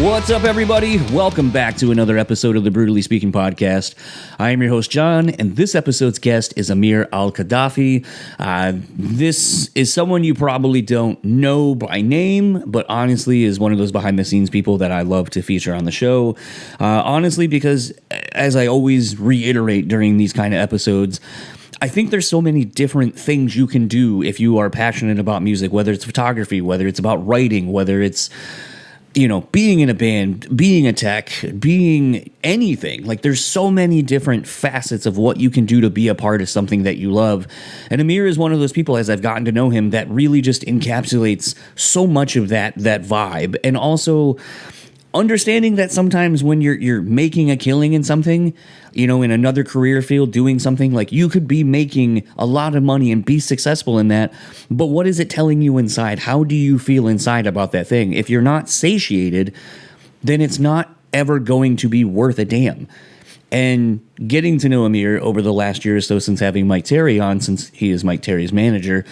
What's up, everybody? Welcome back to another episode of the BREWtally Speaking podcast. I am your host, John, and this episode's guest is Amir Al-Qadaffi. This is someone you probably don't know by name, but honestly is one of those behind-the-scenes people that I love to feature on the show. Honestly, because as I always reiterate during these kind of episodes, I think there's so many different things you can do if you are passionate about music, whether it's photography, whether it's about writing, whether it's being in a band, being a tech, being anything. Like, there's so many different facets of what you can do to be a part of something that you love. And Amir is one of those people, as I've gotten to know him, that really just encapsulates so much of that vibe. And also understanding that sometimes when you're making a killing in something, in another career field, doing something, like, you could be making a lot of money and be successful in that, but what is it telling you inside? How do you feel inside about that thing? If you're not satiated, then it's not ever going to be worth a damn. And getting to know Amir over the last year or so, since having Myke Terry on, since he is Myke Terry's manager,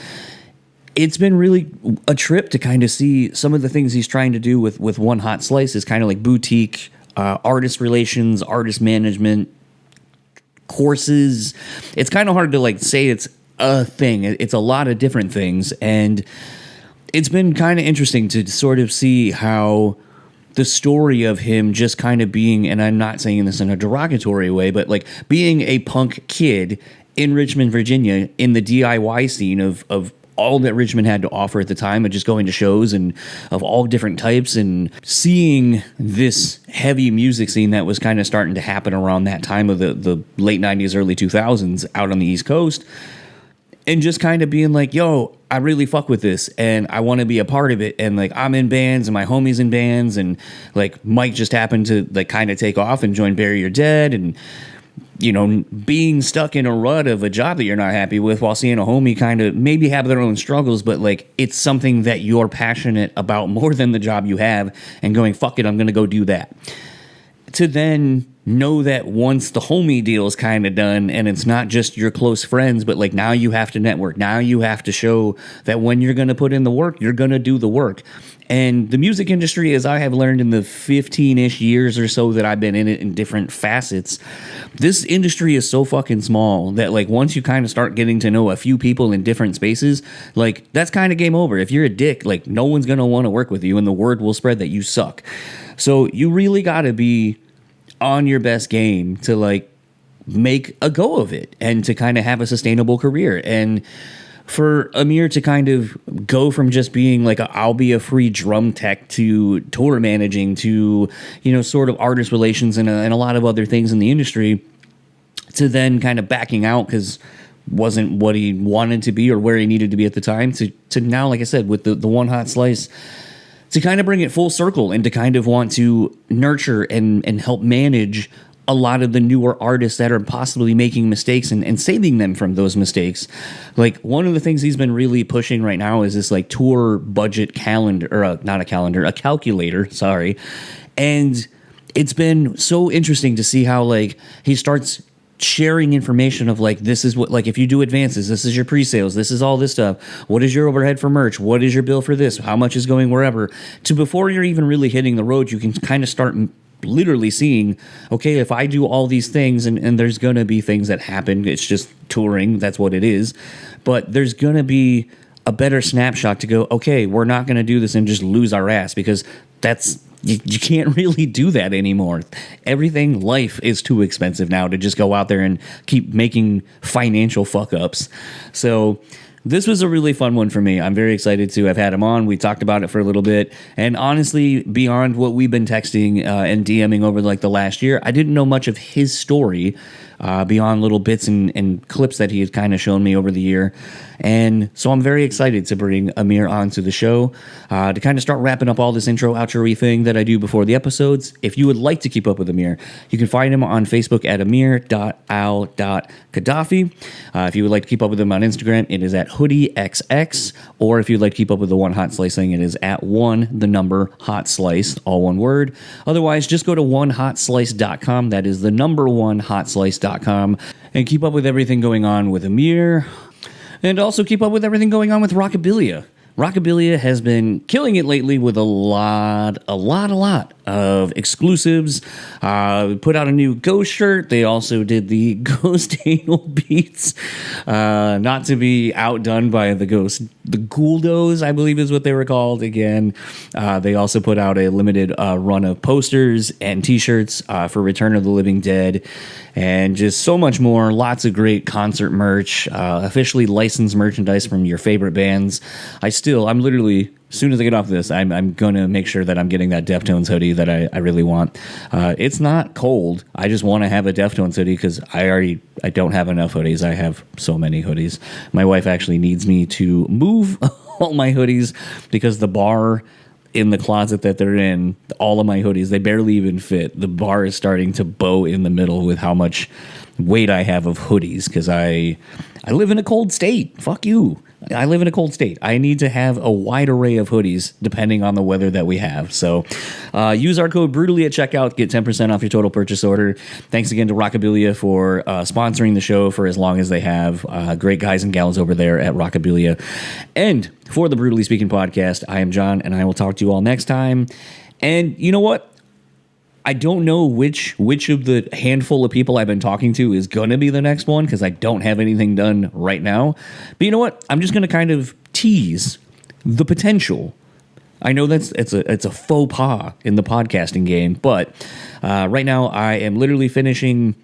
it's been really a trip to kind of see some of the things he's trying to do with 1Hotslice, is kind of like boutique artist relations, artist management courses. It's kind of hard to say it's a thing. It's a lot of different things, and it's been kind of interesting to sort of see how the story of him just kind of being, and I'm not saying this in a derogatory way, but being a punk kid in Richmond, Virginia, in the DIY scene of all that Richmond had to offer at the time, of just going to shows and of all different types, and seeing this heavy music scene that was kind of starting to happen around that time of the late 90s, early 2000s out on the East Coast, and just kind of being like, yo, I really fuck with this and I want to be a part of it. And I'm in bands and my homie's in bands, and Myke just happened to kind of take off and join Bury Your Dead, and being stuck in a rut of a job that you're not happy with while seeing a homie kind of maybe have their own struggles, but it's something that you're passionate about more than the job you have, and going, fuck it, I'm going to go do that. To then know that once the homie deal is kind of done and it's not just your close friends, but now you have to network. Now you have to show that when you're going to put in the work, you're going to do the work. And the music industry, as I have learned in the 15-ish years or so that I've been in it in different facets, this industry is so fucking small that once you kind of start getting to know a few people in different spaces, that's kind of game over. If you're a dick, no one's going to want to work with you, and the word will spread that you suck. So you really got to be on your best game to make a go of it and to kind of have a sustainable career. And for Amir to kind of go from just being I'll be a free drum tech to tour managing to, sort of artist relations and a lot of other things in the industry, to then kind of backing out because wasn't what he wanted to be or where he needed to be at the time, to now, like I said, with the 1Hotslice, to kind of bring it full circle and to kind of want to nurture and help manage a lot of the newer artists that are possibly making mistakes and saving them from those mistakes. One of the things he's been really pushing right now is this tour budget calendar, or not a calendar, a calculator, sorry. And it's been so interesting to see how he starts sharing information of this is what, if you do advances, this is your pre-sales, this is all this stuff, what is your overhead for merch, what is your bill for this, how much is going wherever, to before you're even really hitting the road, you can kind of start literally seeing, okay, if I do all these things, and there's going to be things that happen, it's just touring, that's what it is, but there's going to be a better snapshot to go, okay, we're not going to do this and just lose our ass, because that's, you can't really do that anymore. Life is too expensive now to just go out there and keep making financial fuck-ups. So this was a really fun one for me. I'm very excited to have had him on. We talked about it for a little bit. And honestly, beyond what we've been texting and DMing over the last year, I didn't know much of his story beyond little bits and clips that he had kind of shown me over the year. And so I'm very excited to bring Amir onto the show to kind of start wrapping up all this intro, outro-y thing that I do before the episodes. If you would like to keep up with Amir, you can find him on Facebook at amir.al.qadaffi. If you would like to keep up with him on Instagram, it is at hoodieXX. Or if you'd like to keep up with the 1Hotslice thing, it is at Hotslice, all one word. Otherwise, just go to 1Hotslice.com. That is the number 1Hotslice.com. And keep up with everything going on with Amir. And also keep up with everything going on with Rockabilia. Rockabilia has been killing it lately with a lot of exclusives. Put out a new Ghost shirt. They also did the Ghost anal beats. Not to be outdone by the Gouldos, I believe is what they were called again. They also put out a limited run of posters and t-shirts for Return of the Living Dead, and just so much more. Lots of great concert merch, officially licensed merchandise from your favorite bands. I'm literally, as soon as I get off this, I'm going to make sure that I'm getting that Deftones hoodie that I really want. It's not cold. I just want to have a Deftones hoodie because I don't have enough hoodies. I have so many hoodies. My wife actually needs me to move all my hoodies because the bar in the closet that they're in, all of my hoodies, they barely even fit. The bar is starting to bow in the middle with how much weight I have of hoodies because I live in a cold state. Fuck you. I live in a cold state. I need to have a wide array of hoodies depending on the weather that we have. So use our code BREWtally at checkout. Get 10% off your total purchase order. Thanks again to Rockabilia for sponsoring the show for as long as they have. Great guys and gals over there at Rockabilia. And for the BREWtally Speaking podcast, I am John, and I will talk to you all next time. And you know what? I don't know which of the handful of people I've been talking to is going to be the next one because I don't have anything done right now. But you know what? I'm just going to kind of tease the potential. I know it's a faux pas in the podcasting game, but right now I am literally finishing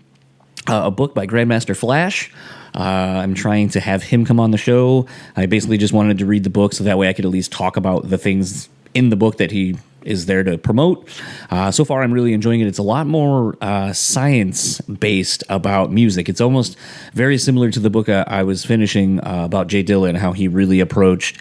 a book by Grandmaster Flash. I'm trying to have him come on the show. I basically just wanted to read the book so that way I could at least talk about the things in the book that he is there to promote. So far, I'm really enjoying it. It's a lot more science-based about music. It's almost very similar to the book I was finishing about Jay Dilla, how he really approached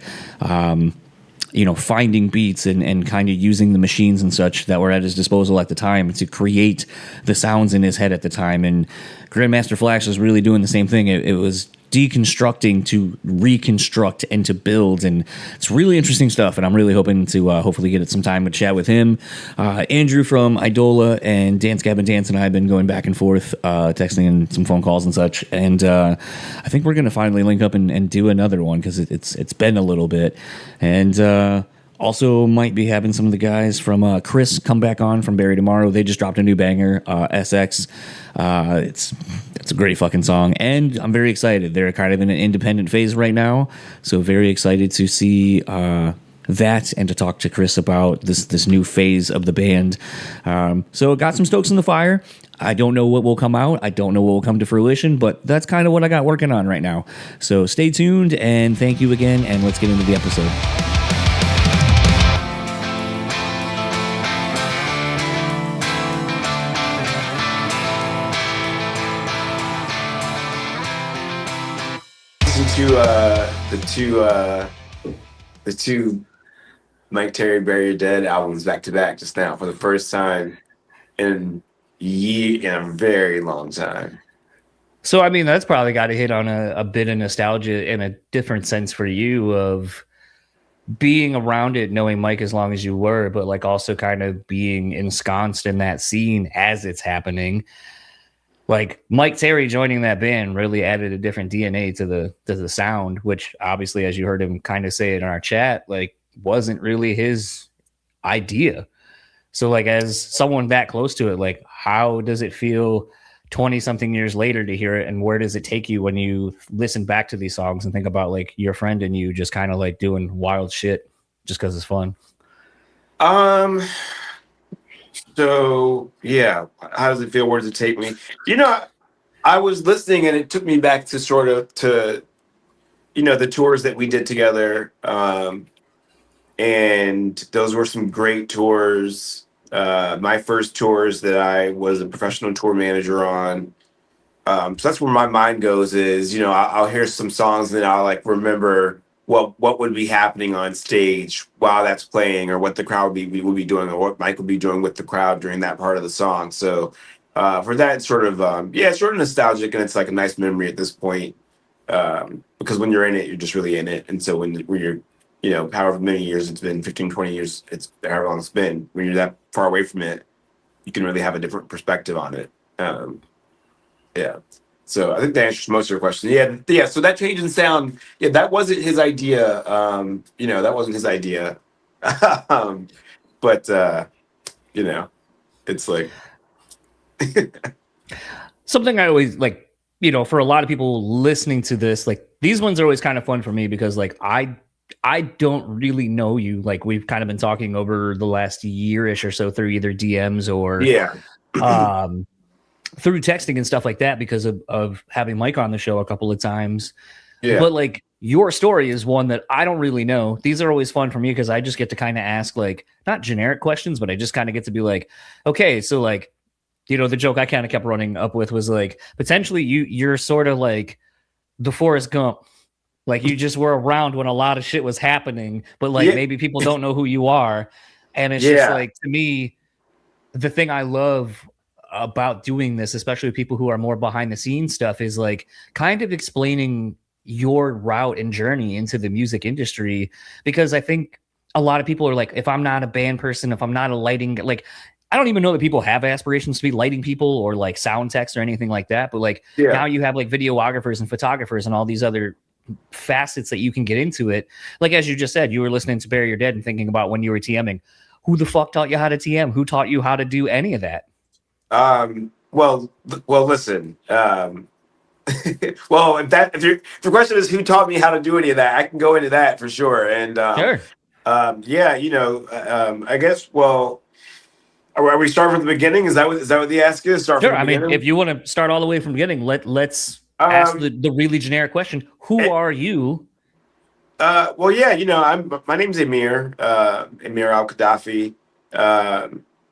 finding beats and kind of using the machines and such that were at his disposal at the time to create the sounds in his head at the time. And Grandmaster Flash was really doing the same thing. It was deconstructing to reconstruct and to build, and it's really interesting stuff, and I'm really hoping to hopefully get some time to chat with him. Andrew from Idola and Dance Gavin Dance and I have been going back and forth, texting and some phone calls and such, and I think we're going to finally link up and do another one because it's been a little bit. And also might be having some of the guys from Chris come back on from Barry Tomorrow. They just dropped a new banger, SX. It's a great fucking song, and I'm very excited. They're kind of in an independent phase right now, so very excited to see that and to talk to Chris about this new phase of the band. So got some stokes in the fire. I don't know what will come out. I don't know what will come to fruition, but that's kind of what I got working on right now. So stay tuned, and thank you again, and let's get into the episode. The two Myke, Terry, Bury Your Dead albums back to back just now for the first time in a very long time. So, I mean, that's probably got to hit on a bit of nostalgia in a different sense for you of being around it, knowing Myke as long as you were, but like also kind of being ensconced in that scene as it's happening. Like Myke Terry joining that band really added a different DNA to the sound, which obviously, as you heard him kind of say it in our chat, like wasn't really his idea. So like as someone that close to it, like how does it feel 20 something years later to hear it, and where does it take you when you listen back to these songs and think about like your friend and you just kind of like doing wild shit just because it's fun? So yeah, how does it feel? Where does it take me? I was listening and it took me back to sort of to the tours that we did together, and those were some great tours. My first tours that I was a professional tour manager on. So that's where my mind goes is, I'll hear some songs and then I'll like remember what would be happening on stage while that's playing, or what the crowd would be doing, or what Myke would be doing with the crowd during that part of the song. So for that, it's sort of it's sort of nostalgic, and it's like a nice memory at this point, because when you're in it, you're just really in it. And so when you're however many years it's been, 15, 20 years, it's however long it's been, when you're that far away from it, you can really have a different perspective on it. Yeah. So I think that answers most of your question. Yeah. So that change in sound, that wasn't his idea. That wasn't his idea. um, but it's like, Something I always like, for a lot of people listening to this, like these ones are always kind of fun for me because like I don't really know you. Like we've kind of been talking over the last year-ish or so through either DMs or yeah, um through texting and stuff like that because of having Myke on the show a couple of times. yeah, But like your story is one that I don't really know. These are always fun for me because I just get to kind of ask like not generic questions, but I just kind of get to be like, okay, so like, the joke I kind of kept running up with was like potentially you're sort of like the Forrest Gump. Like you just were around when a lot of shit was happening, but like yeah, maybe people don't know who you are. And it's just yeah, like to me, the thing I love about doing this, especially with people who are more behind the scenes stuff, is like kind of explaining your route and journey into the music industry. Because I think a lot of people are like, if I'm not a band person, if I'm not a lighting, like, I don't even know that people have aspirations to be lighting people or like sound techs or anything like that. But like yeah. now you have like videographers and photographers and all these other facets that you can get into it. Like as you just said, you were listening to Bury Your Dead and thinking about when you were TMing. Who the fuck taught you how to TM? Who taught you how to do any of that? Well, listen. Well, if your question is who taught me how to do any of that, I can go into that for sure. And Sure. yeah, I guess. Well, are we starting from the beginning? Is that what the ask is? Start from Sure. the I mean, if beginning. you want to start all the way from the beginning, let's ask Um, the really generic question. Who it, are you? well, yeah, my name's Amir, Amir Al-Qadaffi,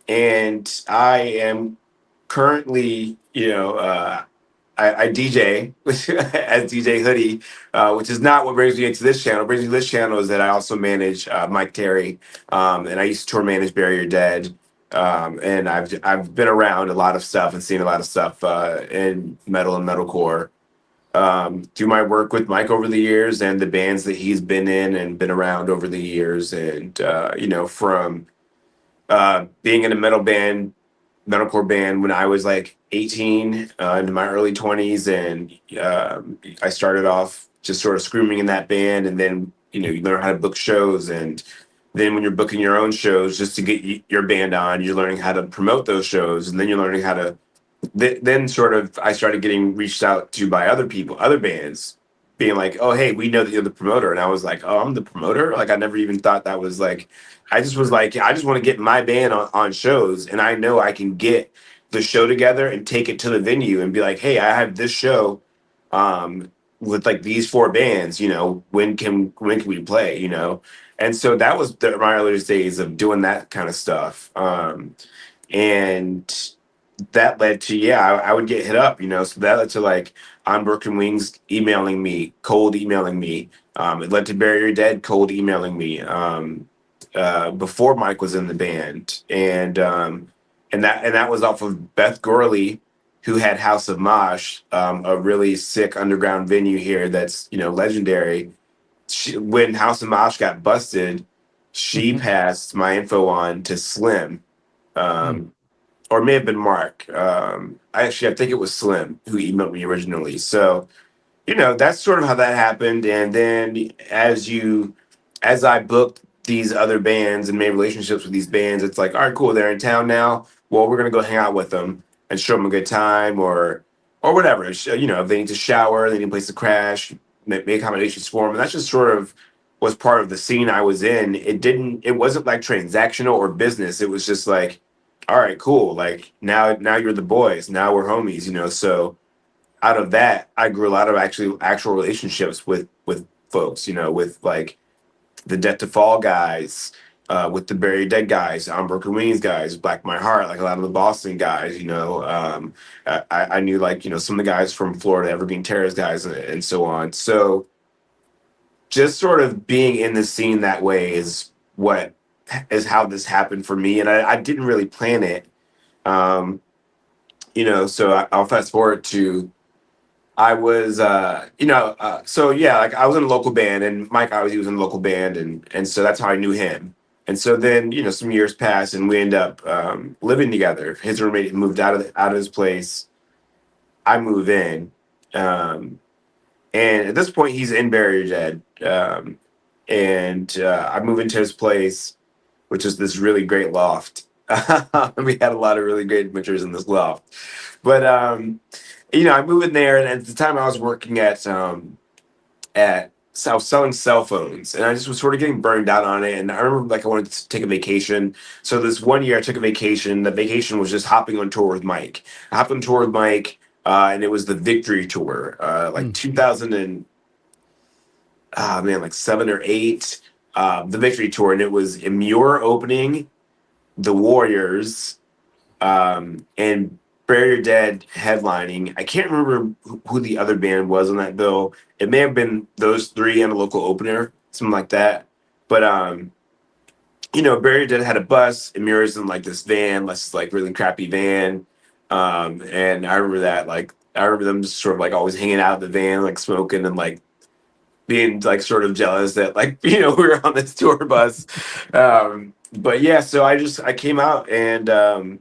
and I am currently, I DJ as DJ Hoodie, which is not what brings me into this channel. What brings me to this channel is that I also manage Myke Terry, and I used to tour manage Bury Your Dead, and I've been around a lot of stuff and seen a lot of stuff in metal and metalcore. Through my work with Myke over the years and the bands that he's been in and been around over the years, and from being in a metalcore band when I was like 18 into my early 20s, and I started off just sort of screaming in that band, and then you learn how to book shows, and then when you're booking your own shows just to get your band on, you're learning how to promote those shows, and then you're learning how to then sort of I started getting reached out to by other people, other bands, being like, "Oh, hey, we know that you're the promoter," and I was like, "Oh, I'm the promoter." Like I never even thought that was like. I just was like, I just want to get my band on shows, and I know I can get the show together and take it to the venue and be like, "Hey, I have this show, with like these four bands. When can we play? And so that was my earliest days of doing that kind of stuff. And that led to I would get hit up, so that led to like on Broken Wings emailing me, cold emailing me. It led to Bury Your Dead cold emailing me before Myke was in the band, and that was off of Beth Gorley, who had House of Mosh, a really sick underground venue here that's legendary. When House of Mosh got busted, she Mm-hmm. passed my info on to Slim. Um, or it may have been Mark. I think it was Slim who emailed me originally. So, that's sort of how that happened. And then as I booked these other bands and made relationships with these bands, it's like, all right, cool, they're in town now. Well, we're gonna go hang out with them and show them a good time, or whatever. If they need to shower, they need a place to crash, make accommodations for them. And that's just sort of was part of the scene I was in. It wasn't like transactional or business. It was just like, all right, cool. Like now you're the boys. Now we're homies. So out of that, I grew a lot of actual relationships with folks. With like the Death to Fall guys, with the Bury Your Dead guys, Broken Wings guys, Black My Heart, like a lot of the Boston guys. I knew like some of the guys from Florida, Evergreen Terrace guys, and so on. So just sort of being in the scene that way is how this happened for me, and I didn't really plan it. Um, so I'll fast forward to I was, so yeah, like I was in a local band, and Myke obviously was in a local band, and so that's how I knew him. And so then some years passed, and we end up living together. His roommate moved out of his place. I move in, Um, and at this point, he's in Barrier Dead. And I move into his place, which is this really great loft. We had a lot of really great adventures in this loft. But I move in there, and at the time I was working at so I was selling cell phones, and I just was sort of getting burned out on it. And I remember like I wanted to take a vacation. So this one year I took a vacation. The vacation was just hopping on tour with Myke. I hopped on tour with Myke, and it was the Victory Tour, like 2000 and man, like 7 or 8. The Victory Tour, and it was Imure opening, the Warriors, and Bury Dead headlining. I can't remember who the other band was on that bill. It may have been those three and a local opener, something like that. But Bury Dead had a bus, and Mira's in like this van, this like really crappy van. And I remember that, like I remember them just sort of like always hanging out in the van, like smoking and like being like sort of jealous that like we were on this tour bus. But yeah, so I came out and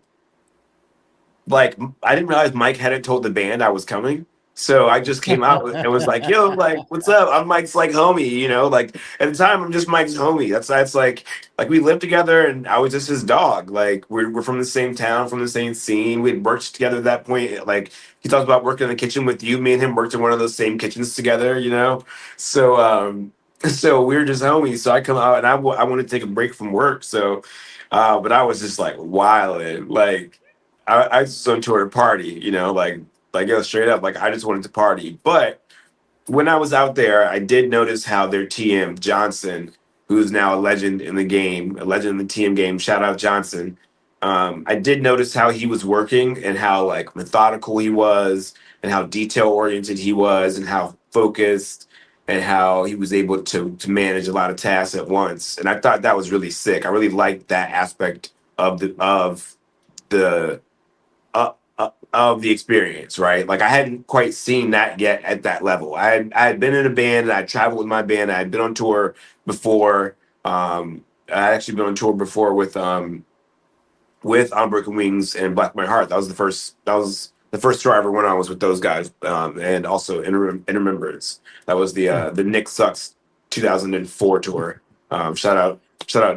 like I didn't realize Myke hadn't told the band I was coming. So I just came out and was like, "Yo, like, what's up? I'm Myke's like homie, Like at the time, I'm just Myke's homie. That's like we lived together, and I was just his dog. Like we're from the same town, from the same scene. We'd worked together at that point. Like he talks about working in the kitchen with you. Me and him worked in one of those same kitchens together. So so we were just homies. So I come out and I want to take a break from work. So, but I was just like wilding, like. I just on tour to party, like yo, straight up, like I just wanted to party. But when I was out there, I did notice how their TM Johnson, who's now a legend in the game, a legend in the TM game, shout out Johnson. I did notice how he was working and how like methodical he was, and how detail oriented he was, and how focused, and how he was able to manage a lot of tasks at once. And I thought that was really sick. I really liked that aspect of the of the experience, right? Like I hadn't quite seen that yet at that level. I had been in a band, and I traveled with my band. I had been on tour before. I had actually been on tour before with Unbroken Wings and Black My Heart. That was the first. That was the first tour I ever went on was with those guys, and also in Remembrance. That was the Nick Sucks 2004 tour. Shout out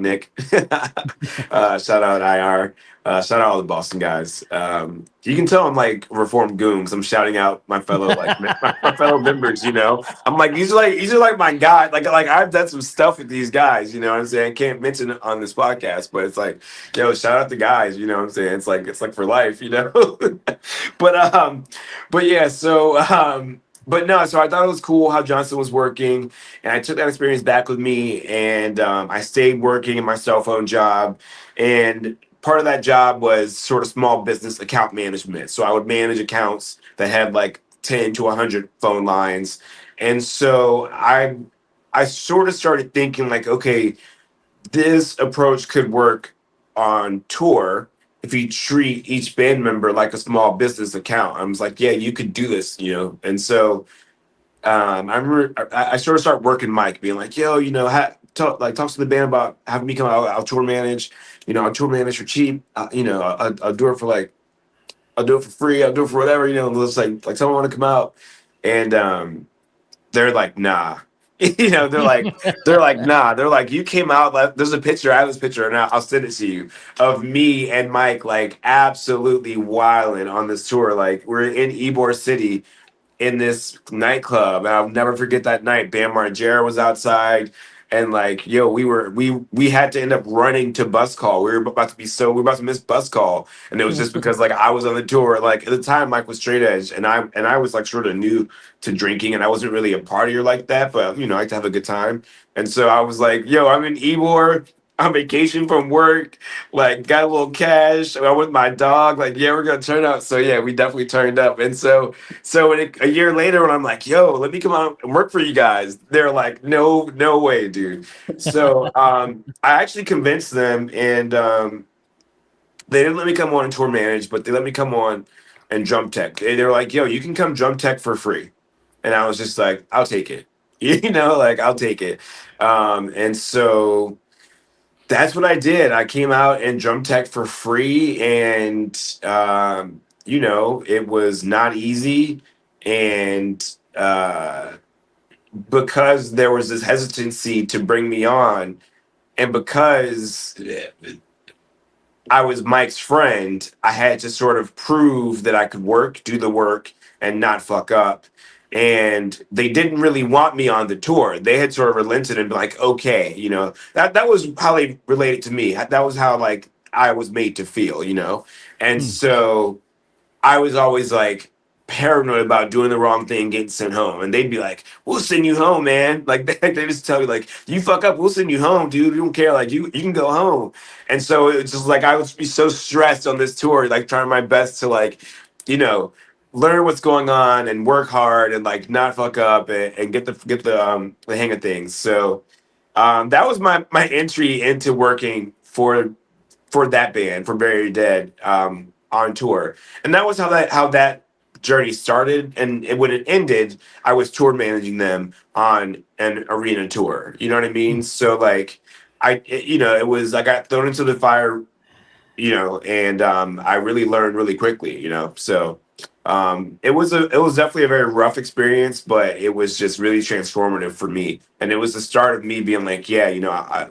Nick. Shout out IR. Shout out all the Boston guys. You can tell I'm like reformed goon because I'm shouting out my fellow my fellow members. I'm like these are like my guys. Like I've done some stuff with these guys. You know what I'm saying? I can't mention it on this podcast, but it's like yo, shout out the guys. You know what I'm saying? It's like for life. But but yeah. But no, so I thought it was cool how Johnson was working, and I took that experience back with me, and I stayed working in my cell phone job, and part of that job was sort of small business account management. So I would manage accounts that had like 10 to 100 phone lines, and so I sort of started thinking like, okay, this approach could work on tour if you treat each band member like a small business account. I was like, yeah, you could do this. And so I remember I sort of start working Myke, being like, yo, talks to the band about having me come out. I'll tour manage. I'll tour manage for cheap. I'll do it for like, I'll do it for free. I'll do it for whatever. It's like someone want to come out, and they're like, nah. They're like, nah. They're like, you came out. There's a picture. I have this picture, and I'll send it to you of me and Myke, like absolutely wilding on this tour. Like we're in Ybor City in this nightclub, and I'll never forget that night. Bam Margera was outside, and like, yo, we had to end up running to bus call. We were about to miss bus call, and it was just because like I was on the tour. Like at the time, Myke was straight edge, and I was like sort of new to drinking, and I wasn't really a partier like that, but I like to have a good time. And so I was like, yo, I'm in Ybor. On vacation from work, like got a little cash. I went with my dog, like, yeah, we're gonna turn up. So yeah, we definitely turned up. And so a year later, when I'm like, "Yo, let me come out and work for you guys," they're like, "No, no way, dude." So I actually convinced them, and they didn't let me come on and tour manage, but they let me come on and drum tech. And they're like, "Yo, you can come drum tech for free," and I was just like, "I'll take it," like I'll take it. And so that's what I did. I came out and drum tech for free, and it was not easy. and because there was this hesitancy to bring me on, and because I was Myke's friend, I had to sort of prove that I could work, do the work, and not fuck up. And they didn't really want me on the tour. They had sort of relented and been like, okay, that was how they related to me. That was how like I was made to feel, And Hmm. so I was always like paranoid about doing the wrong thing, getting sent home. And they'd be like, "We'll send you home, man." Like they just tell you, like, "You fuck up, we'll send you home, dude. We don't care. Like you can go home." And so it's just like I would be so stressed on this tour, like trying my best to like, you know, learn what's going on and work hard and like not fuck up and get the hang of things. So that was my entry into working for that band for Bury Dead on tour, and that was how that journey started. And when it ended, I was tour managing them on an arena tour. You know what I Hmm. mean? So like, it was I got thrown into the fire, and I really learned really quickly. So. It was definitely a very rough experience, but it was just really transformative for me. And it was the start of me being like, yeah,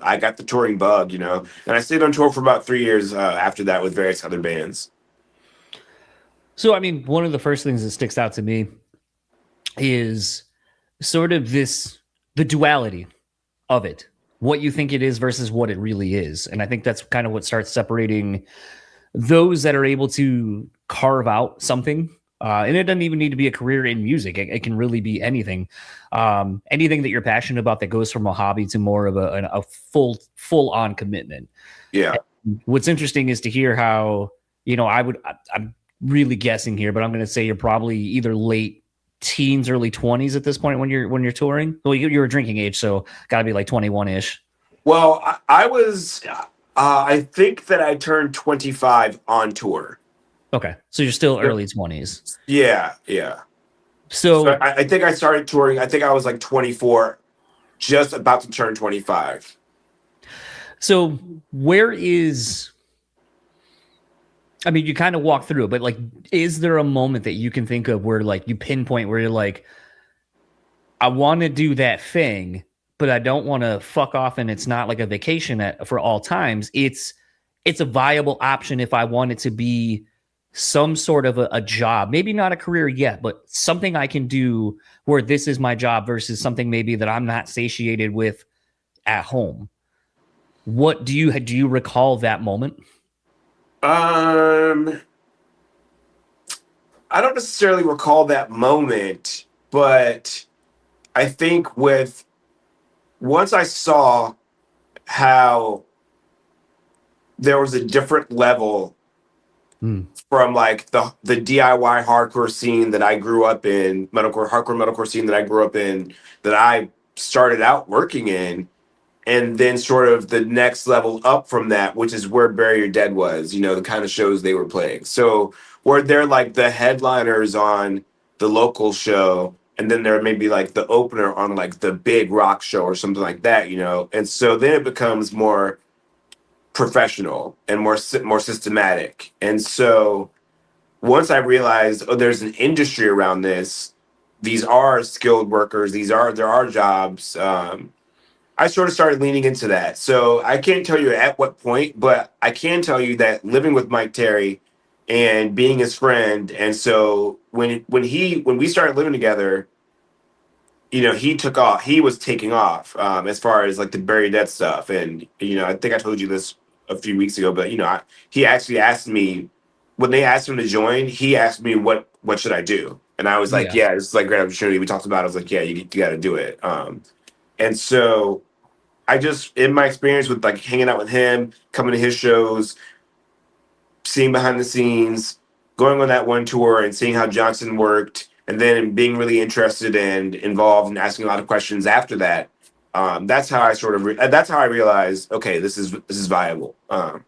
I got the touring bug, and I stayed on tour for about 3 years after that with various other bands. So, I mean, one of the first things that sticks out to me is sort of the duality of it, what you think it is versus what it really is. And I think that's kind of what starts separating those that are able to carve out something. And it doesn't even need to be a career in music. It can really be anything, anything that you're passionate about that goes from a hobby to more of a full on commitment. Yeah. And what's interesting is to hear how I'm really guessing here, but I'm going to say you're probably either late teens, early 20s at this point when you're touring. Well, you're a drinking age, so got to be like 21 ish. Well, I was, I think that I turned 25 on tour. Okay, so you're still Yep. early 20s. Yeah, yeah. So So I think I started touring. I think I was like 24, just about to turn 25. So where is I mean, you kind of walk through it, but like, is there a moment that you can think of where like you pinpoint where you're like, I want to do that thing, but I don't want to fuck off and it's not like a vacation for all times. It's a viable option if I want it to be some sort of a job, maybe not a career yet, but something I can do where this is my job versus something maybe that I'm not satiated with at home. What do you recall that moment? Um, I don't necessarily recall that moment, but I think with once I saw how there was a different level Hmm. from like the DIY hardcore scene that I grew up in, hardcore metalcore scene that I grew up in, that I started out working in, and then sort of the next level up from that, which is where Bury Your Dead was, the kind of shows they were playing. So where they're like the headliners on the local show, and then they're maybe like the opener on like the big rock show or something like that. And so then it becomes more professional and more systematic. And so once I realized, oh, there's an industry around this. These are skilled workers. There are jobs. I sort of started leaning into that. So I can't tell you at what point, but I can tell you that living with Myke Terry and being his friend, and so when we started living together, he took off. He was taking off as far as like the Bury Dead stuff, and I think I told you this a few weeks ago, but he actually asked me when they asked him to join. He asked me what should I do, and I was like, Yeah. yeah, this is like a great opportunity. We talked about it. I was like, yeah, you got to do it. And so I just, in my experience with like hanging out with him, coming to his shows, seeing behind the scenes, going on that one tour and seeing how Johnson worked, and then being really interested and involved and asking a lot of questions after that. That's how I sort of that's how I realized, okay, this is viable. And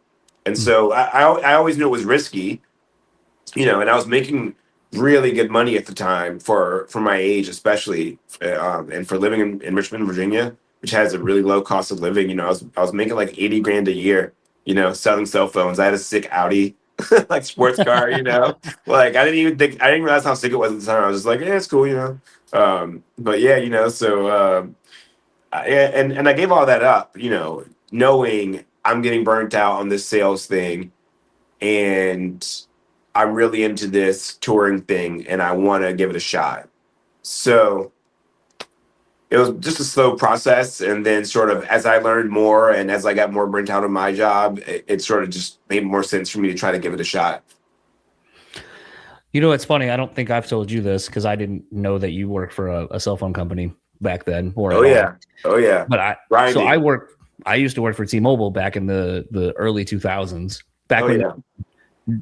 Hmm. so I always knew it was risky, and I was making really good money at the time for my age, especially, and for living in Richmond, Virginia, which has a really low cost of living. I was making like 80 grand a year, selling cell phones. I had a sick Audi. like sports car, like I didn't realize how sick it was at the time. I was just like, yeah, it's cool, but yeah, and I gave all that up, knowing I'm getting burnt out on this sales thing, and I'm really into this touring thing, and I want to give it a shot. So it was just a slow process, and then sort of as I learned more and as I got more burnt out on my job, it sort of just made more sense for me to try to give it a shot. It's funny. I don't think I've told you this because I didn't know that you worked for a cell phone company back then. Oh yeah. But I used to work for T-Mobile back in the early 2000s. Back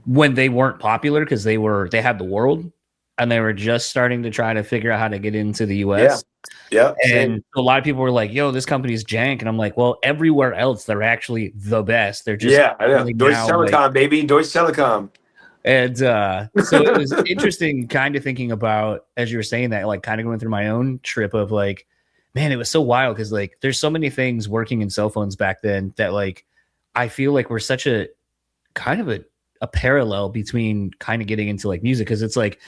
when they weren't popular because they had the world and they were just starting to try to figure out how to get into the US. Yeah. And a lot of people were like, yo, this company's jank. And I'm like, well, everywhere else, they're actually the best. They're just I know. Deutsche Telekom, baby. Deutsche Telekom. And so it was interesting kind of thinking about, as you were saying that, like kind of going through my own trip of like, man, it was so wild because like there's so many things working in cell phones back then that like I feel like we're such a kind of a parallel between kind of getting into like music because it's like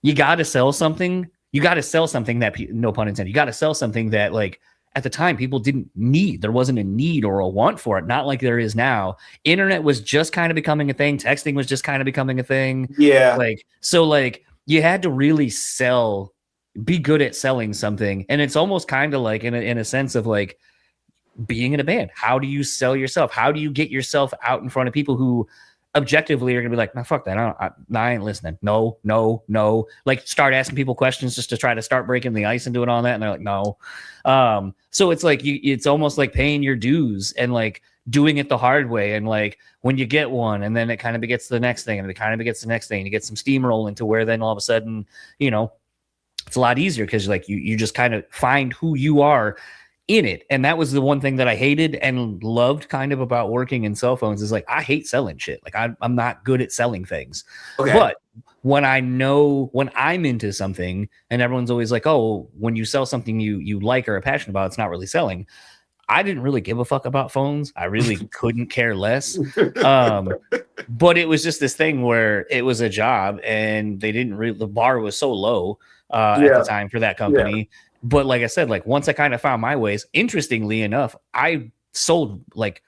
you got to sell something. You got to sell something that, no pun intended, you got to sell something that like at the time people didn't need. There wasn't a need or a want for it. Not like there is now. Internet was just kind of becoming a thing. Texting was just kind of becoming a thing. Yeah. So you had to really be good at selling something. And it's almost kind of like in a sense of like being in a band. How do you sell yourself? How do you get yourself out in front of people who objectively are gonna be like, nah, fuck that. I ain't listening. No. Like start asking people questions just to try to start breaking the ice and doing all that. And they're like, no. So it's like it's almost like paying your dues and like doing it the hard way. And like when you get one and then it kind of begets the next thing and it kind of begets the next thing, you get some steam rolling to where then all of a sudden, it's a lot easier because like you just kind of find who you are in it. And that was the one thing that I hated and loved kind of about working in cell phones is like, I hate selling shit. Like I'm not good at selling things. Okay. But when I'm into something and everyone's always like, oh, when you sell something you like or are passionate about, it's not really selling. I didn't really give a fuck about phones. I really couldn't care less. But it was just this thing where it was a job and they didn't really, the bar was so low at the time for that company. Yeah. But like I said, like once I kind of found my ways, interestingly enough, I sold like,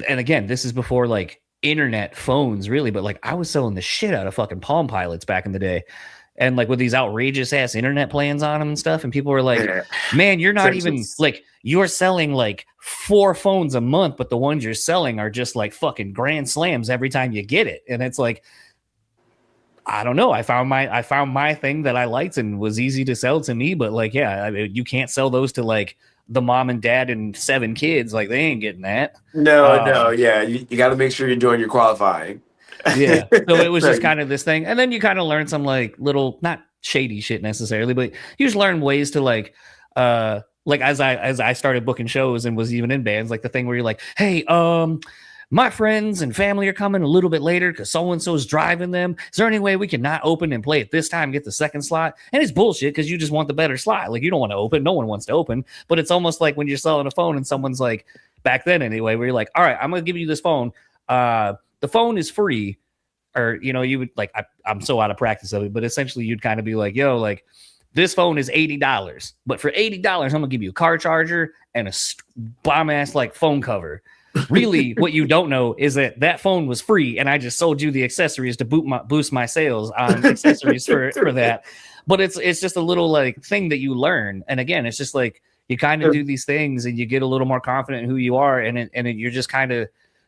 and again, this is before like internet phones really, but like I was selling the shit out of fucking Palm Pilots back in the day. And like with these outrageous ass internet plans on them and stuff. And people were like, man, you're not even like, you're selling like 4 phones a month, but the ones you're selling are just like fucking grand slams every time you get it. And it's like, I don't know. I found my thing that I liked and was easy to sell to me. But like, yeah, you can't sell those to like the mom and dad and 7 kids. Like they ain't getting that. No. Yeah. You got to make sure you're doing your qualifying. Yeah. So it was just kind of this thing. And then you kind of learn some like little, not shady shit necessarily, but you just learn ways to like as I started booking shows and was even in bands, like the thing where you're like, hey, my friends and family are coming a little bit later because so-and-so's driving them. Is there any way we can not open and play at this time, get the second slot? And it's bullshit because you just want the better slot. Like you don't want to open. No one wants to open. But it's almost like when you're selling a phone and someone's like, back then anyway, where you're like, all right, I'm going to give you this phone. The phone is free. Or, you would like, I'm so out of practice of it, but essentially you'd kind of be like, yo, like this phone is $80. But for $80, I'm going to give you a car charger and a bomb ass like phone cover. Really, what you don't know is that phone was free, and I just sold you the accessories to boost my sales on accessories for that. But it's just a little like thing that you learn, and again, it's just like you kind of do these things, and you get a little more confident in who you are, and you're just kind of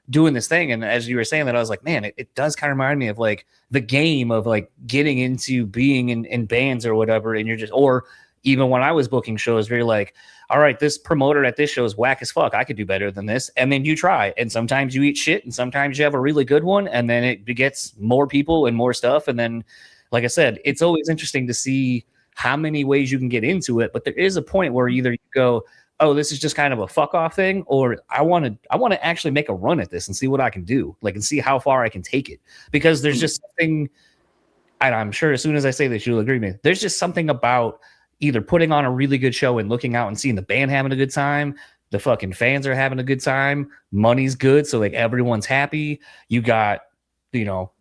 doing this thing. And as you were saying that, I was like, man, it does kind of remind me of like the game of like getting into being in bands or whatever, and you're just or even when I was booking shows, where you're like, all right, this promoter at this show is whack as fuck. I could do better than this. And then you try. And sometimes you eat shit and sometimes you have a really good one. And then it begets more people and more stuff. And then, like I said, it's always interesting to see how many ways you can get into it. But there is a point where either you go, oh, this is just kind of a fuck off thing, or I want to actually make a run at this and see what I can do, like, and see how far I can take it. Because there's just something, and I'm sure as soon as I say this, you'll agree with me. There's just something about either putting on a really good show and looking out and seeing the band having a good time, the fucking fans are having a good time, money's good, so like everyone's happy. You got you know,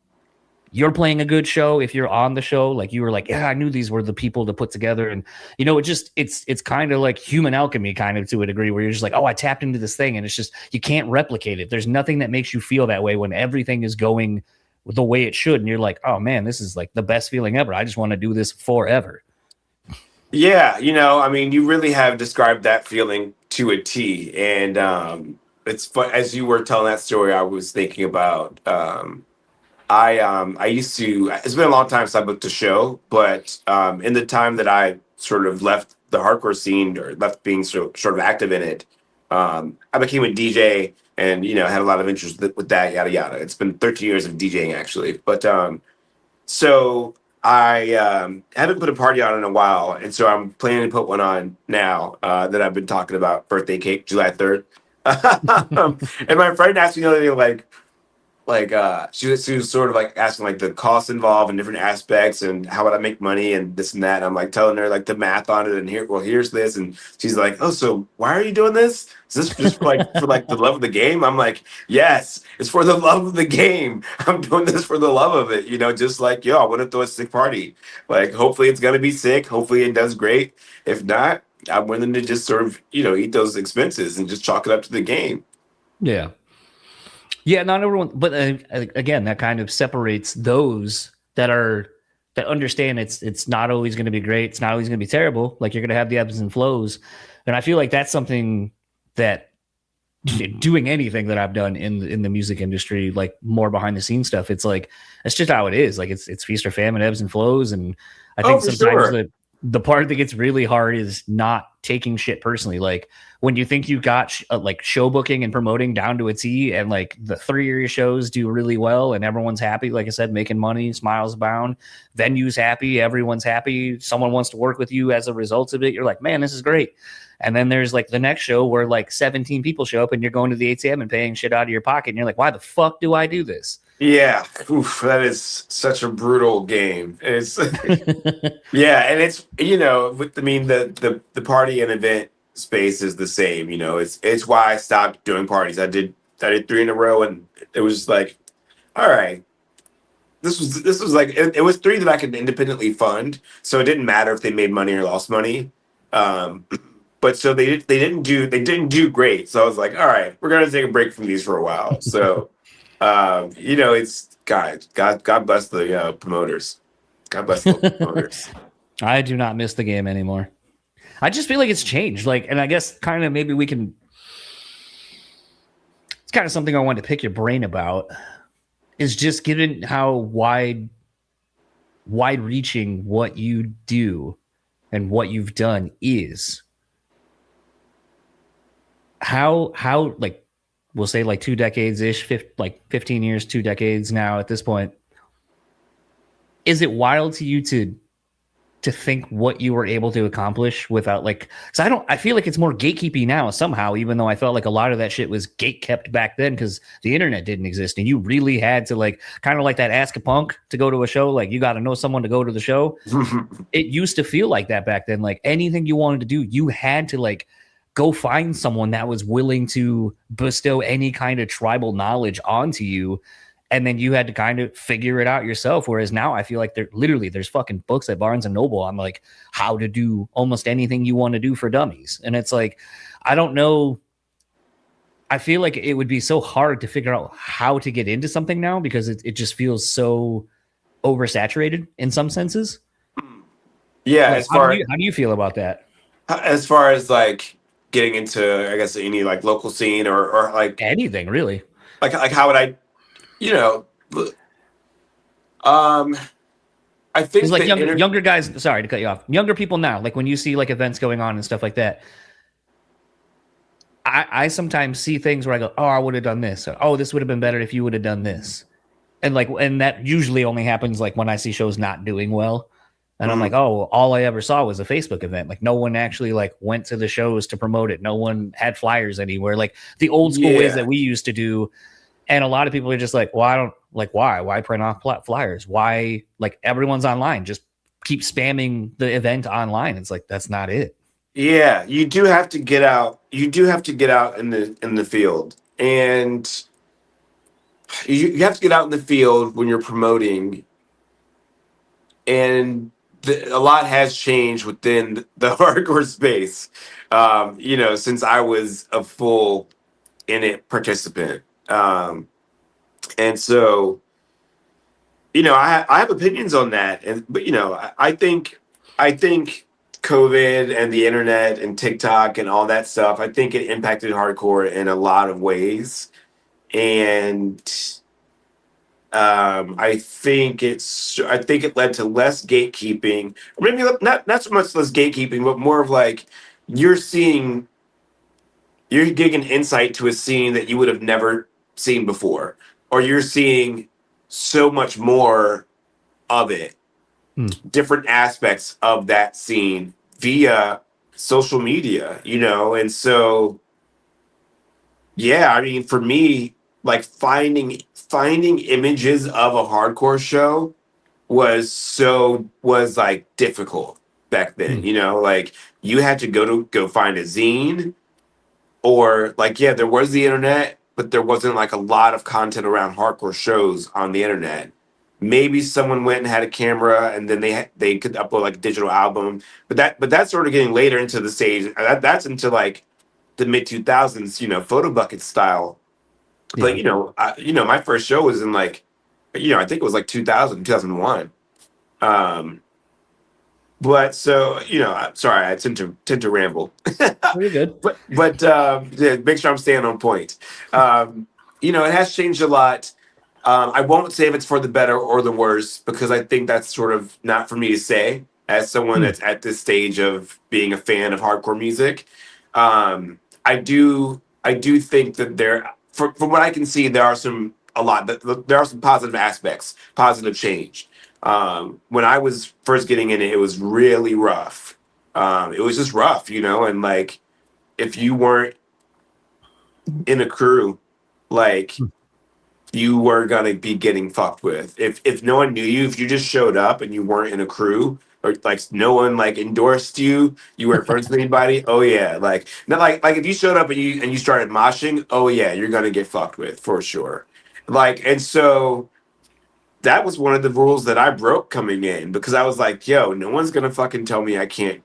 you're playing a good show. If you're on the show, like you were like, yeah, I knew these were the people to put together. And, you know, it's kind of like human alchemy kind of to a degree where you're just like, oh, I tapped into this thing. And it's just, you can't replicate it. There's nothing that makes you feel that way when everything is going the way it should. And you're like, oh man, this is like the best feeling ever. I just want to do this forever. Yeah, you know, I mean, you really have described that feeling to a T. And it's fun. As you were telling that story, I was thinking about I used to. It's been a long time since I booked a show, but in the time that I sort of left the hardcore scene or left being sort of active in it, I became a DJ and you know had a lot of interest with that yada yada. It's been 13 years of DJing actually, but so I haven't put a party on in a while, and so I'm planning to put one on now that I've been talking about. Birthday cake, July 3rd. And my friend asked me the other day, she was sort of like asking like the costs involved and different aspects and how would I make money and this and that. And I'm like telling her like the math on it and here's this, and she's like, oh, so why are you doing this? Is this just for like the love of the game? I'm like, yes, it's for the love of the game. I'm doing this for the love of it, you know, just like yo, I want to throw a sick party. Like hopefully it's gonna be sick. Hopefully it does great. If not, I'm willing to just sort of, you know, eat those expenses and just chalk it up to the game. Yeah. Yeah, not everyone, but again, that kind of separates those that understand it's not always going to be great, it's not always going to be terrible. Like you're going to have the ebbs and flows, and I feel like that's something that doing anything that I've done in the music industry, like more behind the scenes stuff, it's like it's just how it is. Like it's feast or famine, ebbs and flows, and I think sometimes the part that gets really hard is not taking shit personally. Like when you think you got like show booking and promoting down to a T and like the 3 of your shows do really well and everyone's happy, like I said, making money, smiles abound, venues happy, everyone's happy, someone wants to work with you as a result of it, you're like, man, this is great. And then there's like the next show where like 17 people show up and you're going to the ATM and paying shit out of your pocket and you're like, why the fuck do I do this? Yeah, oof, that is such a brutal game. It's yeah, and it's you know, I mean the party and event space is the same. You know, it's why I stopped doing parties. I did 3 in a row, and it was just like, all right, this was like it was 3 that I could independently fund, so it didn't matter if they made money or lost money. Um, but so they didn't do great. So I was like, all right, we're gonna take a break from these for a while. So. You know, it's God bless the promoters. God bless the promoters. I do not miss the game anymore. I just feel like it's changed. Like, and I guess kind of maybe we can. It's kind of something I wanted to pick your brain about. Is just given how wide-reaching what you do and what you've done is. How like. We'll say like 2 decades ish, like 15 years, 2 decades now at this point. Is it wild to you to think what you were able to accomplish without like, because I feel like it's more gatekeeping now somehow, even though I felt like a lot of that shit was gate kept back then because the internet didn't exist and you really had to like kind of like that ask a punk to go to a show. Like you got to know someone to go to the show. It used to feel like that back then. Like anything you wanted to do, you had to like go find someone that was willing to bestow any kind of tribal knowledge onto you. And then you had to kind of figure it out yourself. Whereas now I feel like there's fucking books at Barnes and Noble on like how to do almost anything you want to do for dummies. And it's like, I don't know. I feel like it would be so hard to figure out how to get into something now because it just feels so oversaturated in some senses. Yeah. Like, how do you feel about that? As far as like, getting into, I guess, any like local scene or like anything really, like how would I, you know, I think it's like younger guys. Sorry to cut you off. Younger people now, like when you see like events going on and stuff like that, I sometimes see things where I go, oh, I would have done this, or oh, this would have been better if you would have done this, and that usually only happens like when I see shows not doing well. And I'm like, oh, all I ever saw was a Facebook event. Like no one actually like went to the shows to promote it. No one had flyers anywhere. Like the old school ways that we used to do. And a lot of people are just like, well, I don't like why print off flyers? Why like everyone's online? Just keep spamming the event online. It's like, that's not it. Yeah. You do have to get out. You do have to get out in the field. And you have to get out in the field when you're promoting, and a lot has changed within the hardcore space. Since I was a full in it participant, and so I have opinions on that, but I think COVID and the internet and TikTok and all that stuff, I think it impacted hardcore in a lot of ways, and I think it led to less gatekeeping, or maybe not so much less gatekeeping, but more of like you're seeing you're getting an insight to a scene that you would have never seen before, or you're seeing so much more of it, Hmm. different aspects of that scene via social media, and so yeah, I mean, for me, like finding images of a hardcore show was like difficult back then. Hmm. Like you had to go find a zine, or like, yeah, there was the internet, but there wasn't like a lot of content around hardcore shows on the internet. Maybe someone went and had a camera, and then they could upload like a digital album, but that's sort of getting later into the stage. That's into like the mid 2000s, photo bucket style. But Yeah. my first show was in like, I think it was like 2000, 2001. Um, but so sorry, I tend to ramble. Pretty good. But yeah, make sure I'm staying on point. It has changed a lot. I won't say if it's for the better or the worse, because I think that's sort of not for me to say as someone Hmm. that's at this stage of being a fan of hardcore music. I do think that from what I can see, there are some positive aspects, positive change. When I was first getting in it, it was really rough. It was just rough, and like if you weren't in a crew, like you were gonna be getting fucked with. If no one knew you, if you just showed up and you weren't in a crew, or like no one like endorsed you, you weren't friends with anybody. Oh yeah, like not like if you showed up and you started moshing, oh yeah, you're gonna get fucked with for sure. Like, and so that was one of the rules that I broke coming in, because I was like, yo, no one's gonna fucking tell me I can't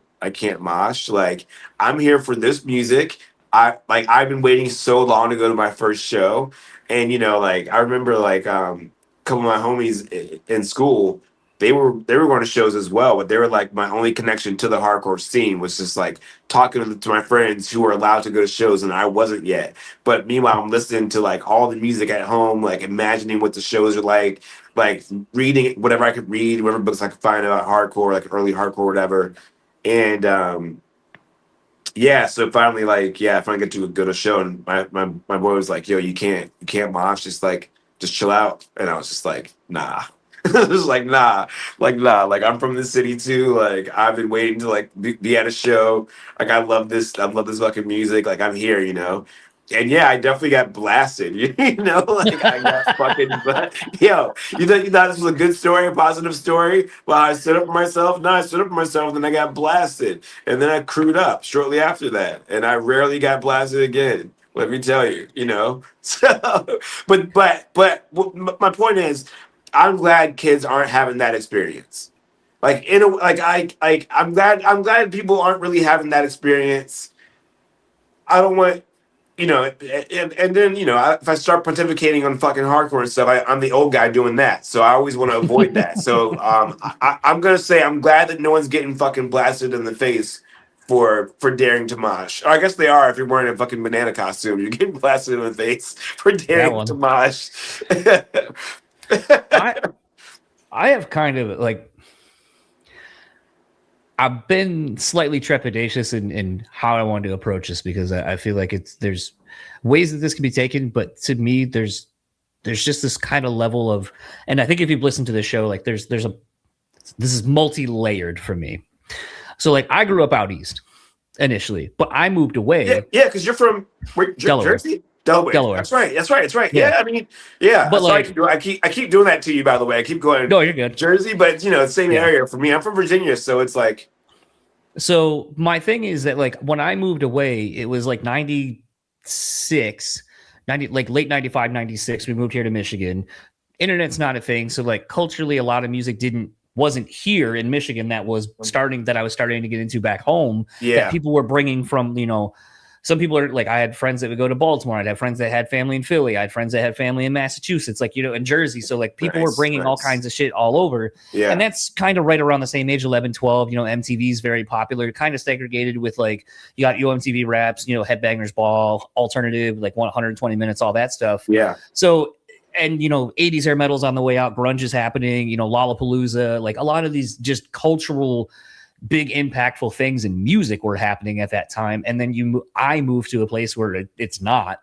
mosh. Like, I'm here for this music. I've been waiting so long to go to my first show. And like I remember like a couple of my homies in school, they were going to shows as well, but they were like my only connection to the hardcore scene was just like talking to my friends who were allowed to go to shows and I wasn't yet. But meanwhile, I'm listening to like all the music at home, like imagining what the shows are like reading whatever I could read, whatever books I could find about hardcore, like early hardcore, whatever. And yeah, so finally, like, yeah, I finally got to go to a show, and my boy was like, "Yo, you can't mosh, just chill out." And I was just like, "Nah." Just like nah, like I'm from the city too. Like I've been waiting to like be at a show. Like I love this fucking music. Like I'm here. And yeah, I definitely got blasted. Like I got fucking. Yo, you thought this was a good story, a positive story? Well, I stood up for myself. No, I stood up for myself, then I got blasted, and then I crewed up shortly after that, and I rarely got blasted again. Let me tell you. So, but my point is, I'm glad kids aren't having that experience. Like I'm glad people aren't really having that experience. I don't want and then if I start pontificating on fucking hardcore and stuff, I'm the old guy doing that, so I always want to avoid that. So I'm gonna say I'm glad that no one's getting fucking blasted in the face for daring to mosh. Or I guess they are if you're wearing a fucking banana costume. You're getting blasted in the face for That daring to one. mosh. I I have kind of like I've been slightly trepidatious in how I want to approach this because I feel like there's ways that this can be taken, but to me there's just this kind of level of, and I think if you've listened to the show, like this is multi-layered for me. So like I grew up out east initially, but I moved Yeah, away. yeah, because you're from Delaware. Jersey, Delaware. Delaware. That's right. That's right. That's right. Yeah. Yeah, I mean, yeah. But Sorry, like, I keep doing that to you. By the way, I keep going no, you're good. Jersey, but it's same Yeah. area for me. I'm from Virginia, so it's like, So my thing is that like when I moved away, it was like 96, like late 95, 96. We moved here to Michigan. Internet's not a thing. So like culturally, a lot of music wasn't here in Michigan that I was starting to get into back home that Yeah. people were bringing from, some people are like, I had friends that would go to Baltimore. I'd have friends that had family in Philly. I had friends that had family in Massachusetts, like, in Jersey. So like people were bringing all kinds of shit all over. Yeah. And that's kind of right around the same age, 11, 12, MTV's very popular, kind of segregated with like, you got MTV Raps, Headbangers Ball, alternative, like 120 minutes, all that stuff. Yeah. So, and 80s hair metal's on the way out, grunge is happening, Lollapalooza, like a lot of these just cultural big impactful things in music were happening at that time. And then I moved to a place where it's not.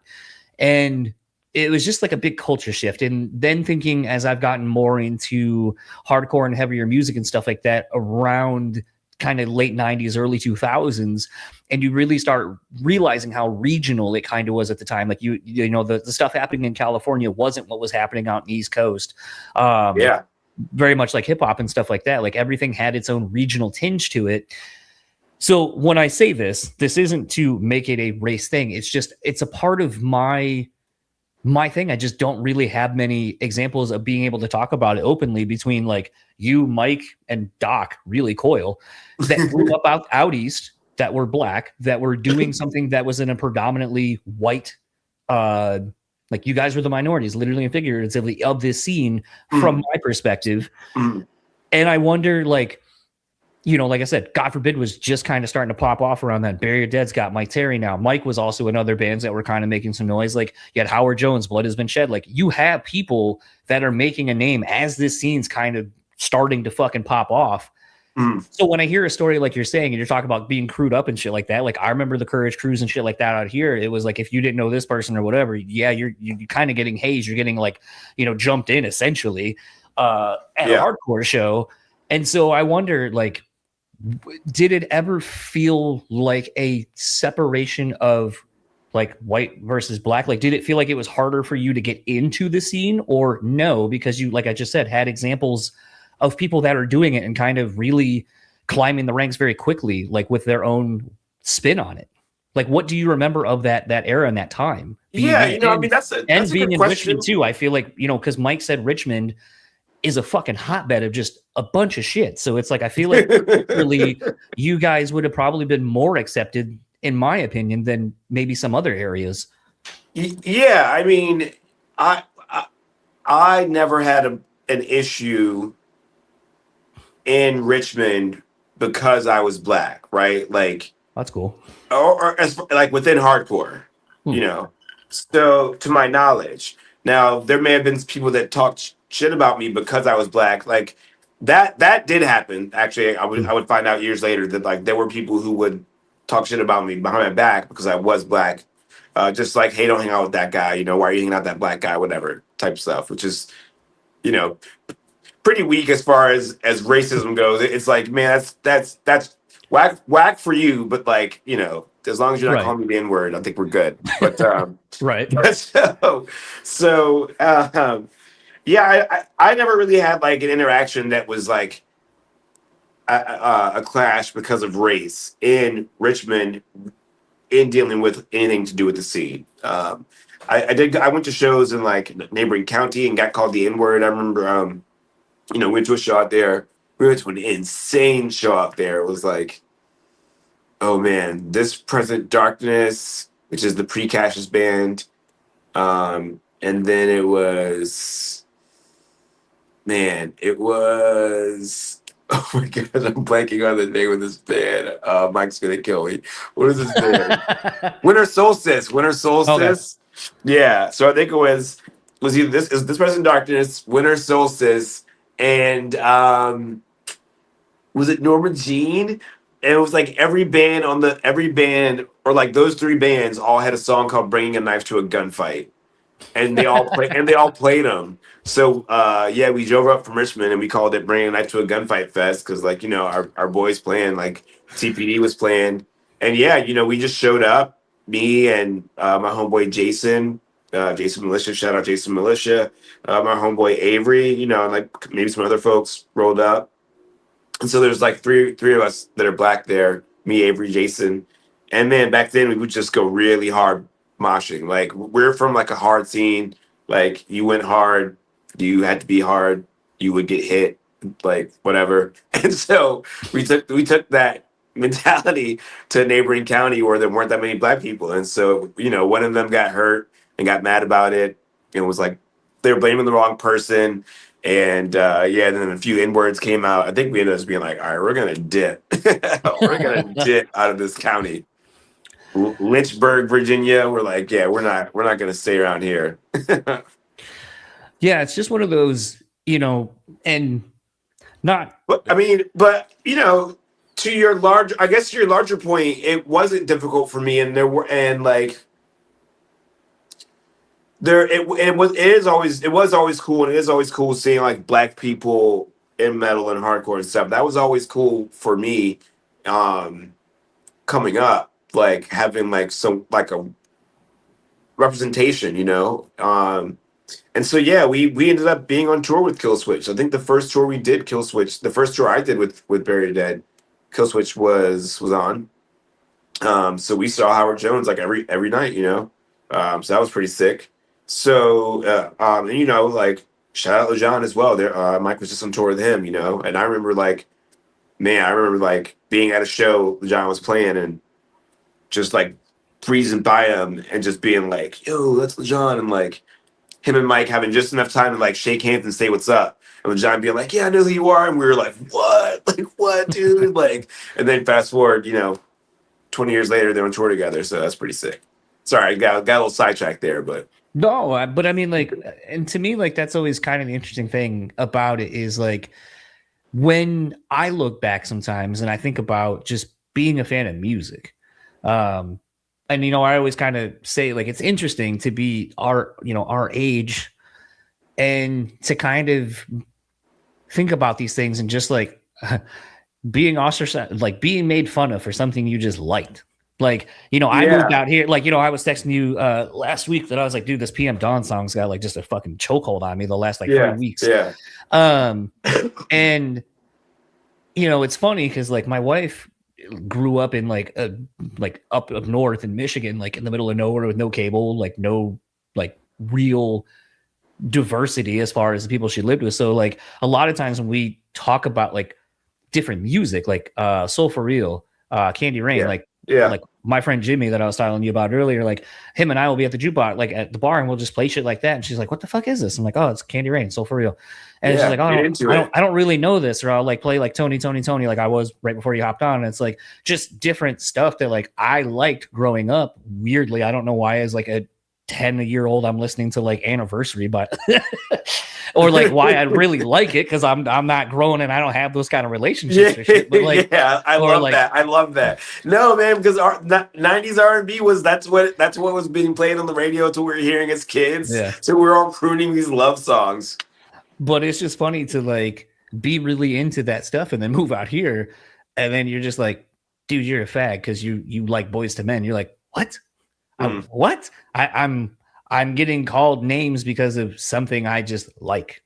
And it was just like a big culture shift. And then thinking as I've gotten more into hardcore and heavier music and stuff like that around kind of late 90s, early 2000s, and you really start realizing how regional it kind of was at the time. Like the stuff happening in California wasn't what was happening out in the East Coast. Yeah. Very much like hip hop and stuff like that. Like everything had its own regional tinge to it. So when I say this isn't to make it a race thing. It's a part of my thing. I just don't really have many examples of being able to talk about it openly between like you, Myke, and Doc, really Coil, that grew up out east, that were black, that were doing something that was in a predominantly white, like you guys were the minorities, literally and figuratively, of this scene from my perspective. And I wonder, like, like I said, God Forbid was just kind of starting to pop off around that. Bury Your Dead's got Mike Terry now. Myke was also in other bands that were kind of making some noise. Like you had Howard Jones, Blood Has Been Shed. Like you have people that are making a name as this scene's kind of starting to fucking pop off. So when I hear a story like you're saying, and you're talking about being crewed up and shit like that, like I remember the Courage Cruise and shit like that out here. It was like, if you didn't know this person or whatever, yeah, you're kind of getting hazed. You're getting like, jumped in essentially at a hardcore show. And so I wonder, like, did it ever feel like a separation of like white versus black? Like, did it feel like it was harder for you to get into the scene, or no? Because you, like I just said, had examples of people that are doing it and kind of really climbing the ranks very quickly, like with their own spin on it. Like, what do you remember of that era and that time? Being that's a being in question. Richmond too. I feel like, because Myke said Richmond is a fucking hotbed of just a bunch of shit. So it's like, I feel like really you guys would have probably been more accepted, in my opinion, than maybe some other areas. Yeah. I mean, I never had an issue in Richmond because I was black, right? Like that's cool. Or like within hardcore, So to my knowledge, now there may have been people that talked shit about me because I was black. Like that did happen. Actually, I would find out years later that like there were people who would talk shit about me behind my back because I was black. Just like, hey, don't hang out with that guy. Why are you hanging out with that black guy? Whatever type stuff, which is, pretty weak as far as racism goes. It's like, man, that's whack for you, but like, as long as you're not calling me the N-word, I think we're good. But right. So yeah, I never really had like an interaction that was like a clash because of race in Richmond in dealing with anything to do with the scene. I went to shows in like neighboring county and got called the N-word. I remember went to a show out there. We went to an insane show out there. It was like, oh man, This Present Darkness, which is the Pre-Cassius band. And then it was, oh my God, I'm blanking on the name of this band. Mike's gonna kill me. What is this band? Winter Solstice. Okay. Yeah. So I think it was either This Present Darkness, Winter Solstice, and was it Norma Jean? And it was like every band or like those three bands all had a song called "Bringing a Knife to a Gunfight," and they all played them. So yeah, we drove up from Richmond and we called it "Bringing a Knife to a Gunfight Fest" because like our boys playing, like TPD was playing, and yeah, we just showed up, me and my homeboy Jason. Jason Militia, shout out Jason Militia. My homeboy Avery, like maybe some other folks rolled up. And so there's like three of us that are black there, me, Avery, Jason. And man, back then we would just go really hard moshing. Like we're from like a hard scene. Like you went hard, you had to be hard, you would get hit, like whatever. And so we took that mentality to a neighboring county where there weren't that many black people. And so, one of them got hurt and got mad about it and was like they were blaming the wrong person. And yeah, then a few N words came out. I think we ended up being like, all right, we're gonna dip. We're gonna dip out of this county. Lynchburg, Virginia. We're like, yeah, we're not gonna stay around here. Yeah, it's just one of those, and not. But I mean, to your larger point, it wasn't difficult for me, and it was always cool, and it is always cool seeing like black people in metal and hardcore and stuff. That was always cool for me, coming up, like having like some like a representation, and so yeah, we ended up being on tour with Killswitch. I think the first tour we did, the first tour I did with Buried Dead, Killswitch was on. So we saw Howard Jones like every night, so that was pretty sick. So like shout out to John as well. There, Myke was just on tour with him, and I remember like being at a show John was playing and just like breezing by him and just being like, yo, that's LeJohn, and like him and Myke having just enough time to like shake hands and say what's up. And LeJohn being like, yeah, I know who you are. And we were like, what? Like, what, dude? Like, and then fast forward, 20 years later, they're on tour together. So that's pretty sick. Sorry, I got a little sidetracked there, but. No, but I mean, like, and to me, like, that's always kind of the interesting thing about it is like when I look back sometimes and I think about just being a fan of music. And I always kind of say like it's interesting to be our age and to kind of think about these things and just like being ostracized, like being made fun of for something you just liked. Like, I moved out here, like, I was texting you last week that I was like, dude, this PM Dawn song's got like just a fucking chokehold on me the last like 3 weeks. Yeah. And it's funny because like my wife grew up in like up north in Michigan, like in the middle of nowhere with no cable, like no like real diversity as far as the people she lived with. So like a lot of times when we talk about like different music, like Soul for Real, Candy Rain, like my friend Jimmy that I was telling you about earlier, like him and I will be at the jukebox, like at the bar, and we'll just play shit like that. And she's like, "What the fuck is this?" I'm like, "Oh, it's Candy Rain, Soul for Real." And she's like, "Oh, I don't really know this," or I'll like play like Tony, like I was right before you hopped on. And it's like just different stuff that like I liked growing up. Weirdly, I don't know why, as like a 10-year-old, I'm listening to like Anniversary, but or like why I really like it because I'm not grown and I don't have those kind of relationships. Or shit. But like, I love that. I love that. No, man, because our 90s R&B that's what was being played on the radio until we were hearing as kids. Yeah. So we're all crooning these love songs. But it's just funny to like be really into that stuff and then move out here, and then you're just like, dude, you're a fag because you like Boys to Men. You're like, what? What? I'm getting called names because of something I just like.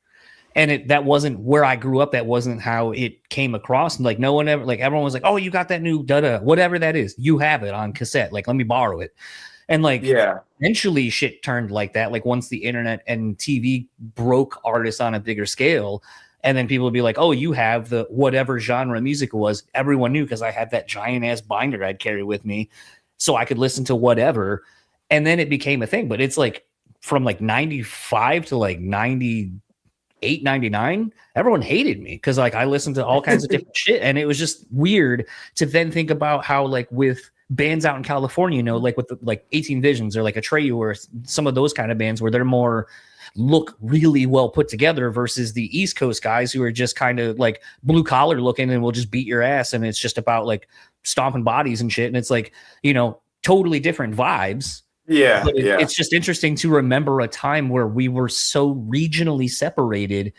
And that wasn't where I grew up. That wasn't how it came across. And like no one ever, like everyone was like, oh, you got that new whatever that is. You have it on cassette. Like, let me borrow it. And like, eventually shit turned like that. Like once the internet and TV broke artists on a bigger scale, and then people would be like, oh, you have the whatever genre music was. Everyone knew because I had that giant ass binder I'd carry with me. So I could listen to whatever. And then it became a thing. But it's like from like 95 to like 98, 99, everyone hated me because like I listened to all kinds of different shit. And it was just weird to then think about how like with bands out in California, like with the, like 18 Visions or like Atreyu or some of those kind of bands where they're more look really well put together versus the East Coast guys who are just kind of like blue collar looking and will just beat your ass. And it's just about like stomping bodies and shit. And it's like, totally different vibes. Yeah. But it's just interesting to remember a time where we were so regionally separated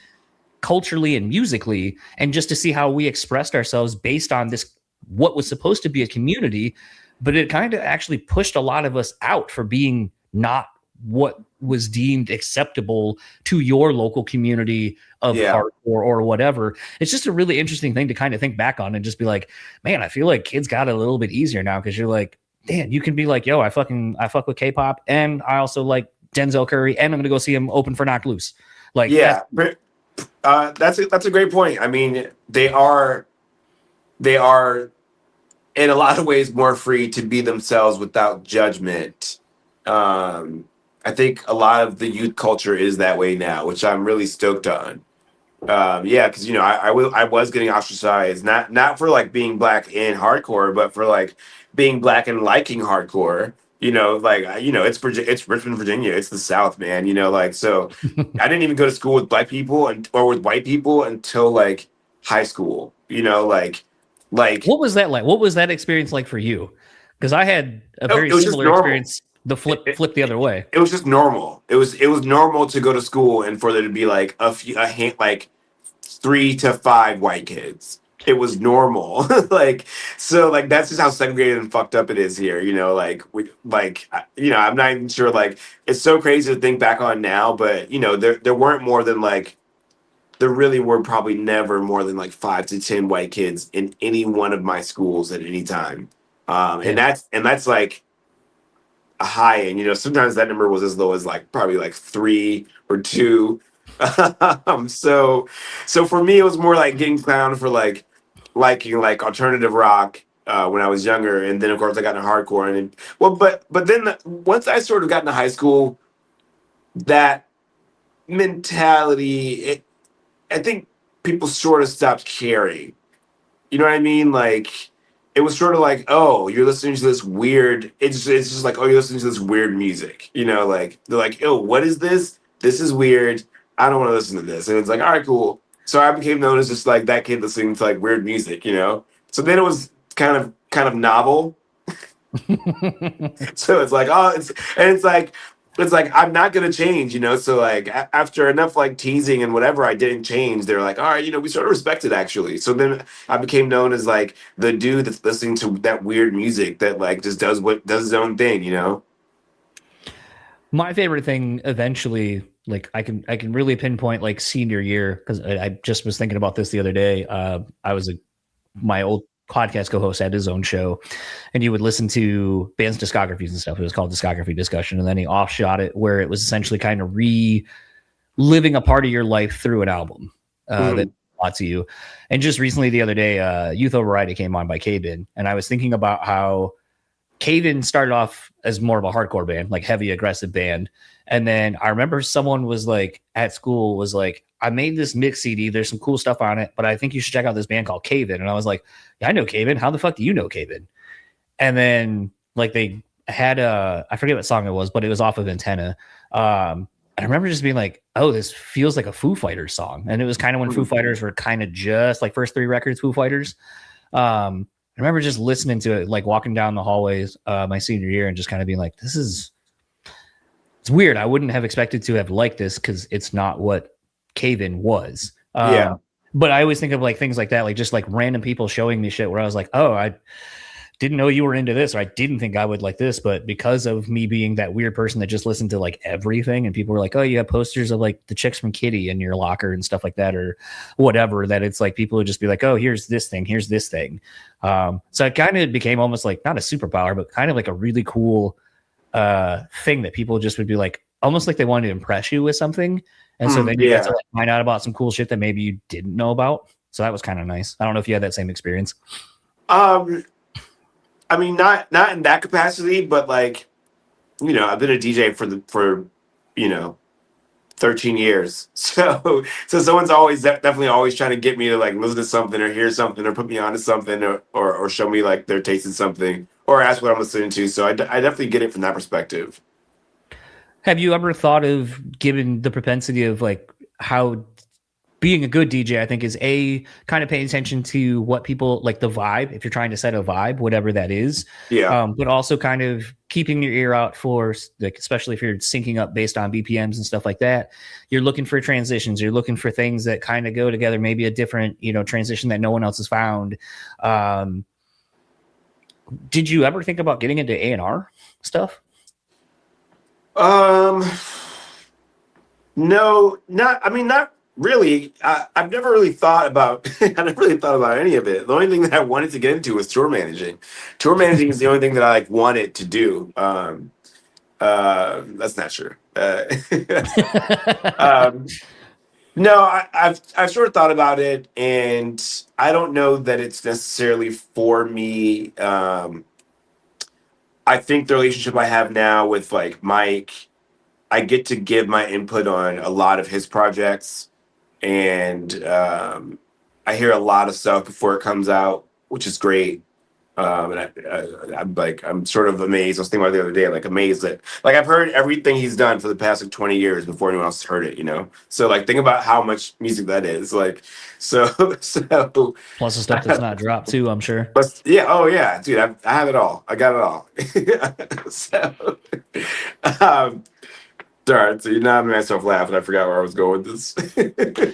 culturally and musically, and just to see how we expressed ourselves based on this, what was supposed to be a community, but it kind of actually pushed a lot of us out for being not what was deemed acceptable to your local community of hardcore or whatever. It's just a really interesting thing to kind of think back on and just be like, man, I feel like kids got it a little bit easier now because you're like, damn, you can be like, yo, I fuck with K-pop, and I also like Denzel Curry, and I'm gonna go see him open for Knocked Loose. Like, Yeah, that's a great point. I mean, they are in a lot of ways more free to be themselves without judgment. I think a lot of the youth culture is that way now, which I'm really stoked on. Yeah, because I was getting ostracized, not for like being black in hardcore, but for like being black and liking hardcore. It's Richmond, Virginia. It's the South, man. Like, so I didn't even go to school with black people or with white people until like high school. what was that like? What was that experience like for you? Because I had a very it was just similar normal. experience. The flip the other way. It was just normal. It was normal to go to school and for there to be like like 3 to 5 white kids. It was normal. Like that's just how segregated and fucked up it is here. I'm not even sure. Like, it's so crazy to think back on now, but there weren't more than like there really were probably never more than like 5 to 10 white kids in any one of my schools at any time. And that's like a high end. Sometimes that number was as low as like probably like 3 or 2. So for me, it was more like getting clowned for like liking like alternative rock when I was younger, and then of course I got into hardcore, and then, but then once I sort of got into high school, that mentality, I think people sort of stopped caring. You know what I mean? Like, it was sort of like, oh, you're listening to this weird. It's just like, oh, you're listening to this weird music. Like they're like, oh, what is this? This is weird. I don't want to listen to this. And it's like, all right, cool. So I became known as just like that kid listening to like weird music. So then it was kind of novel. So it's like, oh, it's like I'm not gonna change. So like after enough like teasing and whatever, I didn't change. They're like, all right, we sort of respect it actually. So then I became known as like the dude that's listening to that weird music that like just does his own thing. My favorite thing eventually, like I can really pinpoint like senior year, because I just was thinking about this the other day. My old podcast co-host had his own show, and you would listen to bands' discographies and stuff. It was called Discography Discussion, and then he offshot it where it was essentially kind of reliving a part of your life through an album that meant a lot to you. And just recently, the other day, Youth Override came on by Cave-In, and I was thinking about how Cave-In started off as more of a hardcore band, like heavy aggressive band. And then I remember someone was like at school was like, I made this mix CD. There's some cool stuff on it, but I think you should check out this band called Cave-In. And I was like, yeah, I know Cave-In. How the fuck do you know Cave-In? And then like they had I forget what song it was, but it was off of Antenna. I remember just being like, oh, this feels like a Foo Fighters song. And it was kind of when Foo Fighters were kind of just like first 3 records, Foo Fighters. I remember just listening to it, like walking down the hallways my senior year and just kind of being like, it's weird. I wouldn't have expected to have liked this because it's not what Cave-In was. Yeah. But I always think of like things like that, like just like random people showing me shit where I was like, oh, I didn't know you were into this, or I didn't think I would like this. But because of me being that weird person that just listened to like everything, and people were like, oh, you have posters of like the chicks from Kitty in your locker and stuff like that, or whatever, that it's like people would just be like, oh, here's this thing. So it kind of became almost like not a superpower, but kind of like a really cool thing that people just would be like, almost like they wanted to impress you with something. And so then you get to like find out about some cool shit that maybe you didn't know about. So that was kind of nice. I don't know if you had that same experience. I mean, not in that capacity, but like, I've been a DJ for 13 years. So someone's definitely always trying to get me to like listen to something or hear something or put me onto something or show me like they're tasting something or ask what I'm listening to. So I definitely get it from that perspective. Have you ever thought of, given the propensity of like how being a good DJ, I think, is kind of paying attention to what people like, the vibe, if you're trying to set a vibe, whatever that is. Yeah. But also kind of keeping your ear out for, like, especially if you're syncing up based on BPMs and stuff like that, you're looking for transitions, you're looking for things that kind of go together, maybe a different, transition that no one else has found. Did you ever think about getting into A&R stuff? No, not really, I've never really thought about. I never really thought about any of it. The only thing that I wanted to get into was tour managing. Tour managing is the only thing that I like wanted to do. That's not true. Um, no, I've sort of thought about it, and I don't know that it's necessarily for me. I think the relationship I have now with like Myke, I get to give my input on a lot of his projects, and I hear a lot of stuff before it comes out, which is great. I'm sort of amazed. I was thinking about it the other day, like amazed that like I've heard everything he's done for the past like 20 years before anyone else heard it, you know? So like think about how much music that is. Like so so Plus the stuff that's not dropped too, I'm sure. but yeah, oh yeah, dude, I have it all. I got it all. So um sorry, so you now made myself laugh and I forgot where I was going with this.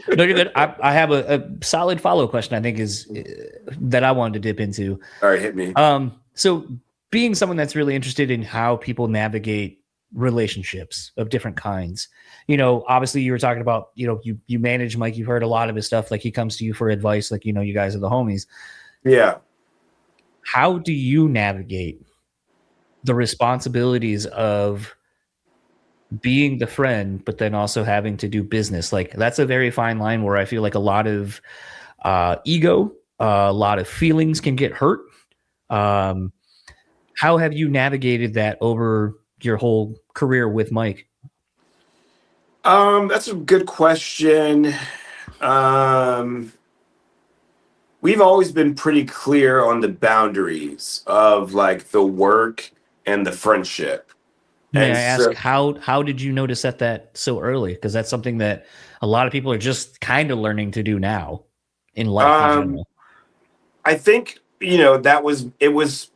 No, you're good. I have a solid follow question. I think is that I wanted to dip into. All right, hit me. So being someone that's really interested in how people navigate relationships of different kinds, you know, obviously you were talking about, you know, you manage Myke, you've heard a lot of his stuff. Like he comes to you for advice, like, you know, you guys are the homies. Yeah. How do you navigate the responsibilities of being the friend, but then also having to do business? Like that's a very fine line where I feel like a lot of ego, a lot of feelings can get hurt. How have you navigated that over your whole career with Myke? That's a good question. Um, we've always been pretty clear on the boundaries of like the work and the friendship. May And I ask so, how did you know to set that so early? Because that's something that a lot of people are just kind of learning to do now in life in um, general. I think, you know, it was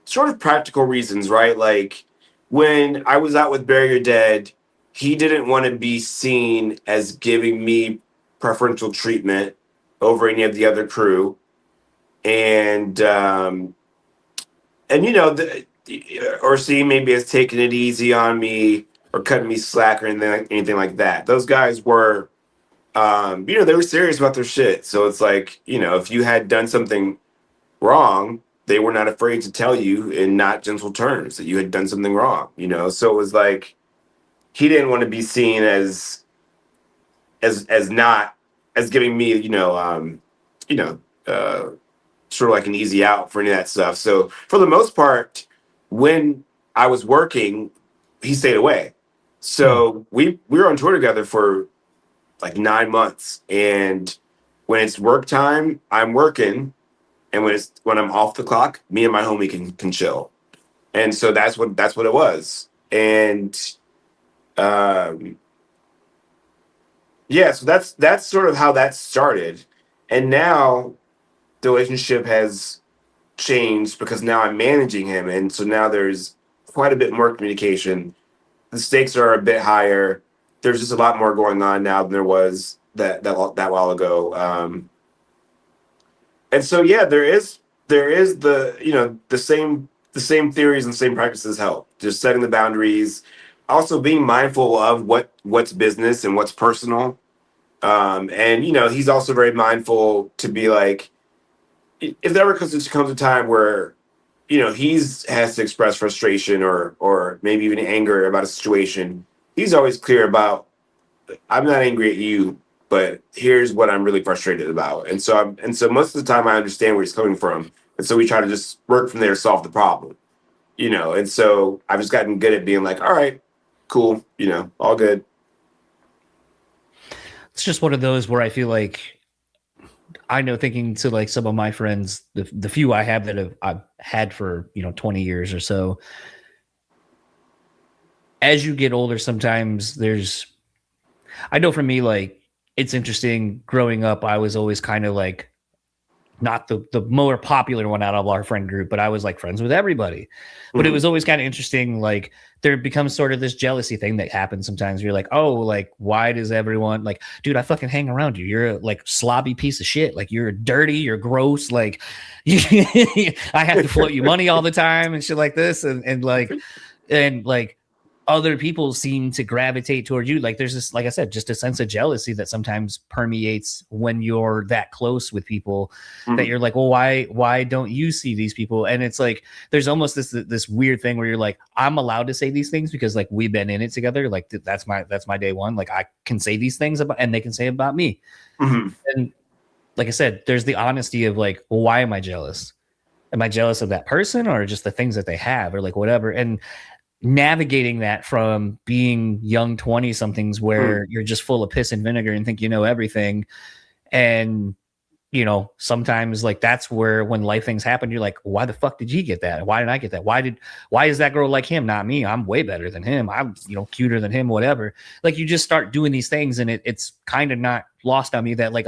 sort of practical reasons, right? Like when I was out with Bury Your Dead, he didn't want to be seen as giving me preferential treatment over any of the other crew. And you know, or seeing maybe as taking it easy on me or cutting me slack or anything like that. Those guys were, you know, they were serious about their shit. So it's like, you know, if you had done something wrong, they were not afraid to tell you in not gentle terms that you had done something wrong, you know? So it was like, he didn't want to be seen as not, as giving me, you know, sort of like an easy out for any of that stuff. So for the most part, when I was working, he stayed away. So we were on tour together for like 9 months, and when it's work time, I'm working, and when I'm off the clock, me and my homie can chill. And so that's what it was. And um, yeah, so that's sort of how that started. And now the relationship has changed because now I'm managing him, and so now there's quite a bit more communication. The stakes are a bit higher. There's just a lot more going on now than there was that while ago. And so yeah, there is the, you know, the same theories and same practices help. Just setting the boundaries, also being mindful of what's business and what's personal. And you know, he's also very mindful to be like, if there ever comes a time where, you know, he's has to express frustration or maybe even anger about a situation, he's always clear about, I'm not angry at you, but here's what I'm really frustrated about. And so most of the time I understand where he's coming from. And so we try to just work from there to solve the problem. You know, and so I've just gotten good at being like, all right, cool, you know, all good. It's just one of those where I feel like I know, thinking to like some of my friends, the few I have that I've had for, you know, 20 years or so, as you get older, sometimes I know for me, like, it's interesting. Growing up, I was always kind of like not the more popular one out of our friend group, but I was like friends with everybody. But it Mhm. was always kind of interesting. Like there becomes sort of this jealousy thing that happens sometimes. You're like, oh, like why does everyone like, dude, I fucking hang around you. You're a like slobby piece of shit. Like you're dirty. You're gross. Like I have to float you money all the time and shit like this. And like other people seem to gravitate toward you. Like there's this, like I said, just a sense of jealousy that sometimes permeates when you're that close with people that you're like, well, why don't you see these people? And it's like, there's almost this weird thing where you're like, I'm allowed to say these things because like we've been in it together. Like that's my day one. Like I can say these things about, and they can say about me. And like I said, there's the honesty of like, well, why am I jealous? Am I jealous of that person or just the things that they have or like whatever? And navigating that from being young 20 somethings where you're just full of piss and vinegar and think you know everything. And, you know, sometimes like that's where when life things happen, you're like, why the fuck did he get that? Why didn't I get that? Why is that girl like him? Not me. I'm way better than him. I'm, you know, cuter than him, whatever. Like you just start doing these things and it's kind of not lost on me that like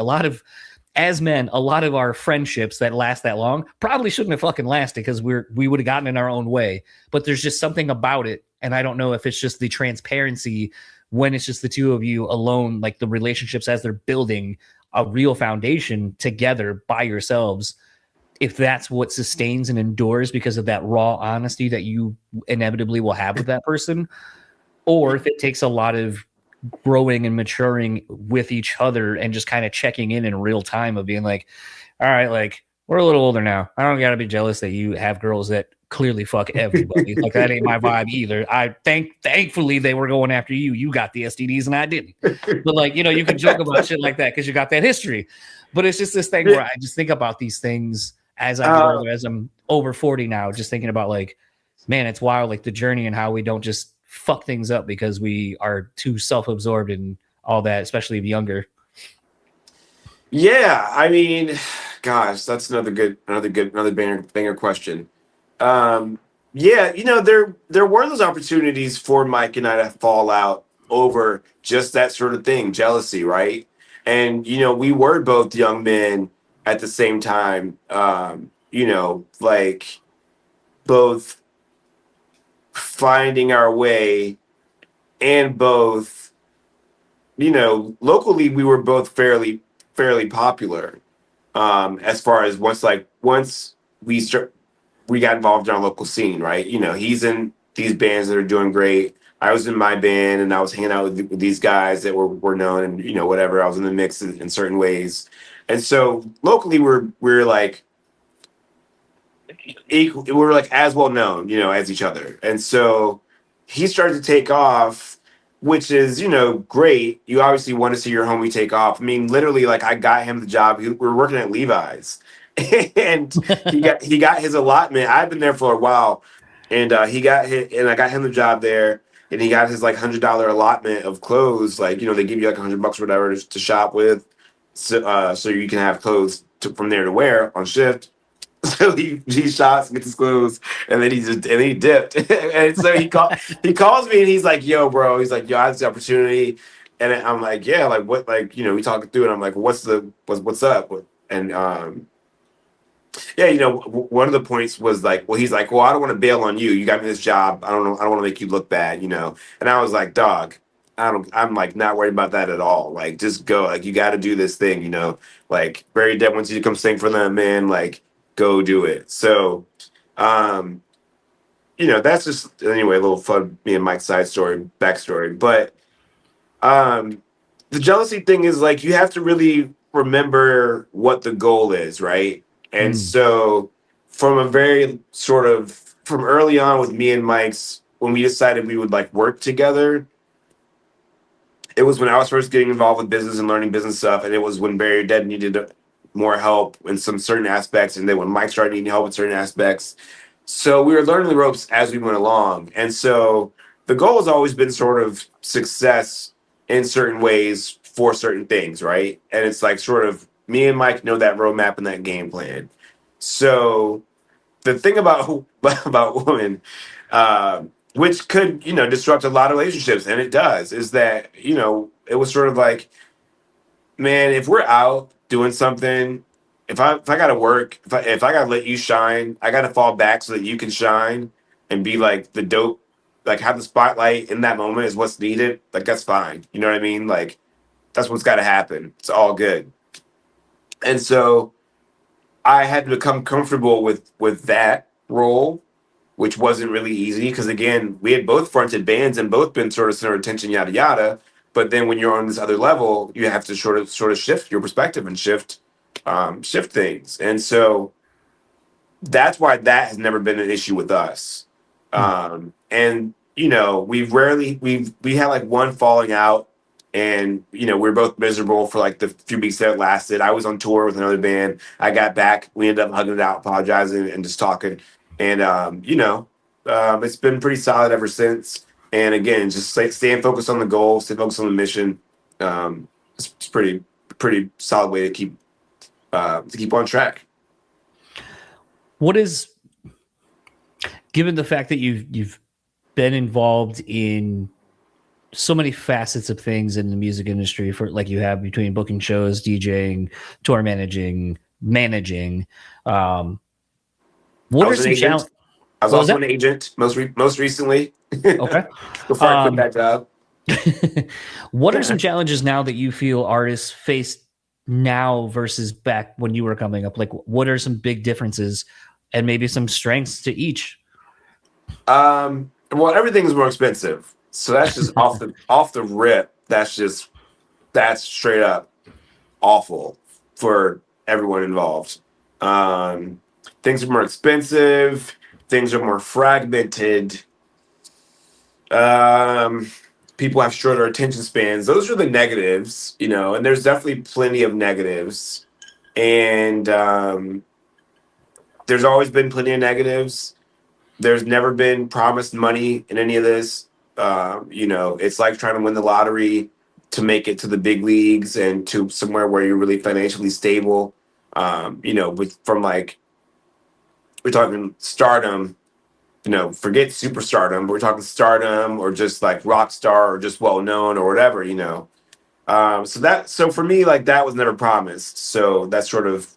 as men, a lot of our friendships that last that long probably shouldn't have fucking lasted because we would have gotten in our own way. But there's just something about it. And I don't know if it's just the transparency when it's just the two of you alone, like the relationships as they're building a real foundation together by yourselves. If that's what sustains and endures because of that raw honesty that you inevitably will have with that person, or if it takes a lot of growing and maturing with each other and just kind of checking in real time of being like, all right, like we're a little older now. I don't gotta be jealous that you have girls that clearly fuck everybody. Like that ain't my vibe either. Thankfully they were going after you. You got the STDs and I didn't. But like, you know, you can joke about shit like that because you got that history. But it's just this thing where I just think about these things as I get older, as I'm over 40 now, just thinking about like, man, it's wild, like the journey and how we don't just fuck things up because we are too self-absorbed and all that, especially younger. Yeah, I mean, gosh, that's another banger question. Yeah, you know, there were those opportunities for Myke and I to fall out over just that sort of thing, jealousy, right? And you know, we were both young men at the same time. You know, like both finding our way and both, you know, locally we were both fairly popular. As far as once we got involved in our local scene, right? You know, he's in these bands that are doing great. I was in my band and I was hanging out with these guys that were known and you know whatever. I was in the mix in certain ways, and so locally we're like equal, we're like as well known, you know, as each other. And so he started to take off, which is, you know, great. You obviously want to see your homie take off. I mean, literally, like I got him the job. We were working at Levi's, and he got his allotment. I've been there for a while, and he got hit, and I got him the job there. And he got his like $100 allotment of clothes. Like, you know, they give you like $100 or whatever to shop with, so you can have clothes from there to wear on shift. So he shots, gets his clothes, and then he dipped. And so he calls me and he's like, "Yo, bro," he's like, "Yo, I had this opportunity," and I'm like, "Yeah, like what?" Like, you know, we talking through, and I'm like, "What's up?" And yeah, you know, one of the points was like, well, he's like, "Well, I don't want to bail on you. You got me this job. I don't know. I don't want to make you look bad, you know." And I was like, "Dog, I'm like not worried about that at all. Like, just go. Like, you got to do this thing, you know. Like, Very Dead wants you to come sing for them, man. Like, go do it." So, um, you know, that's just anyway a little fun me and Mike's side story, backstory. But um, the jealousy thing is like you have to really remember what the goal is, right? And so, from a very sort of from early on with me and Mike's, when we decided we would like work together, it was when I was first getting involved with business and learning business stuff, and it was when Barry Dead needed more help in some certain aspects, and then when Mike started needing help in certain aspects. So we were learning the ropes as we went along, and so the goal has always been sort of success in certain ways for certain things, right? And it's like sort of me and Mike know that roadmap and that game plan. So the thing about about women, which could you know disrupt a lot of relationships, and it does, is that you know it was sort of like, man, if we're out doing something, if I gotta work, if I gotta let you shine, I gotta fall back so that you can shine and be like the dope, like have the spotlight in that moment is what's needed. Like that's fine, you know what I mean? Like that's what's got to happen. It's all good. And so I had to become comfortable with that role, which wasn't really easy because again, we had both fronted bands and both been sort of center of attention, yada yada. But then when you're on this other level, you have to sort of shift your perspective and shift things. And so that's why that has never been an issue with us. And you know, we had like one falling out, and you know, we were both miserable for like the few weeks that it lasted. I was on tour with another band. I got back. We ended up hugging it out, apologizing, and just talking. And you know, it's been pretty solid ever since. And again, just staying focused on the goal, stay focused on the mission. It's pretty solid way to keep on track. What is, given the fact that you've been involved in so many facets of things in the music industry, for like you have between booking shows, DJing, tour managing. What are some challenges? I was also an agent most recently. Okay. Before I quit that job. What are some challenges now that you feel artists face now versus back when you were coming up? Like, what are some big differences and maybe some strengths to each? Well, everything's more expensive. So that's just off the rip. That's straight up awful for everyone involved. Things are more expensive. Things are more fragmented. People have shorter attention spans. Those are the negatives, you know, and there's definitely plenty of negatives. And there's always been plenty of negatives. There's never been promised money in any of this. You know, it's like trying to win the lottery to make it to the big leagues and to somewhere where you're really financially stable. You know, from like, we're talking stardom, you know, forget superstardom, but we're talking stardom or just like rock star or just well known or whatever, you know. So for me, like that was never promised. So that's sort of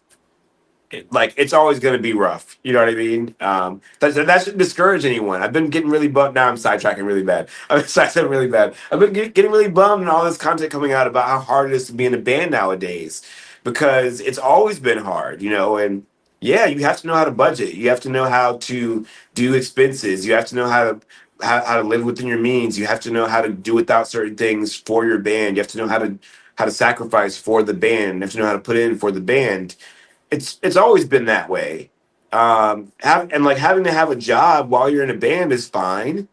like it's always going to be rough. You know what I mean? That shouldn't discourage anyone. I've been getting really bummed. Now I'm sidetracking really bad. I'm sidetracking really bad. I've been getting really bummed and all this content coming out about how hard it is to be in a band nowadays because it's always been hard, you know. And yeah, you have to know how to budget. You have to know how to do expenses. You have to know how to live within your means. You have to know how to do without certain things for your band. You have to know how to sacrifice for the band. You have to know how to put in for the band. It's always been that way. Having to have a job while you're in a band is fine.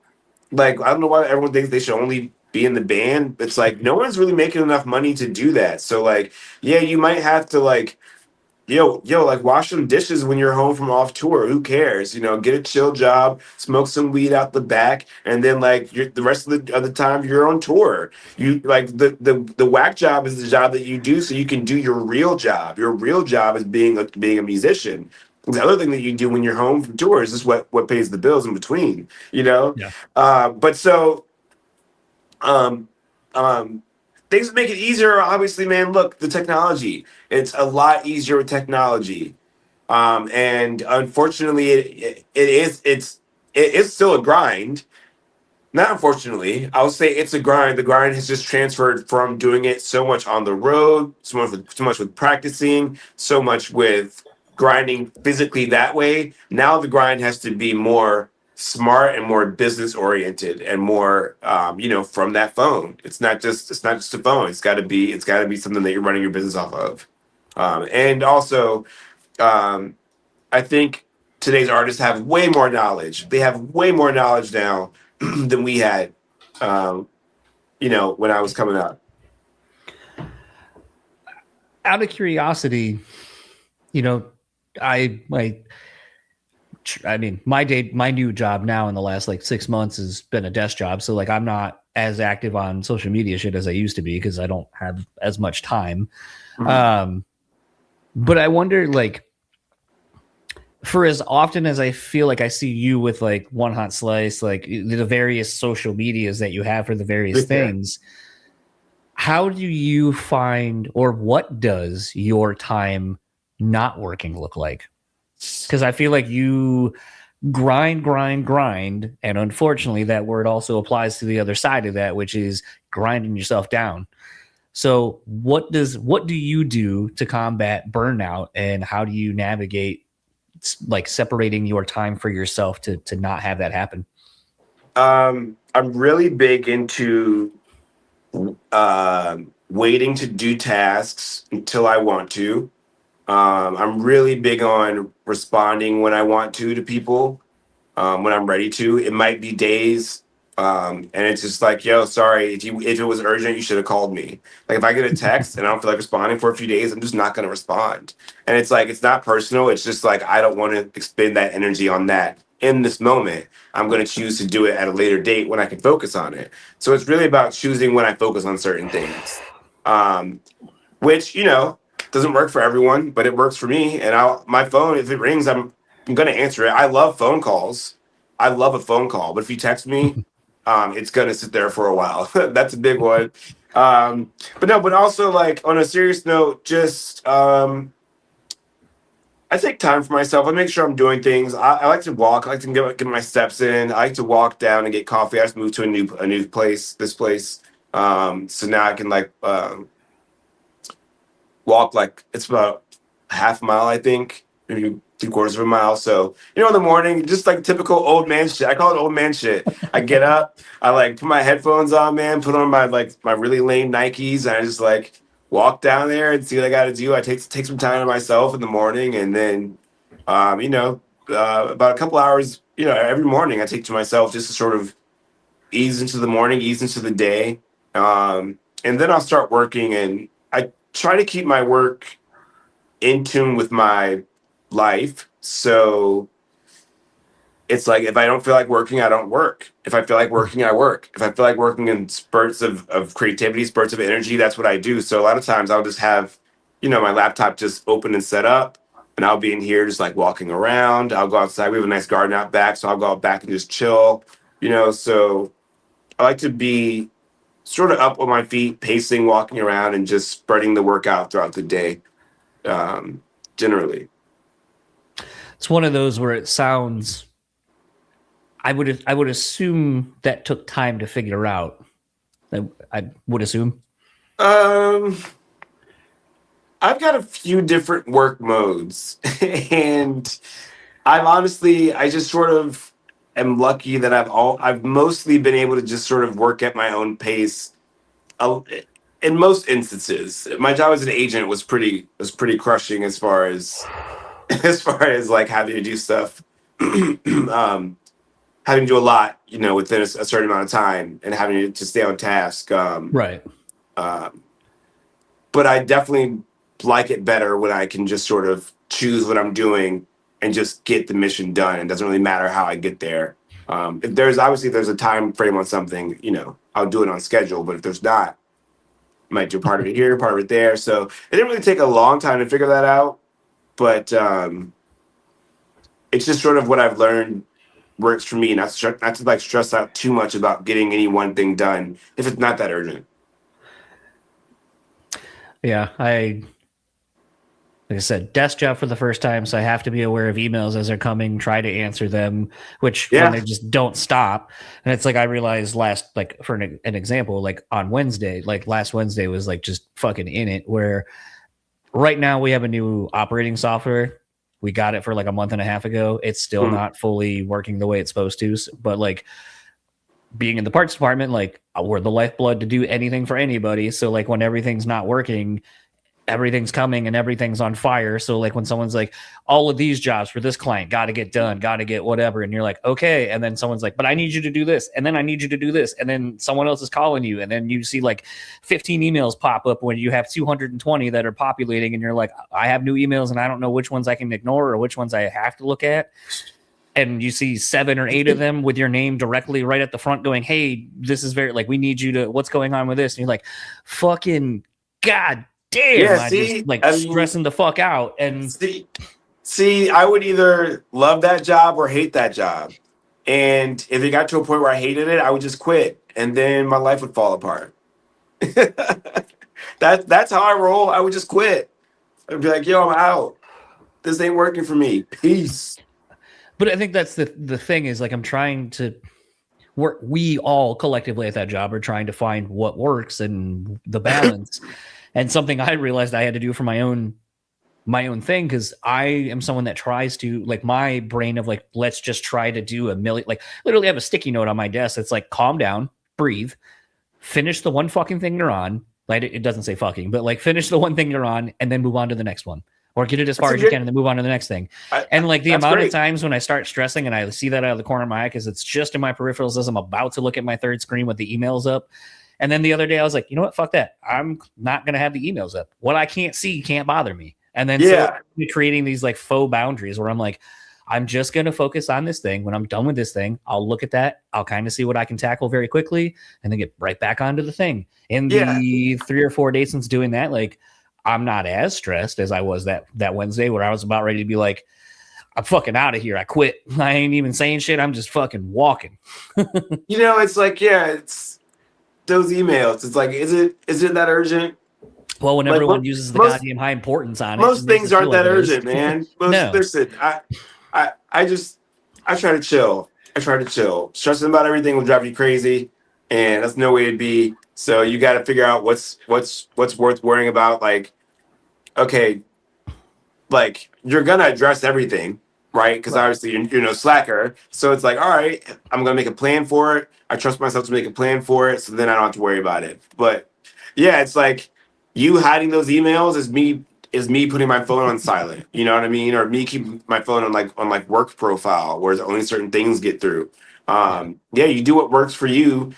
Like I don't know why everyone thinks they should only be in the band. It's like no one's really making enough money to do that. So like, yeah, you might have to like, like wash some dishes when you're home from off tour. Who cares? You know, get a chill job, smoke some weed out the back, and then like the rest of the time you're on tour. You like the whack job is the job that you do so you can do your real job. Your real job is being a musician. The other thing that you do when you're home from tours is what pays the bills in between. You know, Yeah. But so um, um, things that make it easier, obviously, man. Look, the technology. It's a lot easier with technology. And unfortunately, it is still a grind. Not unfortunately, I would say it's a grind. The grind has just transferred from doing it so much on the road, so much with practicing, so much with grinding physically that way. Now the grind has to be more smart and more business oriented and more, you know, from that phone. It's not just a phone. It's got to be something that you're running your business off of. And also, um, I think today's artists have way more knowledge. They have way more knowledge now than we had, um, you know, when I was coming up. Out of curiosity, you know, I mean, my new job now in the last like 6 months has been a desk job. So like, I'm not as active on social media shit as I used to be because I don't have as much time. Mhm. But I wonder, like, for as often as I feel like I see you with like 1Hotslice, like the various social medias that you have for the various things, how do you find, or what does your time not working look like? Because I feel like you grind, and unfortunately, that word also applies to the other side of that, which is grinding yourself down. So, what do you do to combat burnout, and how do you navigate like separating your time for yourself to not have that happen? I'm really big into waiting to do tasks until I want to. I'm really big on responding when I want to people, when I'm ready to. It might be days, and it's just like, yo, sorry, if it was urgent, you should have called me. Like if I get a text and I don't feel like responding for a few days, I'm just not gonna respond. And it's like it's not personal. It's just like I don't want to expend that energy on that in this moment. I'm gonna choose to do it at a later date when I can focus on it. So it's really about choosing when I focus on certain things. Um, which doesn't work for everyone, but it works for me. And my phone, if it rings, I'm gonna answer it. I love phone calls. I love a phone call, but if you text me, it's gonna sit there for a while. That's a big one. But no, but also like on a serious note, just I take time for myself. I make sure I'm doing things. I like to walk. I like to get my steps in. I like to walk down and get coffee. I just moved to a new place. This place. So now I can walk like it's about half a mile, I think, maybe 3/4 of a mile. So, in the morning, just like typical old man shit. I call it old man shit. I get up, I like put my headphones on, man, put on my really lame Nikes, and I just like walk down there and see what I got to do. I take some time to myself in the morning, and then, about a couple hours, every morning I take to myself just to sort of ease into the morning, ease into the day, and then I'll start working. And I try to keep my work in tune with my life. So it's like if I don't feel like working, I don't work. If I feel like working, I work. If I feel like working in spurts of creativity, spurts of energy, that's what I do. So a lot of times I'll just have, my laptop just open and set up, and I'll be in here just like walking around. I'll go outside. We have a nice garden out back, so I'll go out back and just chill, So I like to be sort of up on my feet, pacing, walking around, and just spreading the work out throughout the day, generally. It's one of those where it sounds. I would assume that took time to figure out. I would assume. I've got a few different work modes, and I just sort of am lucky that I've mostly been able to just sort of work at my own pace. In most instances, my job as an agent was pretty crushing as far as like having to do stuff, having to do a lot, within a certain amount of time, and having to stay on task. Right. But I definitely like it better when I can just sort of choose what I'm doing and just get the mission done. It doesn't really matter how I get there. If there's a time frame on something, I'll do it on schedule. But if there's not, I might do part of it here, part of it there. So it didn't really take a long time to figure that out. But it's just sort of what I've learned works for me, not to like stress out too much about getting any one thing done if it's not that urgent. Yeah, like I said, desk job for the first time, so I have to be aware of emails as they're coming, try to answer them, which when they just don't stop. And it's like I realized for an example, like on Wednesday, like last Wednesday was like just fucking in it, where right now we have a new operating software. We got it for like a month and a half ago. It's still not fully working the way it's supposed to, but like being in the parts department, like we're the lifeblood to do anything for anybody. So like when everything's not working, everything's coming and everything's on fire. So like when someone's like, all of these jobs for this client got to get done, got to get whatever. And you're like, okay. And then someone's like, but I need you to do this. And then I need you to do this. And then someone else is calling you. And then you see like 15 emails pop up when you have 220 that are populating. And you're like, I have new emails and I don't know which ones I can ignore or which ones I have to look at. And you see 7 or 8 of them with your name directly right at the front going, hey, this is we need you to, what's going on with this? And you're like, fucking God damn. Yeah, I'm stressing the fuck out. And see, I would either love that job or hate that job. And if it got to a point where I hated it, I would just quit. And then my life would fall apart. That's how I roll. I would just quit. I'd be like, yo, I'm out. This ain't working for me. Peace. But I think that's the thing is like I'm trying to work. We all collectively at that job are trying to find what works and the balance. And something I realized I had to do for my own my own thing, because I am someone that tries to, like, my brain of like, let's just try to do a million, like literally have a sticky note on my desk that's like, calm down, breathe, finish the one fucking thing you're on. Like, it doesn't say fucking, but like, finish the one thing you're on and then move on to the next one, or get it as far as you can and then move on to the next thing. And like, the amount of times when I start stressing and I see that out of the corner of my eye, because it's just in my peripherals as I'm about to look at my third screen with the emails up. And then the other day I was like, you know what, fuck that, I'm not going to have the emails up. What I can't see can't bother me. And then so creating these like faux boundaries where I'm like, I'm just going to focus on this thing. When I'm done with this thing, I'll look at that. I'll kind of see what I can tackle very quickly and then get right back onto the thing. In the 3 or 4 days since doing that, like, I'm not as stressed as I was that Wednesday where I was about ready to be like, I'm fucking out of here. I quit. I ain't even saying shit. I'm just fucking walking. It's like, it's those emails. It's like, is it that urgent? Well, when everyone uses the goddamn high importance on it. Most things aren't that urgent, man. Listen, I try to chill. Stressing about everything will drive you crazy, and that's no way to be. So you got to figure out what's worth worrying about. Like, okay, like, you're gonna address everything, right? Because obviously you're no slacker. So it's like, all right, I'm gonna make a plan for it. I trust myself to make a plan for it, so then I don't have to worry about it. But yeah, it's like, you hiding those emails is me putting my phone on silent. You know what I mean? Or me keeping my phone on work profile, where only certain things get through. You do what works for you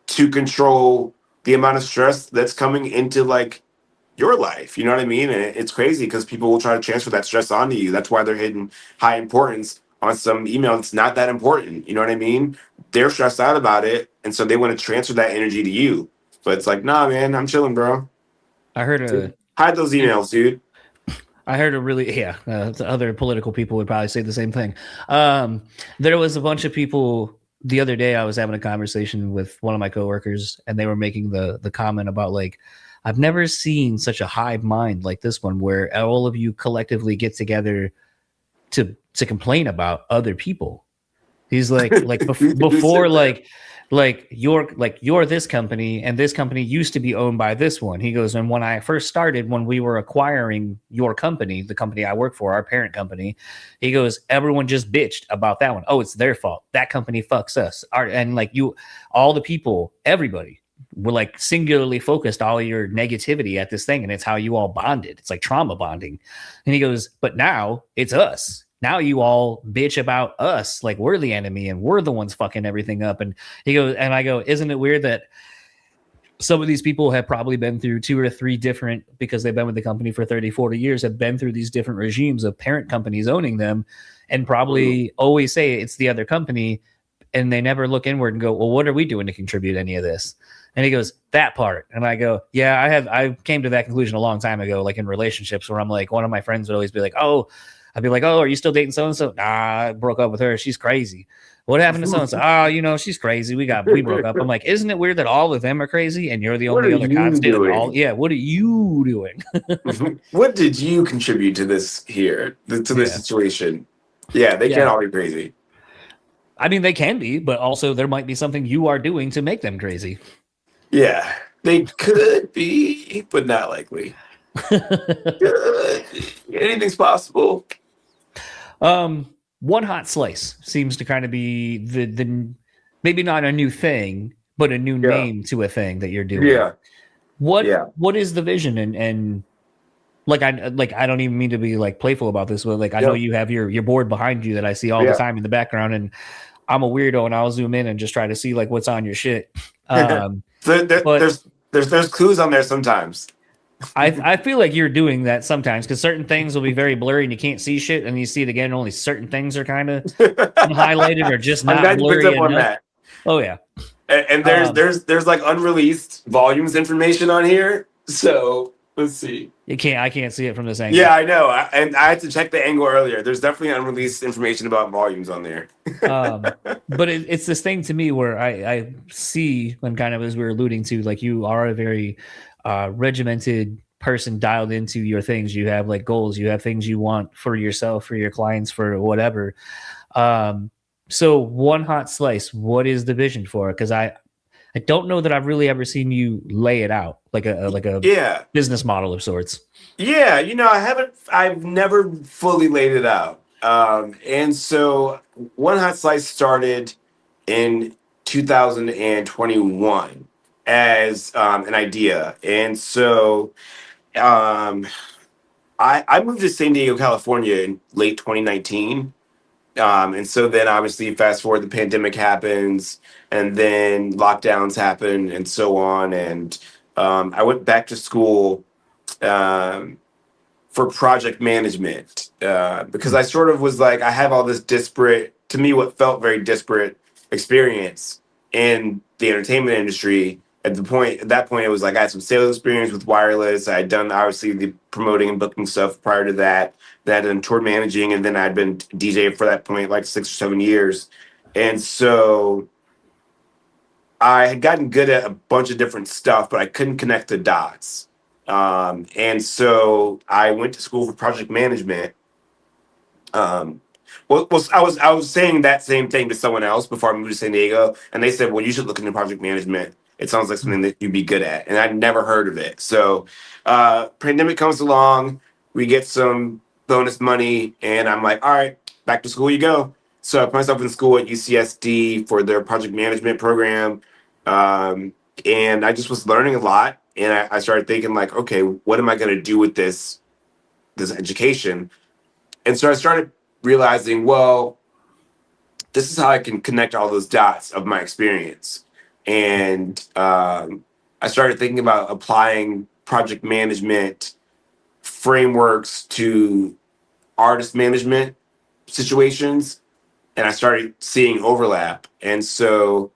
to control the amount of stress that's coming into like your life. You know what I mean? And it's crazy because people will try to transfer that stress onto you. That's why they're hitting high importance on some email that's not that important. You know what I mean? They're stressed out about it, and so they want to transfer that energy to you. But it's like, nah, man, I'm chilling, bro. I heard hide those emails, dude. I heard other political people would probably say the same thing. There was a bunch of people the other day. I was having a conversation with one of my coworkers, and they were making the comment about like, I've never seen such a hive mind like this one, where all of you collectively get together to complain about other people. He's like before you're this company, and this company used to be owned by this one. He goes, and when I first started, when we were acquiring your company, the company I work for, our parent company, he goes, everyone just bitched about that one. Oh, it's their fault. That company fucks us. And like, all the people, everybody were like singularly focused all your negativity at this thing, and it's how you all bonded. It's like trauma bonding. And he goes, but now it's us. Now you all bitch about us like we're the enemy and we're the ones fucking everything up. And he goes, and I go, isn't it weird that some of these people have probably been through 2 or 3 different, because they've been with the company for 30, 40 years, have been through these different regimes of parent companies owning them, and probably always say it's the other company, and they never look inward and go, well, what are we doing to contribute any of this? And he goes, that part. And I go, yeah, I came to that conclusion a long time ago, like in relationships, where I'm like, one of my friends would always be like, I'd be like, oh, are you still dating so-and-so? Nah, I broke up with her. She's crazy. What happened to so-and-so? Oh, she's crazy. We broke up. I'm like, isn't it weird that all of them are crazy and you're the only other constant? What are you doing? What did you contribute to this situation? Yeah, they can't all be crazy. I mean, they can be, but also there might be something you are doing to make them crazy. Yeah, they could be, but not likely. Anything's possible. 1Hotslice seems to kind of be the maybe not a new thing, but a new name to a thing that you're doing. Yeah. What is the vision? And like, I don't even mean to be like playful about this, but like, I know you have your board behind you that I see all the time in the background, and I'm a weirdo and I'll zoom in and just try to see like what's on your shit. There's clues on there sometimes. I feel like you're doing that sometimes, because certain things will be very blurry and you can't see shit, and you see it again, only certain things are kind of highlighted or just not blurry enough. Oh yeah. And there's like unreleased volumes information on here. So let's see. I can't see it from this angle. Yeah, I know. And I had to check the angle earlier. There's definitely unreleased information about volumes on there. But it's this thing to me where I see, when kind of as we were alluding to, like, you are a very regimented person, dialed into your things. You have like goals, you have things you want for yourself, for your clients, for whatever. So 1Hotslice, what is the vision for it? Because I I don't know that I've really ever seen you lay it out like a Yeah. business model of sorts. Yeah, I've never fully laid it out. And so One Hot Slice started in 2021 as an idea. And so um, I moved to San Diego, California in late 2019. And so then obviously fast forward, the pandemic happens and then lockdowns happen and so on. And I went back to school. Um, for project management because I sort of was like I have all this disparate to me what felt very disparate experience in the entertainment industry. At that point it was like I had some sales experience with wireless. I had done obviously the promoting and booking stuff prior to that. That and tour managing, and then I'd been DJ for that point like 6 or 7 years, and so I had gotten good at a bunch of different stuff, but I couldn't connect the dots. And so I went to school for project management. Um, I was saying that same thing to someone else before I moved to San Diego, and they said, "Well, you should look into project management. It sounds like something that you'd be good at." And I'd never heard of it. So, pandemic comes along, we get some bonus money, and I'm like, "All right, back to school you go." So I put myself in school at UCSD for their project management program, um, and I just was learning a lot. And I started thinking like, okay, what am I going to do with this education? And so I started realizing, well, this is how I can connect all those dots of my experience. And I started thinking about applying project management frameworks to artist management situations. And I started seeing overlap. And so,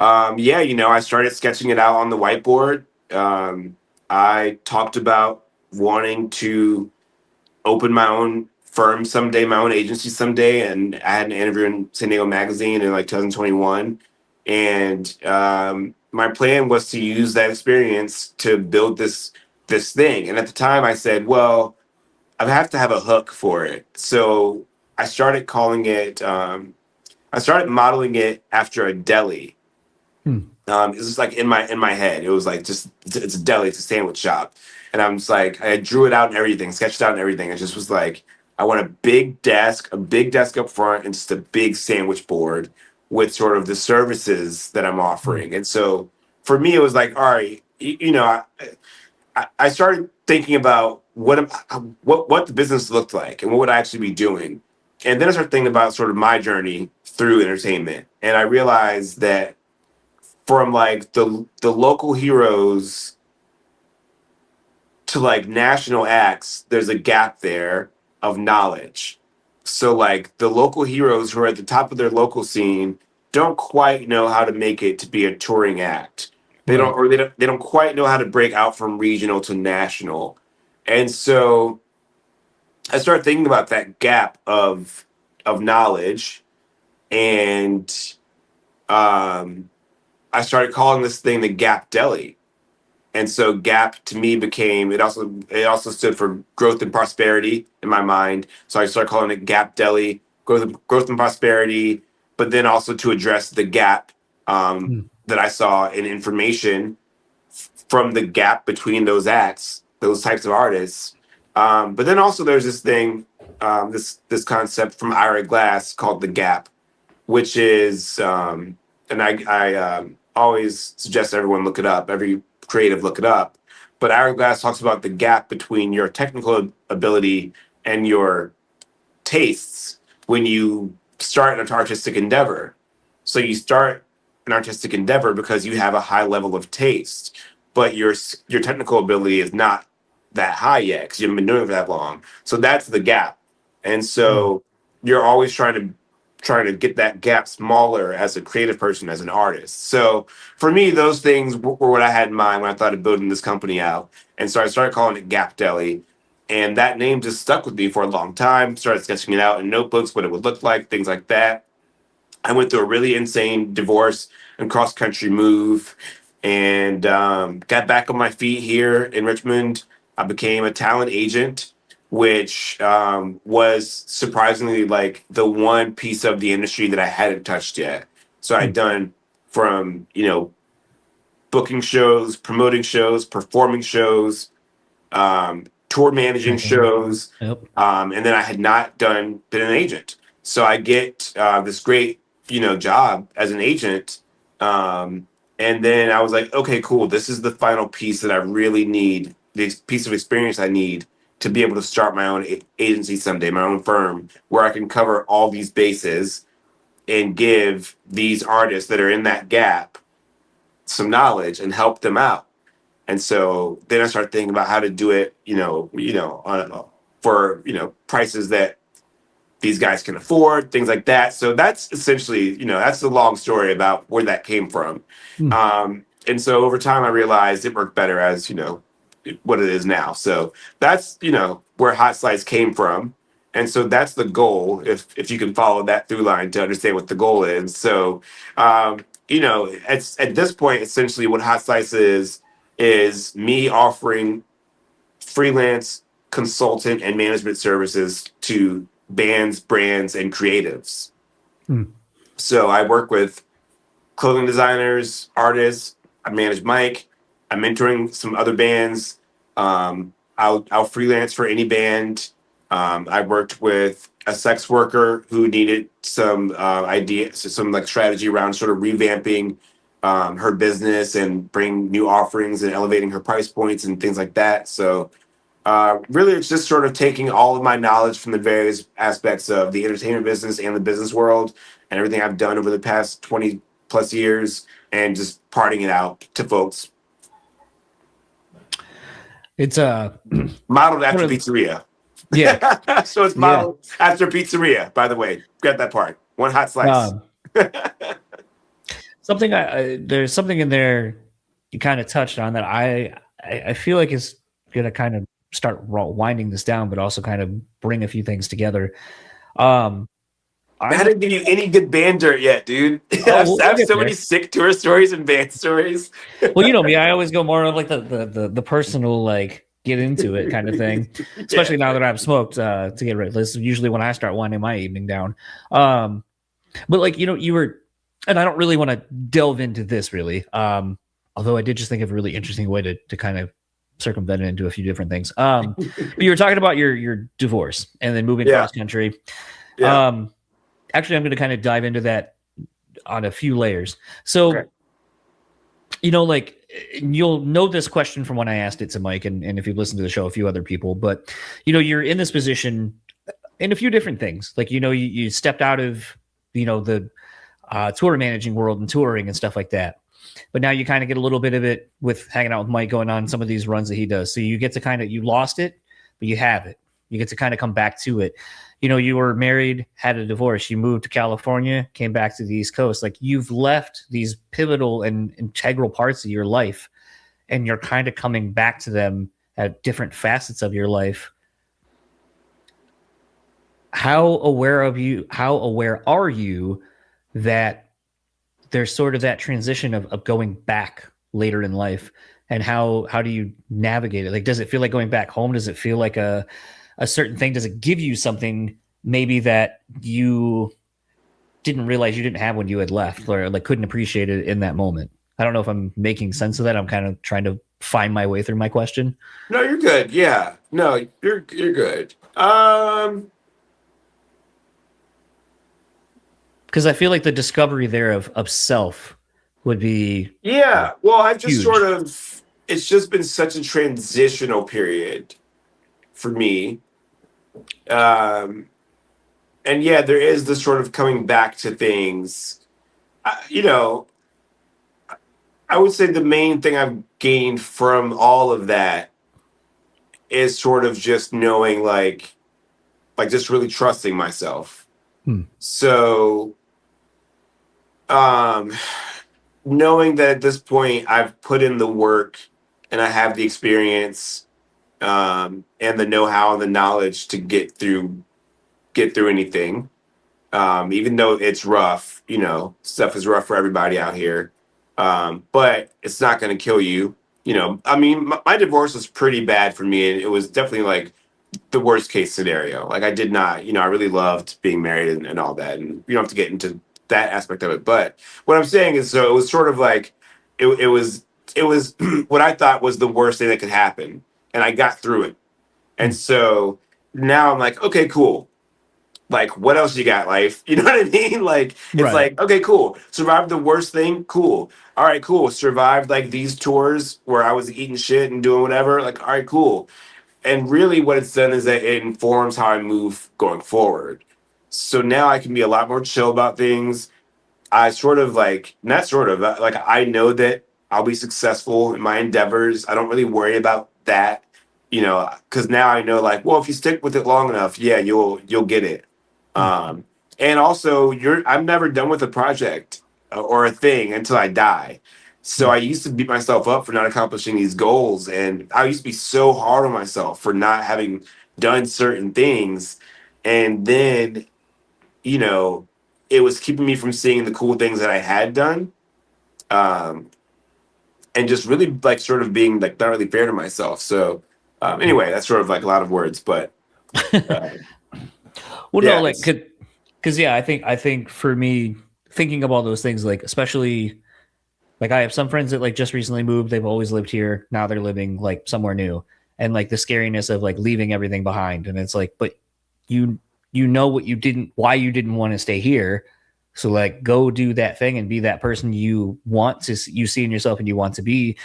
yeah, I started sketching it out on the whiteboard. I talked about wanting to open my own firm someday, my own agency someday, and I had an interview in San Diego Magazine in like 2021. And my plan was to use that experience to build this thing. And at the time, I said, well, I have to have a hook for it. So I started calling it. I started modeling it after a deli. Hmm. It was just like in my head. It was like just it's a deli, it's a sandwich shop, and I'm just like I drew it out and everything, sketched out and everything. It just was like I want a big desk up front, and just a big sandwich board with sort of the services that I'm Hmm. offering. And so for me, it was like, all right, I started thinking about what the business looked like and what would I actually be doing, and then I started thinking about sort of my journey through entertainment, and I realized that from like the local heroes to like national acts, there's a gap there of knowledge. So like the local heroes who are at the top of their local scene don't quite know how to make it to be a touring act. Right. They don't quite know how to break out from regional to national. And so I started thinking about that gap of knowledge, and um I started calling this thing the Gap Deli. And so Gap to me became it also stood for growth and prosperity in my mind. So I started calling it Gap Deli, growth and prosperity, but then also to address the gap Hmm. that I saw in information from the gap between those acts, those types of artists. But then also there's this thing, this concept from Ira Glass called the gap, which is and I always suggest everyone look it up, every creative look it up. But Hourglass talks about the gap between your technical ability and your tastes when you start an artistic endeavor. So you start an artistic endeavor because you have a high level of taste, but your technical ability is not that high yet because you haven't been doing it for that long. So that's the gap, and Hmm. so you're always trying to get that gap smaller as a creative person, as an artist. So for me, those things were what I had in mind when I thought of building this company out, and so I started calling it Gap Deli, and that name just stuck with me for a long time. Started sketching it out in notebooks, what it would look like, things like that. I went through a really insane divorce and cross country move, and got back on my feet here in Richmond. I became a talent agent, which was surprisingly like the one piece of the industry that I hadn't touched yet. So I'd Hmm. done from booking shows, promoting shows, performing shows, tour managing shows, and then I had not been an agent. So I get this great, job as an agent, and then I was like, okay, cool. This is the final piece that I really need. The piece of experience I need to be able to start my own agency someday, my own firm, where I can cover all these bases and give these artists that are in that gap some knowledge and help them out. And so then I started thinking about how to do it, for prices that these guys can afford, things like that. So that's essentially, that's the long story about where that came from. And so over time, I realized it worked better as what it is now. So that's where Hot Slice came from. And so that's the goal. If you can follow that through line to understand what the goal is. So at this point, essentially, what Hot Slice is me offering freelance consultant and management services to bands, brands, and creatives. So I work with clothing designers, artists. I manage Myke. I'm mentoring some other bands. I'll freelance for any band. I worked with a sex worker who needed some ideas, some like strategy around sort of revamping her business and bring new offerings and elevating her price points and things like that. So really, it's just sort of taking all of my knowledge from the various aspects of the entertainment business and the business world and everything I've done over the past 20 plus years and just parting it out to folks. It's modeled after pizzeria. Yeah. So it's modeled after pizzeria, by the way. Got that part. 1Hotslice. There's something in there you kind of touched on that I feel like is gonna kind of start winding this down, but also kind of bring a few things together. I didn't give you any good band dirt yet, dude. I have so many sick tour stories and band stories. Well, you know me, I always go more of like the personal, like get into it kind of thing. Especially now that I've smoked to get rid of this. Usually when I start winding my evening down. But like, you were, and I don't really want to delve into this really. Although I did just think of a really interesting way to kind of circumvent it into a few different things. But you were talking about your divorce and then moving cross country. Yeah. Actually, I'm going to kind of dive into that on a few layers. So, like you'll know this question from when I asked it to Myke, and if you've listened to the show, a few other people, but you're in this position in a few different things. Like, you stepped out of, the tour managing world and touring and stuff like that. But now you kind of get a little bit of it with hanging out with Myke, going on some of these runs that he does. So you get to you lost it, but you have it. You get to kind of come back to it. You were married, had a divorce, you moved to California, came back to the East Coast. Like, you've left these pivotal and integral parts of your life, and you're kind of coming back to them at different facets of your life. How aware are you that there's sort of that transition of going back later in life, and how do you navigate it? Like, does it feel like going back home? Does it feel like a certain thing? Does it give you something maybe that you didn't realize you didn't have when you had left, or like couldn't appreciate it in that moment? I don't know if I'm making sense of that. I'm kind of trying to find my way through my question. No, you're good. Yeah. No, you're good. Because I feel like the discovery there of self would be well, I've just huge. It's just been such a transitional period for me. And there is this sort of coming back to things. I would say the main thing I've gained from all of that is sort of just knowing, like just really trusting myself. So, knowing that at this point I've put in the work and I have the experience, and the know-how and the knowledge to get through anything, even though it's rough. Stuff is rough for everybody out here, but it's not going to kill you. I mean, my divorce was pretty bad for me, and it was definitely like the worst case scenario. Like, I did not, I really loved being married and all that, and you don't have to get into that aspect of it. But what I'm saying is, so it was sort of like it was it was what I thought was the worst thing that could happen, and I got through it. And so now I'm like, okay, cool. Like, what else you got, life? You know what I mean? Like, it's Right. like, okay, cool. Survived the worst thing, cool. All right, cool. Survived like these tours where I was eating shit and doing whatever. Like, all right, cool. And really, what it's done is that it informs how I move going forward. So now I can be a lot more chill about things. I sort of like, not sort of, like I know that I'll be successful in my endeavors. I don't really worry about that, because now I know like, well, if you stick with it long enough, yeah, you'll get it. Um, and also, I'm never done with a project or a thing until I die. So I used to beat myself up for not accomplishing these goals, and I used to be so hard on myself for not having done certain things. And then, you know, it was keeping me from seeing the cool things that I had done, um, and just really like sort of being like not really fair to myself. So anyway, that's sort of like a lot of words, but uh, Well, no, yeah, like, because yeah, I think for me, thinking of all those things, like especially like I have some friends that like just recently moved. They've always lived here. Now they're living like somewhere new, and like the scariness of like leaving everything behind. And it's like, but you know what why you didn't want to stay here. So like, go do that thing and be that person you see in yourself and you want to be.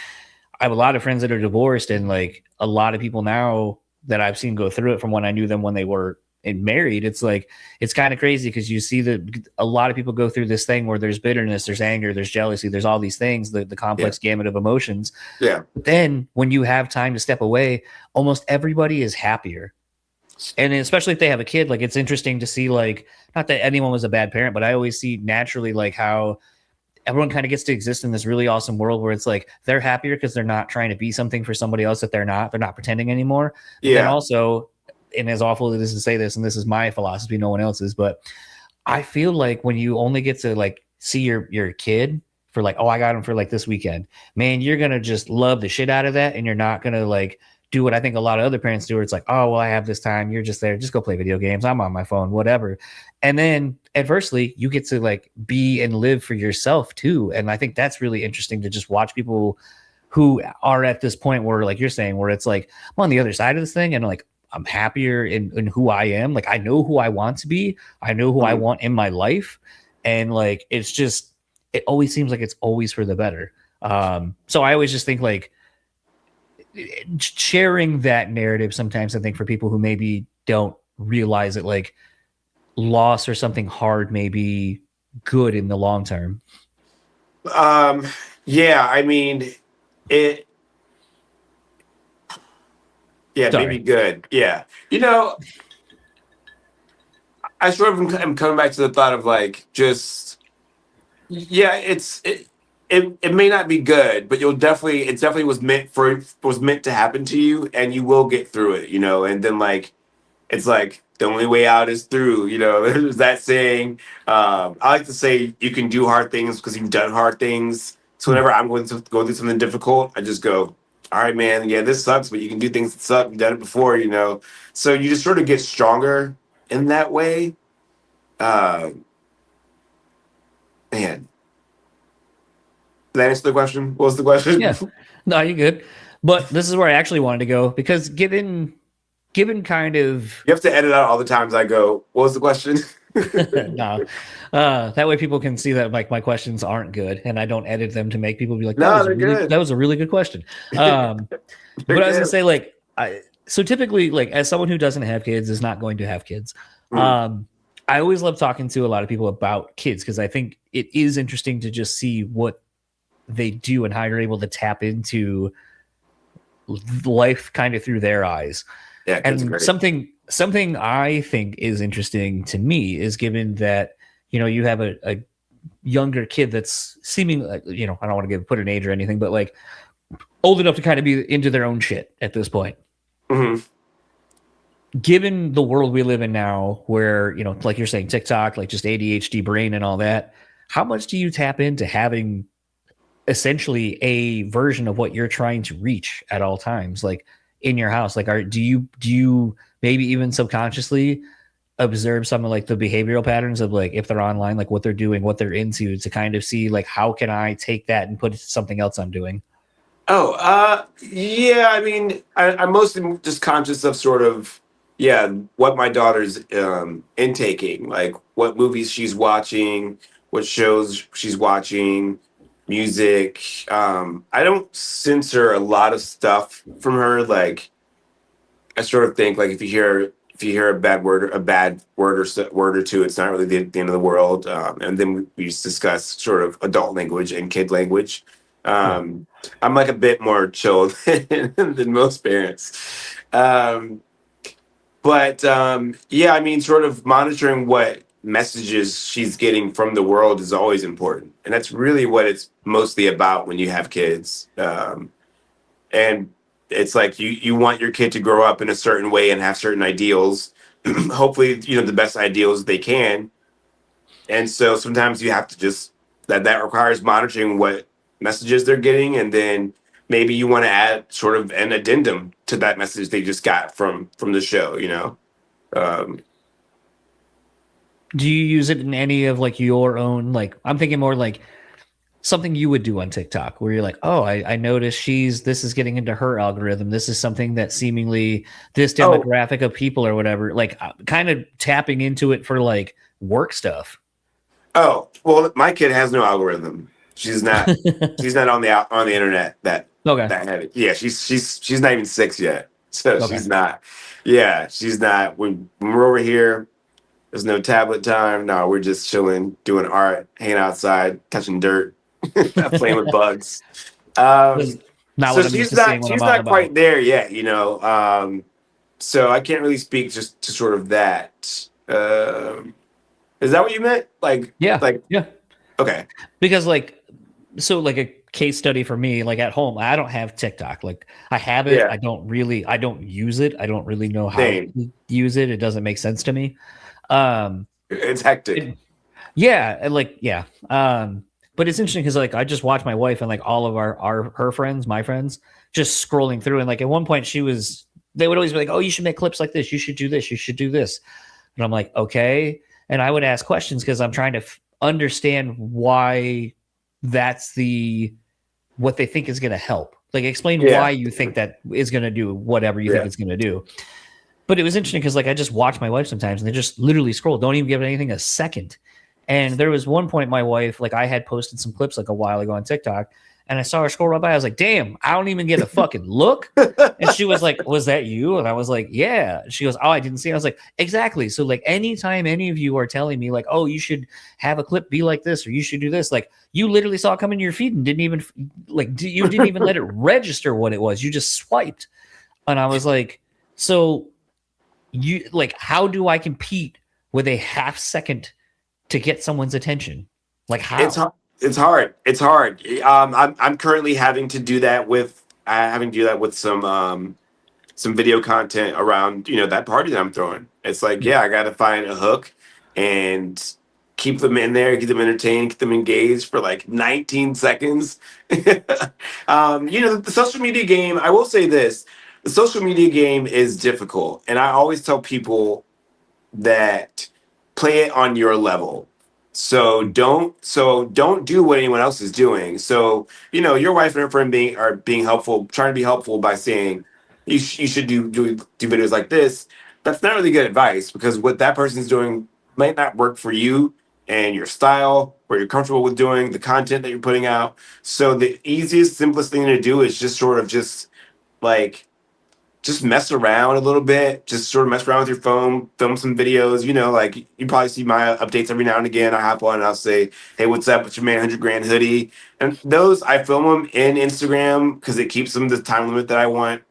I have a lot of friends that are divorced, and like a lot of people now that I've seen go through it from when I knew them when they were married. It's like it's kind of crazy because you see that a lot of people go through this thing where there's bitterness, there's anger, there's jealousy, there's all these things, the complex gamut of emotions. yeah. But then when you have time to step away, almost everybody is happier. And especially if they have a kid, like it's interesting to see, like, not that anyone was a bad parent, but I always see naturally like how everyone kind of gets to exist in this really awesome world where it's like they're happier because they're not trying to be something for somebody else that they're not pretending anymore. But then also, and as awful as it is to say this, and this is my philosophy, no one else's, but I feel like when you only get to like see your kid for like, oh, I got him for like this weekend, man, you're gonna just love the shit out of that, and you're not gonna like do what I think a lot of other parents do, where it's like, oh, well, I have this time, you're just there, just go play video games, I'm on my phone, whatever. And then adversely, you get to like be and live for yourself too. And I think that's really interesting to just watch people who are at this point where, like you're saying, where it's like, I'm on the other side of this thing and like I'm happier in who I am. Like I know who I want to be. I know who I want in my life. And like, it's just, it always seems like it's always for the better. So I always just think like sharing that narrative sometimes, I think for people who maybe don't realize it, like loss or something hard may be good in the long term. Yeah, I mean, it. Yeah, Sorry. maybe good. Yeah, I sort of am coming back to the thought of like just yeah, it may not be good, but it definitely was meant to happen to you, and you will get through it, and then like it's like the only way out is through, there's that saying. I like to say you can do hard things because you've done hard things. So whenever I'm going to go through something difficult, I just go, all right, man, yeah, this sucks, but you can do things that suck. You've done it before, so you just sort of get stronger in that way. Man, did that answer the question? What was the question? Yeah, no, you're good. But this is where I actually wanted to go, because given kind of You have to edit out all the times I go, what was the question? no, that way people can see that like my questions aren't good, and I don't edit them to make people be like, No, they're good. that was a really good question. But I was gonna say, like, so typically, like, as someone who doesn't have kids, is not going to have kids, I always love talking to a lot of people about kids, because I think it is interesting to just see what they do and how you're able to tap into life kind of through their eyes. Yeah, kids are And great. something I think is interesting to me is, given that, you have a younger kid that's seeming like, I don't want to put an age or anything, but like old enough to kind of be into their own shit at this point. Given the world we live in now, where, like you're saying, TikTok, like just ADHD brain and all that, how much do you tap into having essentially a version of what you're trying to reach at all times, like in your house? Like, do you maybe even subconsciously observe some of like the behavioral patterns of like, if they're online, like what they're doing, what they're into, to kind of see like, how can I take that and put it to something else I'm doing? Oh, yeah. I mean, I'm mostly just conscious of sort of, yeah, what my daughter's intaking, like what movies she's watching, what shows she's watching, music. I don't censor a lot of stuff from her. Like, I sort of think like if you hear a bad word word or two, it's not really the end of the world. And then we just discuss sort of adult language and kid language. Yeah. I'm like a bit more chill than most parents. But yeah, I mean, sort of monitoring what messages she's getting from the world is always important, and that's really what it's mostly about when you have kids. And it's like you want your kid to grow up in a certain way and have certain ideals, hopefully the best ideals they can. And so sometimes you have to just that requires monitoring what messages they're getting, and then maybe you want to add sort of an addendum to that message they just got from the show. um, Do you use it in any of like your own, like, I'm thinking more like something you would do on TikTok where you're like, oh, I noticed this is getting into her algorithm. This is something that seemingly this oh demographic of people or whatever, like kind of tapping into it for like work stuff. oh well, my kid has no algorithm. She's not on the internet Okay. that heavy. Yeah, she's not even 6 yet, so Okay. she's not. Yeah, she's not. When we're over here, there's no tablet time. No, we're just chilling, doing art, hanging outside, touching dirt, playing with bugs. This is Um, not so what I'm used she's to seeing not when I'm she's out and not about. quite there yet. So I can't really speak just to sort of that. Is that what you meant? Yeah. Like Yeah. okay, Because like, so like a case study for me, like at home, I don't have TikTok. Like I have it. yeah, I don't use it. I don't really know how same. to use it. It doesn't make sense to me. Um, It's hectic. it, yeah. And like, yeah. But it's interesting because like I just watch my wife and like all of her friends, my friends, just scrolling through. And like at one point they would always be like, oh, you should make clips like this. You should do this. You should do this. And I'm like, okay. And I would ask questions because I'm trying to understand why that's what they think is going to help. Like, explain why Yeah, you think that is going to do whatever you think yeah. it's going to do. But it was interesting because, like, I just watch my wife sometimes and they just literally scroll, don't even give anything a second. And there was one point my wife, like, I had posted some clips like a while ago on TikTok and I saw her scroll right by. I was like, damn, I don't even get a fucking look. And she was like, was that you? And I was like, yeah. She goes, oh, I didn't see it. I was like, exactly. So like anytime any of you are telling me like, oh, you should have a clip be like this, or you should do this, like you literally saw it come into your feed and didn't even you didn't even let it register what it was. You just swiped. And I was like, so you like, how do I compete with a half second to get someone's attention? Like It's how? hard. It's hard. It's hard. I'm currently having to do that with some video content around that party that I'm throwing. It's like, yeah, I got to find a hook and keep them in there, keep them entertained, keep them engaged for like 19 seconds. The social media game. I will say this: the social media game is difficult, and I always tell people that play it on your level. So don't do what anyone else is doing. So your wife and her friend being helpful, trying to be helpful by saying you should do videos like this. That's not really good advice, because what that person's doing might not work for you and your style, where you're comfortable with doing the content that you're putting out. So the easiest, simplest thing to do is just sort of like just mess around a little bit, just sort of mess around with your phone, film some videos. Like you probably see my updates every now and again. I hop on and I'll say, hey, what's up? It's your man 100 grand hoodie. And those, I film them in Instagram because it keeps them the time limit that I want.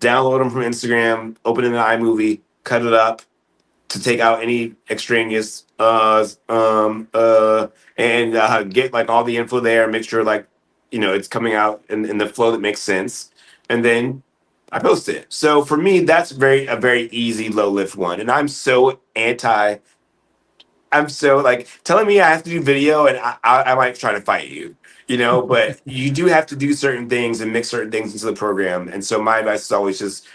Download them from Instagram, open it in iMovie, cut it up to take out any extraneous and get like all the info there, make sure like it's coming out in the flow that makes sense, and then I post it. So for me, that's a very easy low lift one. And I'm so like telling me I have to do video, and I might try to fight you, but you do have to do certain things and mix certain things into the program. And so my advice is always just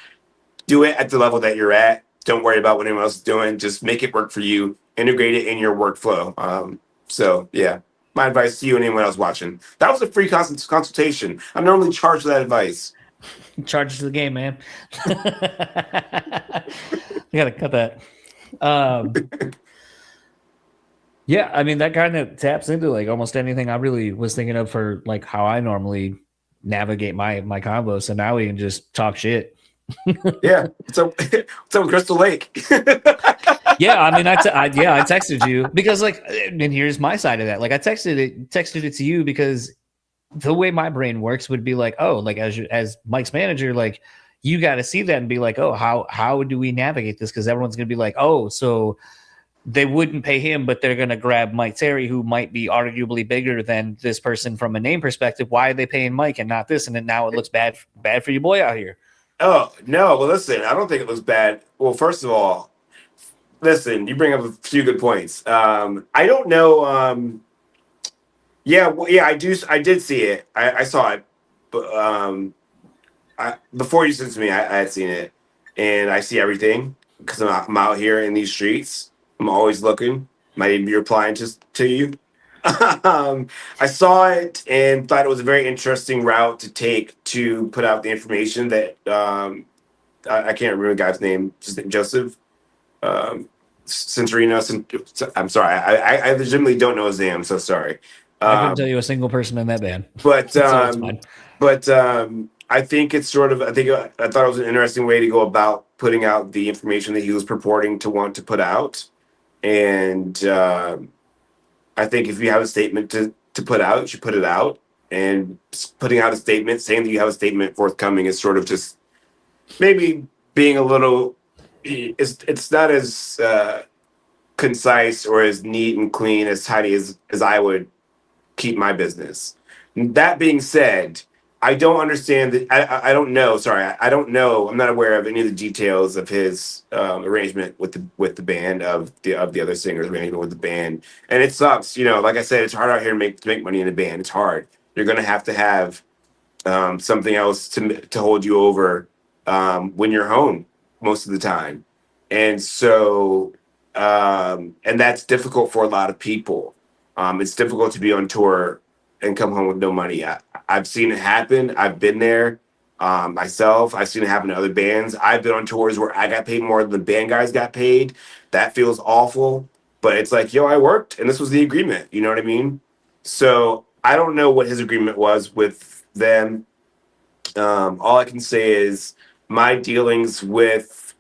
do it at the level that you're at. Don't worry about what anyone else is doing. Just make it work for you. Integrate it in your workflow. So yeah. my advice to you and anyone else watching. That was a free consultation. I'm normally charged for that advice. Charges to the game, man. You gotta cut that. Yeah, I mean that kind of taps into like almost anything I really was thinking of for like how I normally navigate my combos. So now we can just talk shit. Yeah. So what's up with Crystal Lake? Yeah, I mean, I texted you because like, and here's my side of that. Like, I texted it to you because the way my brain works would be like, oh, like as Mike's manager, like you got to see that and be like, oh, how do we navigate this? Because everyone's gonna be like, oh, so they wouldn't pay him, but they're gonna grab Mike Terry, who might be arguably bigger than this person from a name perspective. Why are they paying Mike and not this? And then now it looks bad for your boy out here. Oh, no. Well, listen, I don't think it looks bad. Well, first of all, listen, you bring up a few good points. I don't know. Yeah, well, yeah, I did see it. I saw it, but before you sent it to me, I had seen it, and I see everything because I'm out here in these streets. I'm always looking. Might even be replying to you. I saw it and thought it was a very interesting route to take to put out the information that I can't remember the guy's name, Joseph. Centurino. I'm sorry. I legitimately don't know his name. I'm so sorry. I couldn't tell you a single person in that band, But so it's fine. I think it's sort of. I thought it was an interesting way to go about putting out the information that he was purporting to want to put out, and I think if you have a statement to put out, you should put it out. And putting out a statement, saying that you have a statement forthcoming, is sort of just maybe being a little. It's not as concise or as neat and clean as tidy as I would keep my business. That being said, I don't understand that. I don't know. Sorry, I don't know. I'm not aware of any of the details of his arrangement with the band of the other singers' arrangement with the band, and it sucks. You know, like I said, it's hard out here to make money in a band. It's hard. You're gonna have to have something else to hold you over when you're home most of the time, and so and that's difficult for a lot of people. It's difficult to be on tour and come home with no money. I've seen it happen. I've been there myself. I've seen it happen to other bands. I've been on tours where I got paid more than the band guys got paid. That feels awful. But it's like, yo, I worked and this was the agreement. You know what I mean? So I don't know what his agreement was with them. All I can say is my dealings with,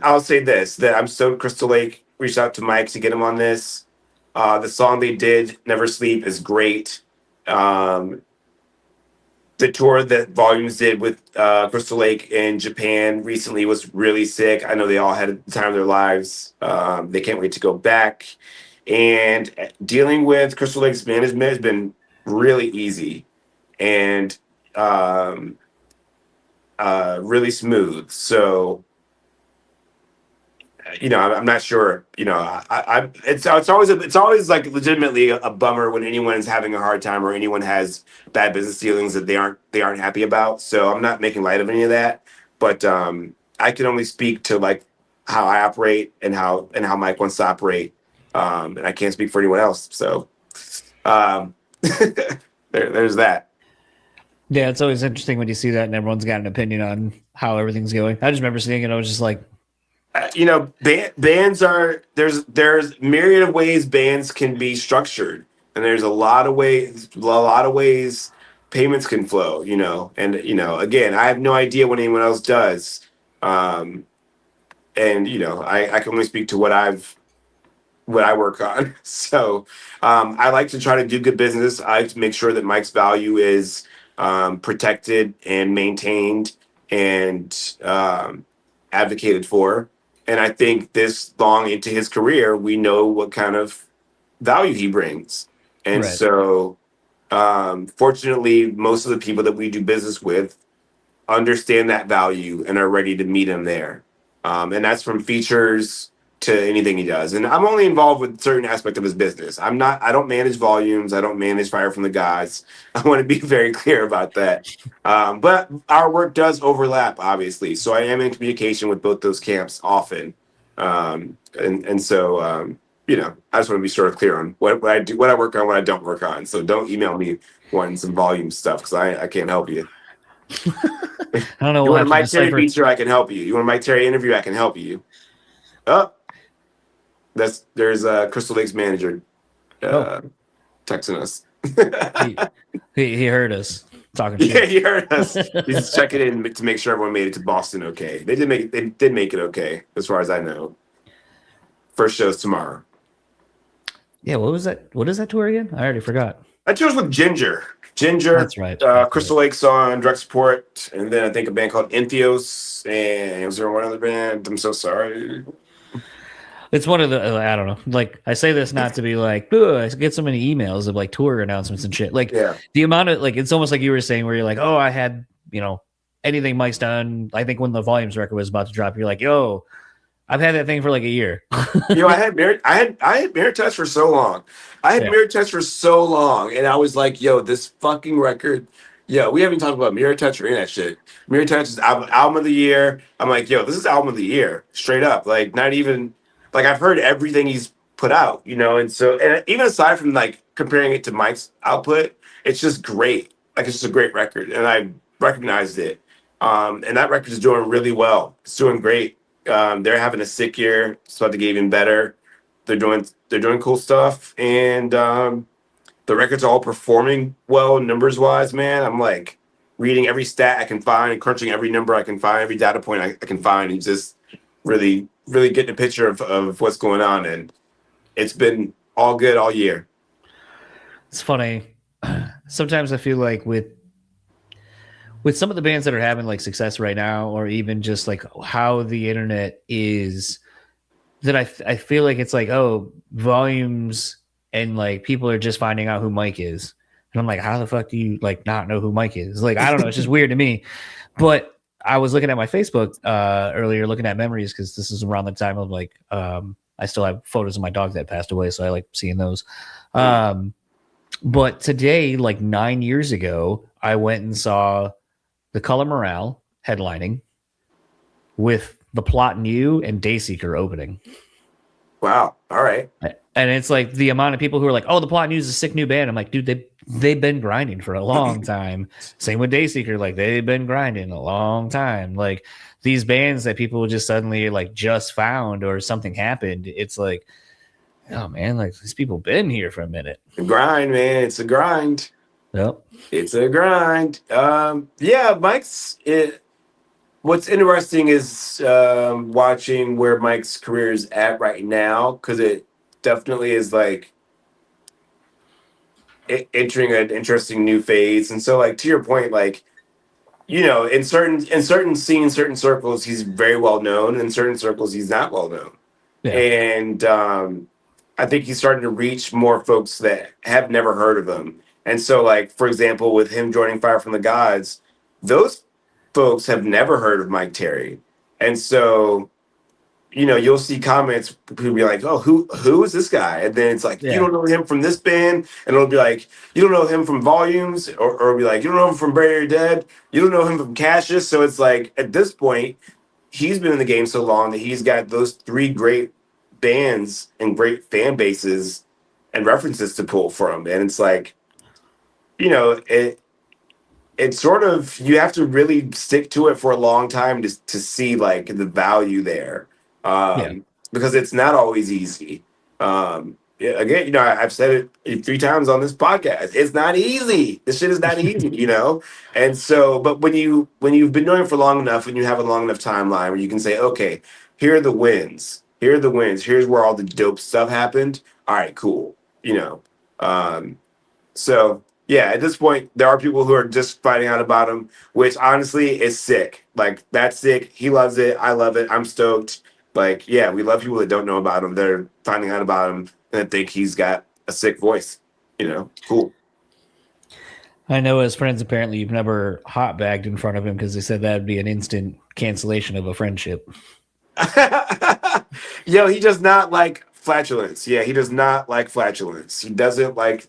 I'll say this, that I'm stoked Crystal Lake reached out to Myke to get him on this. The song they did, Never Sleep, is great. The tour that Volumes did with Crystal Lake in Japan recently was really sick. I know they all had the time of their lives. They can't wait to go back. And dealing with Crystal Lake's management has been really easy and really smooth. So, you know, I'm not sure. You know, it's always like legitimately a bummer when anyone's having a hard time or anyone has bad business dealings that they aren't happy about. So I'm not making light of any of that, but I can only speak to like how I operate and how Myke wants to operate, and I can't speak for anyone else. So there's that. Yeah, it's always interesting when you see that and everyone's got an opinion on how everything's going. I just remember seeing it. I was just like, You know, bands are there's myriad of ways bands can be structured, and there's a lot of ways payments can flow. You know, and you know, again, I have no idea what anyone else does, and you know, I can only speak to what I work on. So I like to try to do good business. I like to make sure that Mike's value is protected and maintained and advocated for. And I think this long into his career, we know what kind of value he brings. And right. so, fortunately, most of the people that we do business with understand that value and are ready to meet him there. And that's from features to anything he does. And I'm only involved with certain aspect of his business. I don't manage volumes. I don't manage Fire from the Gods. I want to be very clear about that. But our work does overlap, obviously. So I am in communication with both those camps often. And so I just want to be sort of clear on what I do, what I work on, what I don't work on. So don't email me wanting some volume stuff because I can't help you. I don't know. You We'll want a have to Mike Terry decipher. feature, I can help you. You want a Mike Terry interview, I can help you. Oh, there's a Crystal Lake's manager Oh, texting us. he he heard us talking Yeah, shit. he heard us. He's checking in to make sure everyone made it to Boston okay. They did make it okay, as far as I know. First show's tomorrow. Yeah, what was that? What is that tour again? I already forgot. I chose with Ginger. Ginger, That's right. That's Crystal right. Lake's on direct support, and then I think a band called Entheos, and was there one other band? I'm so sorry. It's one of the I don't know. Like I say this not to be like, "Ugh," I get so many emails of like tour announcements and shit. Like Yeah. the amount of like it's almost like you were saying where you're like, oh, I had anything Mike's done. I think when the Volumes record was about to drop, you're like, yo, I've had that thing for like a year. I had Mirror Touch for so long. I had Yeah. Mirror Touch for so long, and I was like, yo, this fucking record. Yo, we haven't talked about Mirror Touch or any of that shit. Mirror Touch is album of the year. I'm like, yo, this is album of the year, straight up. Like, not even like I've heard everything he's put out, and so and even aside from like comparing it to Mike's output, it's just great. Like it's just a great record, and I recognized it. And that record is doing really well. It's doing great. They're having a sick year. It's about to get even better. They're doing cool stuff, and the records are all performing well numbers wise. Man, I'm like reading every stat I can find, crunching every number I can find, every data point I can find, and just really, really getting a picture of what's going on. And it's been all good all year. It's funny. Sometimes I feel like with some of the bands that are having like success right now, or even just like how the internet is, that I feel like it's like, oh, Volumes and like people are just finding out who Myke is. And I'm like, how the fuck do you like not know who Myke is? Like, I don't know. It's just weird to me. But I was looking at my Facebook earlier, looking at memories, because this is around the time of like, I still have photos of my dog that passed away. So I like seeing those. But today, like 9 years ago, I went and saw The Color Morale headlining with The Plot and You and Dayseeker opening. Wow. All right. And it's like the amount of people who are like, oh, The Plot and You is a sick new band. I'm like, dude, they've been grinding for a long time. Same with Dayseeker. Like they've been grinding a long time. Like these bands that people just suddenly like just found or something happened. It's like, oh man, like these people been here for a minute. The grind, man. It's a grind. Yep. It's a grind. Yeah, Mike's it. What's interesting is watching where Mike's career is at right now, because it definitely is like entering an interesting new phase. And so, like to your point, like in certain scenes, certain circles, he's very well known. In certain circles, he's not well known. Yeah. And I think he's starting to reach more folks that have never heard of him. And so, like for example, with him joining Fire from the Gods, those folks have never heard of Mike Terry. And so, you'll see comments, people be like, oh, who is this guy? And then it's like, you Yeah. don't know him from this band. And it'll be like, you don't know him from Volumes, or it'll be like, you don't know him from Bury Your Dead. You don't know him from Cassius. So it's like, at this point, he's been in the game so long that he's got those three great bands and great fan bases and references to pull from. And it's like, it's sort of, you have to really stick to it for a long time to see like the value there, Yeah. because it's not always easy. Yeah, again, I've said it 3 times on this podcast. It's not easy. This shit is not easy. And so, but when you've been doing it for long enough, and you have a long enough timeline where you can say, okay, here are the wins. Here are the wins. Here's where all the dope stuff happened. All right, cool. So yeah, at this point, there are people who are just finding out about him, which honestly is sick. Like that's sick. He loves it. I love it. I'm stoked. Like, yeah, we love people that don't know about him. They're finding out about him and think he's got a sick voice. Cool. I know as friends, apparently you've never hot bagged in front of him because they said that would be an instant cancellation of a friendship. Yo, he does not like flatulence. Yeah, he does not like flatulence. He doesn't like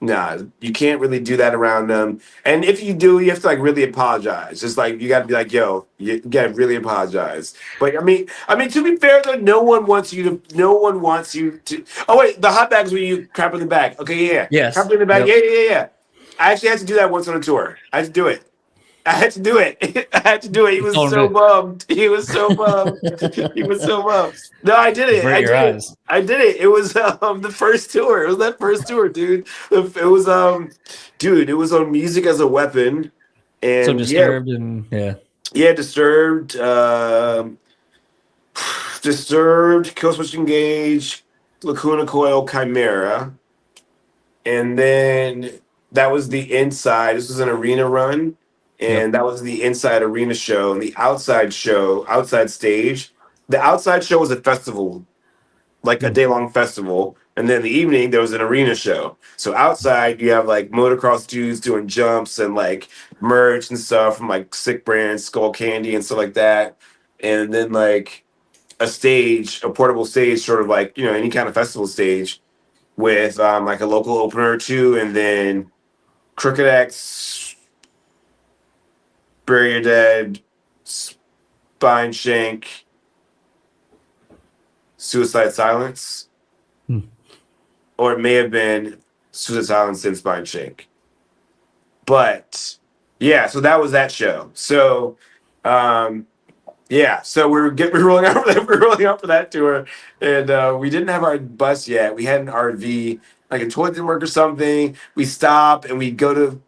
Nah, you can't really do that around them. And if you do, you have to like really apologize. Just like you got to be like, "Yo, you got to really apologize." But I mean, to be fair though, no one wants you to. No one wants you to. Oh wait, the hot bags where you crap in the back. Okay, yeah, crap Yes. in the back. Yep. Yeah. I actually had to do that once on a tour. I had to do it. I had to do it. I had to do it. He was Oh, so no. bummed. He was so bummed. He was so bummed. No, I did it. Avert I your did it. eyes. I did it. It was the first tour. It was that first tour, dude. It was dude, it was on Music as a Weapon. So And yeah, disturbed and yeah. yeah, Disturbed, Disturbed, Killswitch Engage, Lacuna Coil, Chimera. And then that was the inside. This was an arena run, Yep. and that was the inside arena show. And the outside show, outside stage, the outside show was a festival, like a Hmm. day long festival. And then in the evening there was an arena show. So outside you have like motocross dudes doing jumps and like merch and stuff from like Sick Brand, Skull Candy, and stuff like that. And then like a stage, a portable stage, sort of like any kind of festival stage with like a local opener or two, and then Crooked X, Bury Your Dead, Spine Shank, Suicide Silence, Hmm. or it may have been Suicide Silence and Spine Shank. But yeah, so that was that show. So um, yeah, so we're rolling out for that. We're rolling out for that tour, and we didn't have our bus yet. We had an RV, like a toilet didn't work or something. We stop and we go to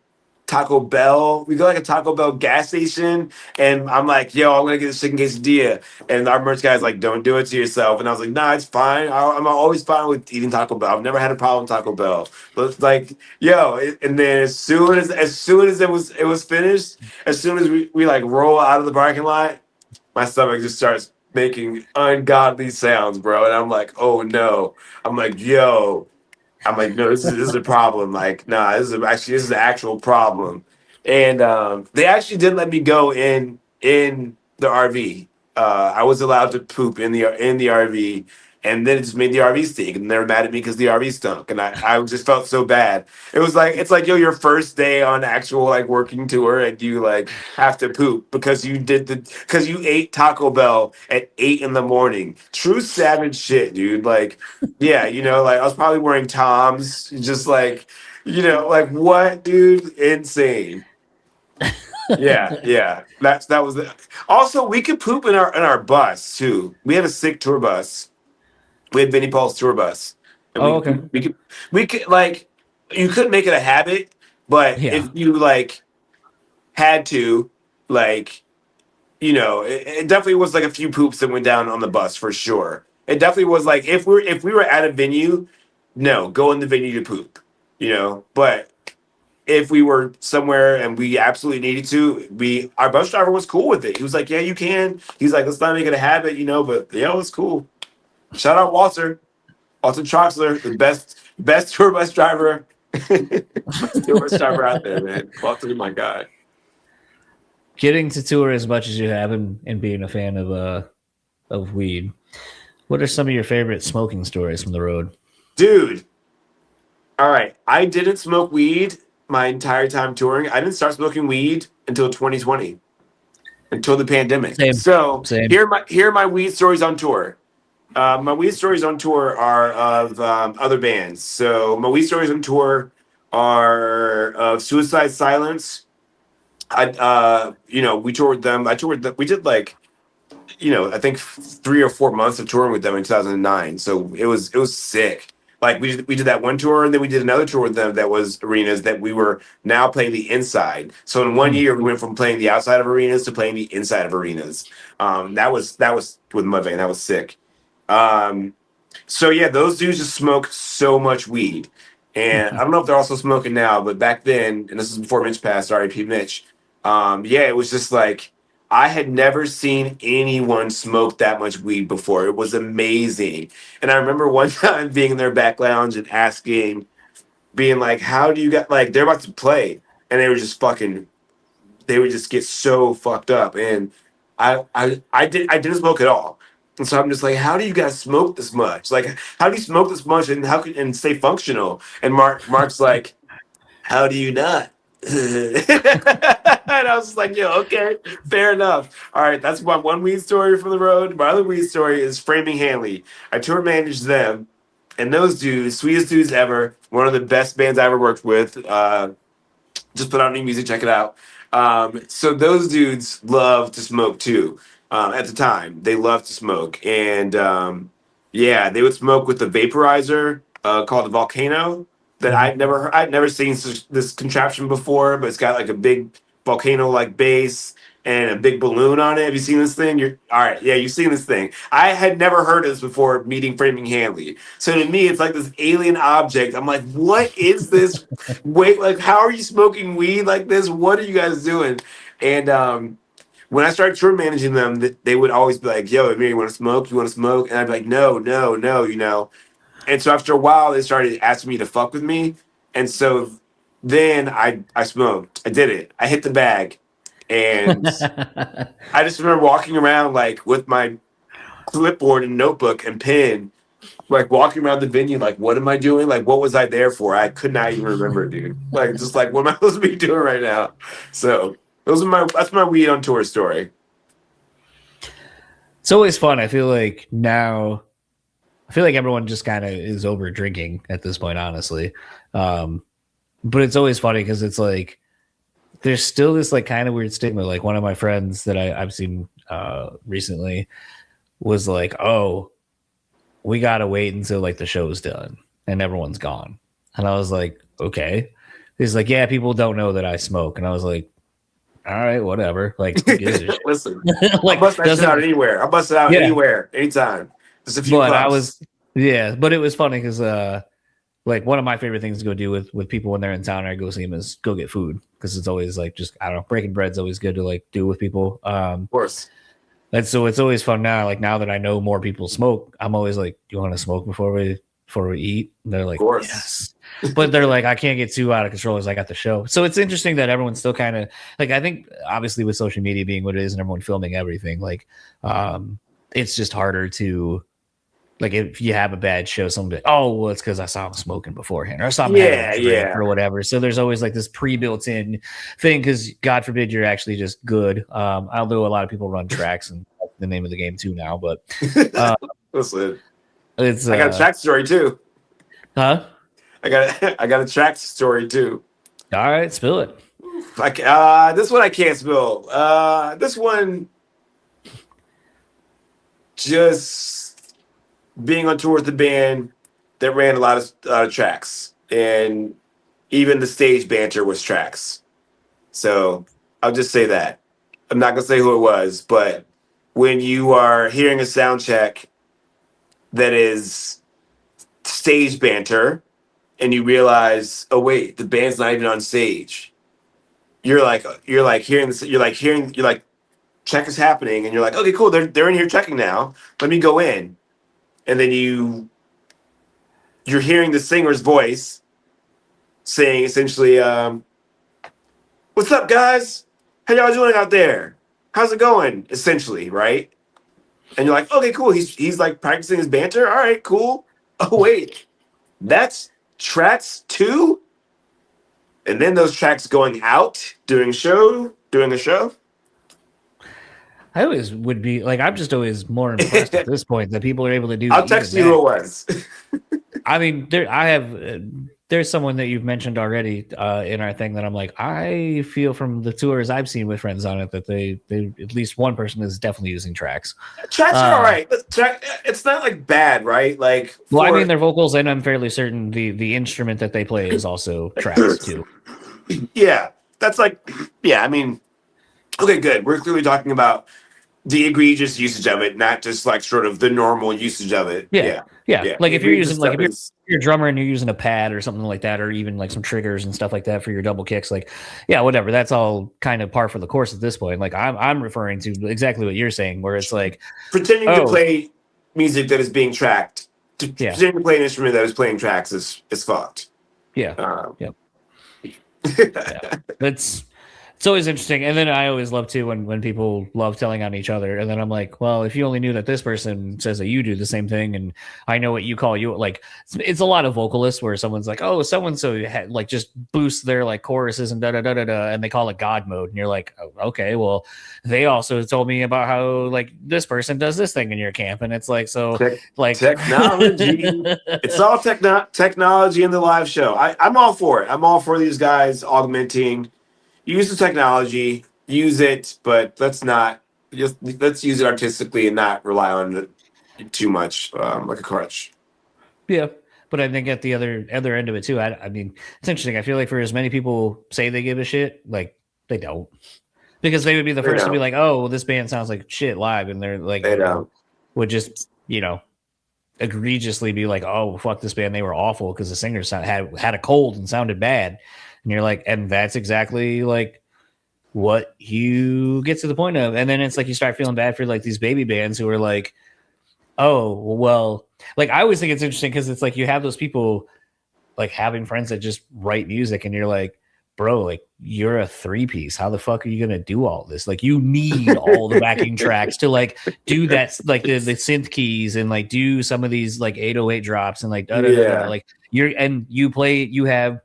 Taco Bell. We go like a Taco Bell gas station, and I'm like, "Yo, I'm gonna get a chicken quesadilla." And our merch guy's like, "Don't do it to yourself." And I was like, "Nah, it's fine. I'm always fine with eating Taco Bell. I've never had a problem with Taco Bell." But it's like, yo, and then as soon as it was finished, as soon as we like roll out of the parking lot, my stomach just starts making ungodly sounds, bro. And I'm like, oh no. I'm like, yo. I'm like, no, this is a problem. Like, nah, this is an actual problem. And they actually did let me go in the RV. I was allowed to poop in the RV, and then it just made the RV stink. And they're mad at me because the RV stunk, and I just felt so bad. It's like yo, your first day on actual like working tour, and you like have to poop because you ate Taco Bell at 8 in the morning. True savage shit, dude. Like yeah, like I was probably wearing Toms, just like, like what, dude? Insane. Yeah. That was the. Also, we could poop in our bus too. We had a sick tour bus. We had Vinnie Paul's tour bus, and Oh, we okay. could we could like you couldn't make it a habit, but Yeah. if you like had to, like it definitely was like a few poops that went down on the bus for sure. It definitely was like if we were at a venue, no, go in the venue to poop, But if we were somewhere and we absolutely needed to, our bus driver was cool with it. He was like, "Yeah, you can." He's like, "Let's not make it a habit, but yeah, it's cool." Shout out Walter Troxler, the best tour bus driver, best tour bus driver out there, man. Walter, my guy. Getting to tour as much as you have and being a fan of weed. What are some of your favorite smoking stories from the road? Dude, all right. I didn't smoke weed my entire time touring. I didn't start smoking weed until 2020, until the pandemic. Same. So Same. here are my weed stories on tour. My weed stories on tour are of other bands. So my weed stories on tour are of Suicide Silence. We toured with them. We did like I think 3 or 4 months of touring with them in 2009. So it was sick. Like we did that one tour, and then we did another tour with them that was arenas that we were now playing the inside. So in one Hmm. year we went from playing the outside of arenas to playing the inside of arenas. That was with Mudvayne. That was sick. Um, so yeah, those dudes just smoke so much weed, and I don't know if they're also smoking now, but back then, and this is before Mitch passed, R.I.P. Mitch. Yeah, it was just like I had never seen anyone smoke that much weed before. It was amazing, and I remember one time being in their back lounge and asking, being like, "How do you get like?" They're about to play, and they would just get so fucked up, and I didn't smoke at all. And so I'm just like, how do you guys smoke this much? Like, how do you smoke this much and how can and stay functional? And Mark's like, how do you not? And I was like, yo, okay, fair enough. All right, that's my one weed story from the road. My other weed story is Framing Hanley. I tour managed them, and those dudes, sweetest dudes ever, one of the best bands I ever worked with. Just put out new music, check it out. So those dudes love to smoke too. At the time, they loved to smoke, and yeah, they would smoke with the vaporizer called the Volcano. That I'd never seen this contraption before, but it's got like a big volcano like base and a big balloon on it. Have you seen this thing? You're all right. Yeah, you've seen this thing. I had never heard of this before meeting Framing Hanley. So to me, it's like this alien object. I'm like, what is this? Wait, like, how are you smoking weed like this? What are you guys doing? And when I started tour managing them, they would always be like, yo, Amir, you want to smoke? You want to smoke? And I'd be like, no, no, no, you know. And so after a while, they started asking me to fuck with me. And so then I smoked. I did it. I hit the bag. And I just remember walking around like with my clipboard and notebook and pen, like walking around the venue, like, what am I doing? Like, what was I there for? I could not even remember, dude. Like, just like, what am I supposed to be doing right now? So that's my weed on tour story. It's always fun. I feel like now, I feel like everyone just kind of is over drinking at this point, honestly. But it's always funny because it's like there's still this like kind of weird stigma. Like one of my friends that I've seen recently was like, "Oh, we gotta wait until like the show's done and everyone's gone." And I was like, "Okay." He's like, "Yeah, people don't know that I smoke." And I was like, "All right, whatever." Like, who gives a shit? Listen, Like, I bust that shit out anywhere. I bust it out anywhere, anytime. Just a few but puffs. but it was funny because like one of my favorite things to go do with people when they're in town or I go see them is go get food because it's always like just I don't know, breaking bread's always good to like do with people. Of course. And so it's always fun now. Like now that I know more people smoke, I'm always like, "Do you want to smoke before we eat?" And they're like, Of course. "Yes." But they're like, "I can't get too out of control as I got the show." So it's interesting that everyone's still kind of like I think obviously with social media being what it is and everyone filming everything, like it's just harder to. Like if you have a bad show, someone be like, "Oh, well, it's because I saw him smoking beforehand, or I saw him having a drink or whatever." So there's always like this pre-built-in thing because God forbid you're actually just good. Although a lot of people run tracks and that's the name of the game too now, but Listen, it's I got a track story too. huh? I got a track story too. All right, spill it. Like this one I can't spill. This one just being on tour with the band that ran a lot of tracks, and even the stage banter was tracks. So I'll just say that. I'm not gonna say who it was, but when you are hearing a sound check that is stage banter, and you realize, oh wait, the band's not even on stage. You're like hearing this. You're like check is happening, and you're like, okay, cool. They're in here checking now. Let me go in. And then you're hearing the singer's voice saying essentially, "What's up, guys? How y'all doing out there? How's it going?" Essentially, right? And you're like, "Okay, cool." He's like practicing his banter. All right, cool. Oh wait, that's tracks too. And then those tracks going out doing a show. I always would be like, I'm just always more impressed at this point that people are able to do. I'll text you who it was. I mean, there's someone that you've mentioned already in our thing that I'm like, I feel from the tours I've seen with friends on it that they at least one person is definitely using tracks. Tracks are all right. It's not like bad, right? Like, well, I mean, their vocals, and I'm fairly certain the instrument that they play is also tracks too. Yeah, that's like, yeah. I mean, okay, good. We're clearly talking about the egregious usage of it, not just like sort of the normal usage of it. Yeah. Like if you're using like if you're a drummer and you're using a pad or something like that, or even like some triggers and stuff like that for your double kicks, like whatever. That's all kind of par for the course at this point. Like I'm referring to exactly what you're saying, where it's like pretending to play music that is being tracked, pretending to play an instrument that is playing tracks is fucked. Yeah. Yeah. It's It's always interesting. And then I always love too when people love telling on each other. And then I'm like, well, if you only knew that this person says that you do the same thing, and I know what you call you, like it's a lot of vocalists where someone's like, oh, so and so like just boosts their like choruses and da da da da da, and they call it God mode. And you're like, oh, okay, well, they also told me about how like this person does this thing in your camp, and it's like so like technology. It's all technology in the live show. I'm all for it. I'm all for these guys augmenting. Use the technology, use it, but let's use it artistically and not rely on it too much, like a crutch. Yeah, but I think at the other end of it too. I mean, it's interesting. I feel like for as many people say they give a shit, like they don't, because they would be the first to be like, "Oh, well, this band sounds like shit live," and they're like, they don't. Would just egregiously be like, "Oh, fuck this band, they were awful because the singer had a cold and sounded bad." And you're like, and that's exactly like what you get to the point of. And then it's like you start feeling bad for like these baby bands who are like, oh, well, like I always think it's interesting because it's like you have those people like having friends that just write music and you're like, bro, like you're a 3-piece. How the fuck are you going to do all this? Like you need all the backing tracks to like do that, like the synth keys and like do some of these like 808 drops and like, like you have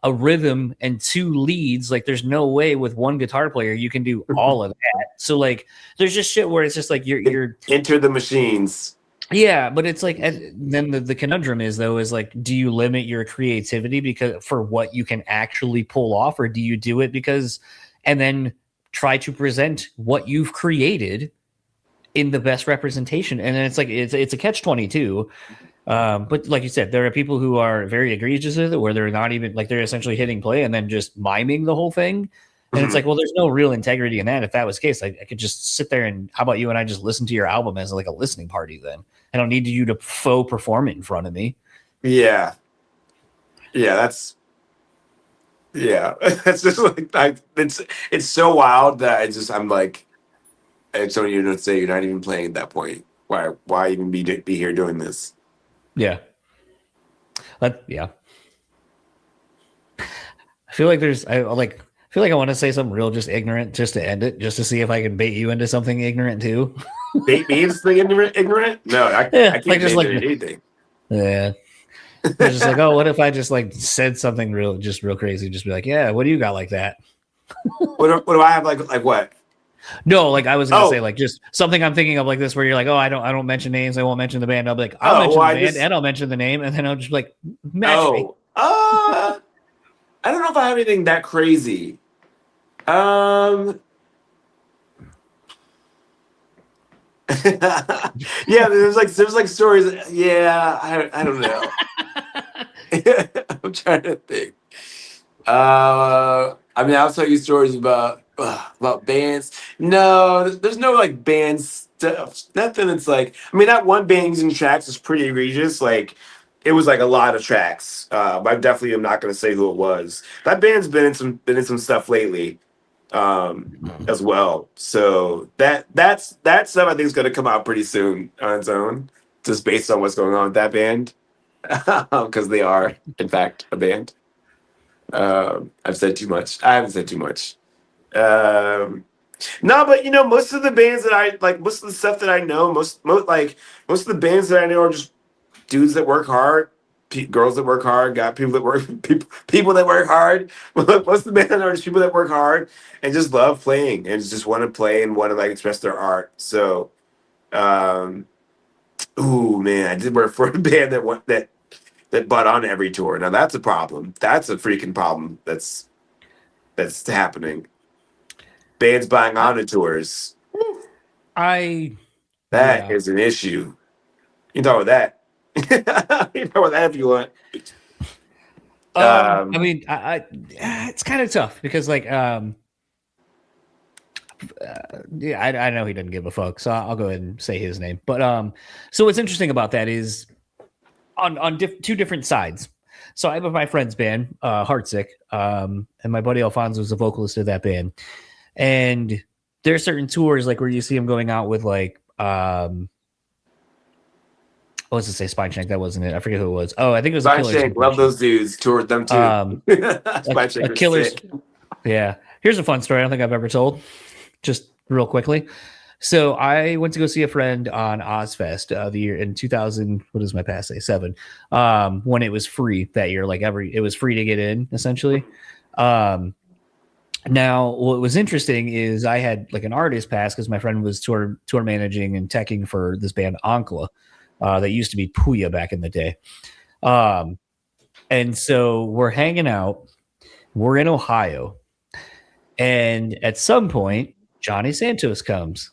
a rhythm and 2 leads. Like there's no way with one guitar player you can do all of that. So like there's just shit where it's just like you're enter the machines. Yeah, but it's like then the conundrum is though is like, do you limit your creativity because for what you can actually pull off, or do you do it because and then try to present what you've created in the best representation? And then it's like it's a catch-22. But like you said, there are people who are very egregious with it, where they're not even like they're essentially hitting play and then just miming the whole thing. And it's like, well, there's no real integrity in that. If that was the case, I could just sit there and how about you and I just listen to your album as like a listening party then? I don't need you to faux perform it in front of me. Yeah. Yeah, that's just like it's so wild that I'm like, I don't even know what to say. You're not even playing at that point. Why even be here doing this? Yeah. Yeah. I feel like I feel like I want to say something real just ignorant just to end it, just to see if I can bait you into something ignorant too. Bait me into something ignorant? No, I can't like just like anything. Yeah. It's just like, oh, what if I just like said something real crazy? Just be like, yeah, what do you got like that? What do I have like what? No, like I was gonna say like just something I'm thinking of like this, where you're like, oh, I don't mention names, I won't mention the band. I'll be like, I'll mention the band and I'll mention the name, and then I'll just be like match me. I don't know if I have anything that crazy. Yeah, there's like stories. Yeah, I don't know. I'm trying to think. I mean, I'll tell you stories about bands. No, there's no like band stuff. Nothing that's like. I mean, that one band using tracks is pretty egregious. Like, it was like a lot of tracks. But I definitely am not going to say who it was. That band's been in some stuff lately, as well. So that stuff I think is going to come out pretty soon on its own, just based on what's going on with that band, because they are in fact a band. I've said too much. I haven't said too much. No, but most of the bands that I like, most of the stuff that I know, most of the bands that I know are just dudes that work hard, girls that work hard, got people that work people that work hard. Most of the band are just people that work hard and just love playing and just want to play and want to like express their art. So, ooh man, I did work for a band that bought on every tour. Now that's a problem. That's a freaking problem. That's happening. Bands buying on to tours. That is an issue. You can talk about that. You can talk about that if you want. I mean, it's kind of tough because like, yeah, I know he doesn't give a fuck, so I'll go ahead and say his name. But so what's interesting about that is on two different sides. So I have my friend's band, Heartsick, and my buddy Alfonso is the vocalist of that band. And there are certain tours like where you see him going out with like, what was it say? Spine Shank? That wasn't it. I forget who it was. Oh, I think it was Spine Shank. Love those dudes. Toured them too. Spine Shank. Killers. Yeah. Here's a fun story I don't think I've ever told. Just real quickly. So I went to go see a friend on Ozfest the year in 2000. What does my past say? 7. When it was free that year, like it was free to get in essentially. Now, what was interesting is I had like an artist pass because my friend was tour managing and teching for this band Ankla that used to be Puya back in the day. And so we're hanging out. We're in Ohio. And at some point, Johnny Santos comes.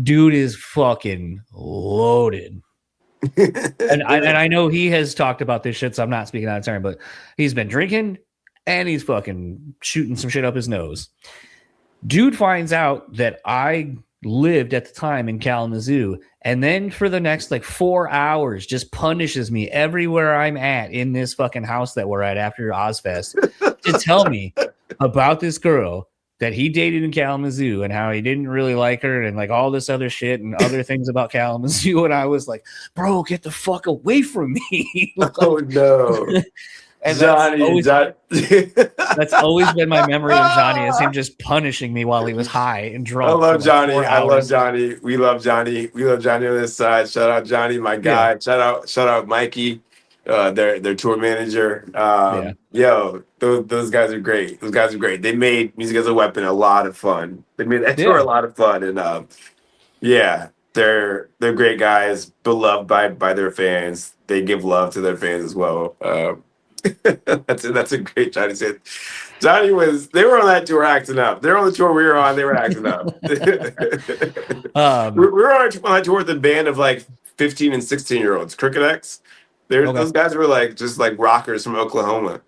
Dude is fucking loaded. and I know he has talked about this shit, so I'm not speaking out of turn, but he's been drinking and he's fucking shooting some shit up his nose. Dude finds out that I lived at the time in Kalamazoo, and then for the next like 4 hours just punishes me everywhere I'm at in this fucking house that we're at after Ozfest to tell me about this girl that he dated in Kalamazoo and how he didn't really like her and like all this other shit and other things about Kalamazoo. And I was like, bro, get the fuck away from me. Oh no. And Johnny, that's always been my memory of Johnny, is him just punishing me while he was high and drunk. I love Johnny. I love Johnny. We love Johnny. We love Johnny on this side. Shout out Johnny, my guy. Yeah. Shout out Myke, their tour manager. Yo, those guys are great. Those guys are great. They made Music as a Weapon a lot of fun. They made that tour a lot of fun, and they're great guys, beloved by their fans. They give love to their fans as well. That's a great Johnny said. Johnny they were on that tour acting up. They're on the tour we were on, they were acting up. We were on that tour with a band of like 15 and 16-year-olds, Crooked X. Those guys were like just like rockers from Oklahoma.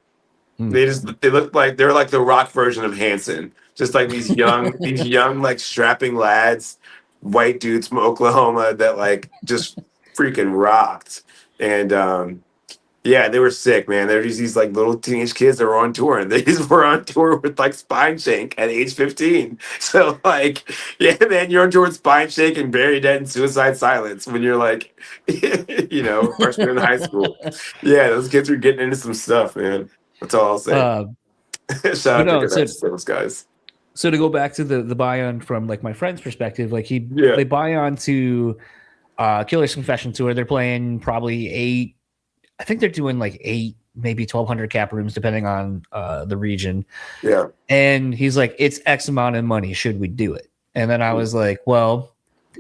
They looked like they're like the rock version of Hanson. Just like these young like strapping lads, white dudes from Oklahoma that like just freaking rocked. And yeah, they were sick, man. They're just these like little teenage kids that were on tour, and they just were on tour with like Spine Shank at age 15. So like, yeah, man, you're on tour with Spine Shank and Bury Dead and Suicide Silence when you're like, freshman in high school. Yeah, those kids were getting into some stuff, man. That's all I'll say. Shout out to those guys. So to go back to the buy-on from like my friend's perspective, like they buy on to Killer's Confession tour. They're playing probably 8. I think they're doing like 8, maybe 1,200 cap rooms, depending on the region. Yeah. And he's like, it's X amount of money. Should we do it? And then I was like, well,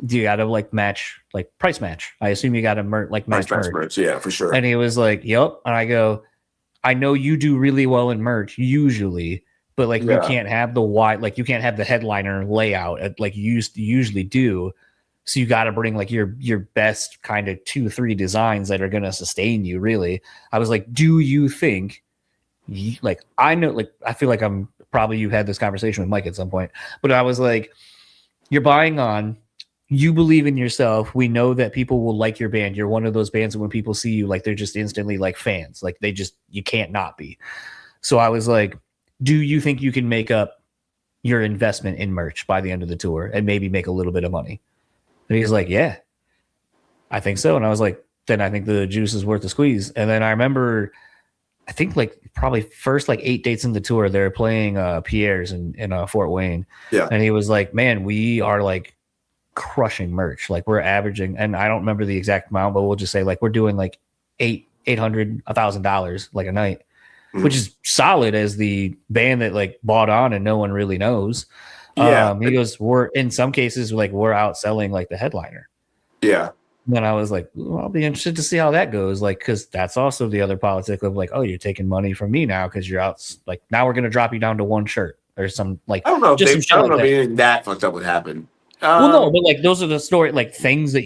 do you got to like price match? I assume you got to match merch. Yeah, for sure. And he was like, yep. And I go, I know you do really well in merch usually, but like you can't have you can't have the headliner layout like you usually do. So you got to bring like your best kind of 2-3 designs that are going to sustain you, really. I was like, do you think I know, like, I feel like you've had this conversation with Myke at some point, but I was like, you're buying on, you believe in yourself. We know that people will like your band. You're one of those bands that when people see you, like, they're just instantly like fans. Like you can't not be. So I was like, do you think you can make up your investment in merch by the end of the tour and maybe make a little bit of money? And he's like, yeah, I think so. And I was like, then I think the juice is worth the squeeze. And then I remember, I think like probably first like 8 dates in the tour, they're playing Pierre's in Fort Wayne. Yeah. And he was like, man, we are like crushing merch. Like we're averaging, and I don't remember the exact amount, but we'll just say like we're doing like $800, $1,000 like a night, which is solid as the band that like bought on and no one really knows. Yeah. He goes, we're in some cases like we're outselling like the headliner. Yeah. And then I was like, well, I'll be interested to see how that goes. Like, because that's also the other politic of like, oh, you're taking money from me now because you're out. Like now we're gonna drop you down to 1 shirt or some like. I don't know if anything that fucked up would happen. Well, no, but like those are the story like things that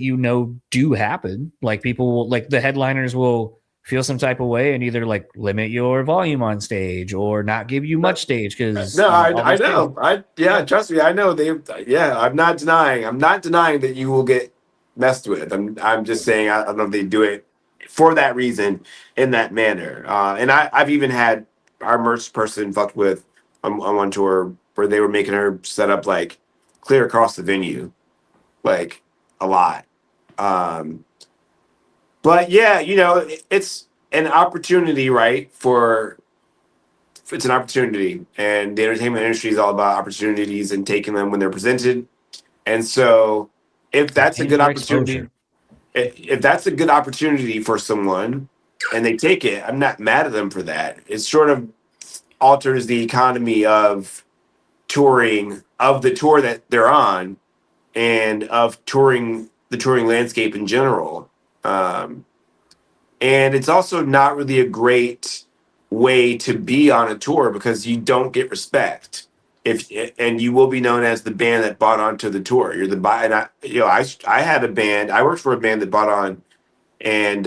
do happen. Like people will like the headliners will feel some type of way and either like limit your volume on stage or not give you much stage because I know. Trust me, I know I'm not denying that you will get messed with. I'm just saying I don't know if they do it for that reason in that manner. And I've even had our merch person fucked with on one tour where they were making her set up like clear across the venue, like a lot. But yeah, it's an opportunity, right, for it's an opportunity, and the entertainment industry is all about opportunities and taking them when they're presented. And so, if that's a Paying good for opportunity, exposure. if that's a good opportunity for someone and they take it, I'm not mad at them for that. It sort of alters the economy of touring, of the tour that they're on, and of the touring landscape in general. Um, and it's also not really a great way to be on a tour because you don't get respect. If and you will be known as the band that bought onto the tour. You're the buy, and I had a band. I worked for a band that bought on, and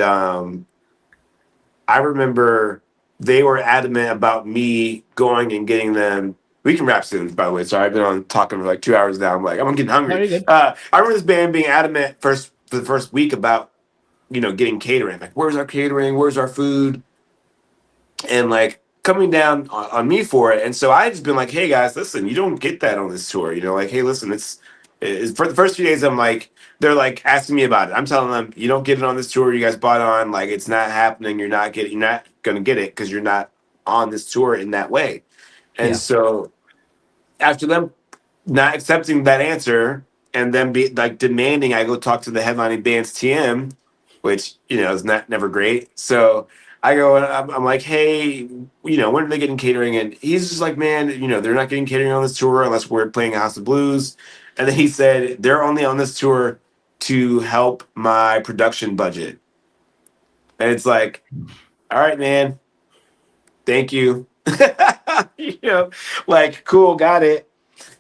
I remember they were adamant about me going and getting them. We can wrap soon, by the way. Sorry, I've been on talking for like 2 hours now. I'm like, I'm getting No, hungry. you're good. I remember this band being adamant for the first week about getting catering. Like, where's our catering? Where's our food? And like coming down on me for it. And so I just been like, hey guys, listen, you don't get that on this tour. Like, hey, listen, it's for the first few days. I'm like, they're like asking me about it. I'm telling them, you don't get it on this tour. You guys bought on. Like, it's not happening. You're not gonna get it because you're not on this tour in that way. And Yeah. so after them not accepting that answer and then be like demanding I go talk to the headlining band's TM, which is not never great. So I go and I'm like, hey, when are they getting catering? And he's just like, man, they're not getting catering on this tour unless we're playing House of Blues. And then he said they're only on this tour to help my production budget. And it's like, all right, man, thank you. Like, cool, got it.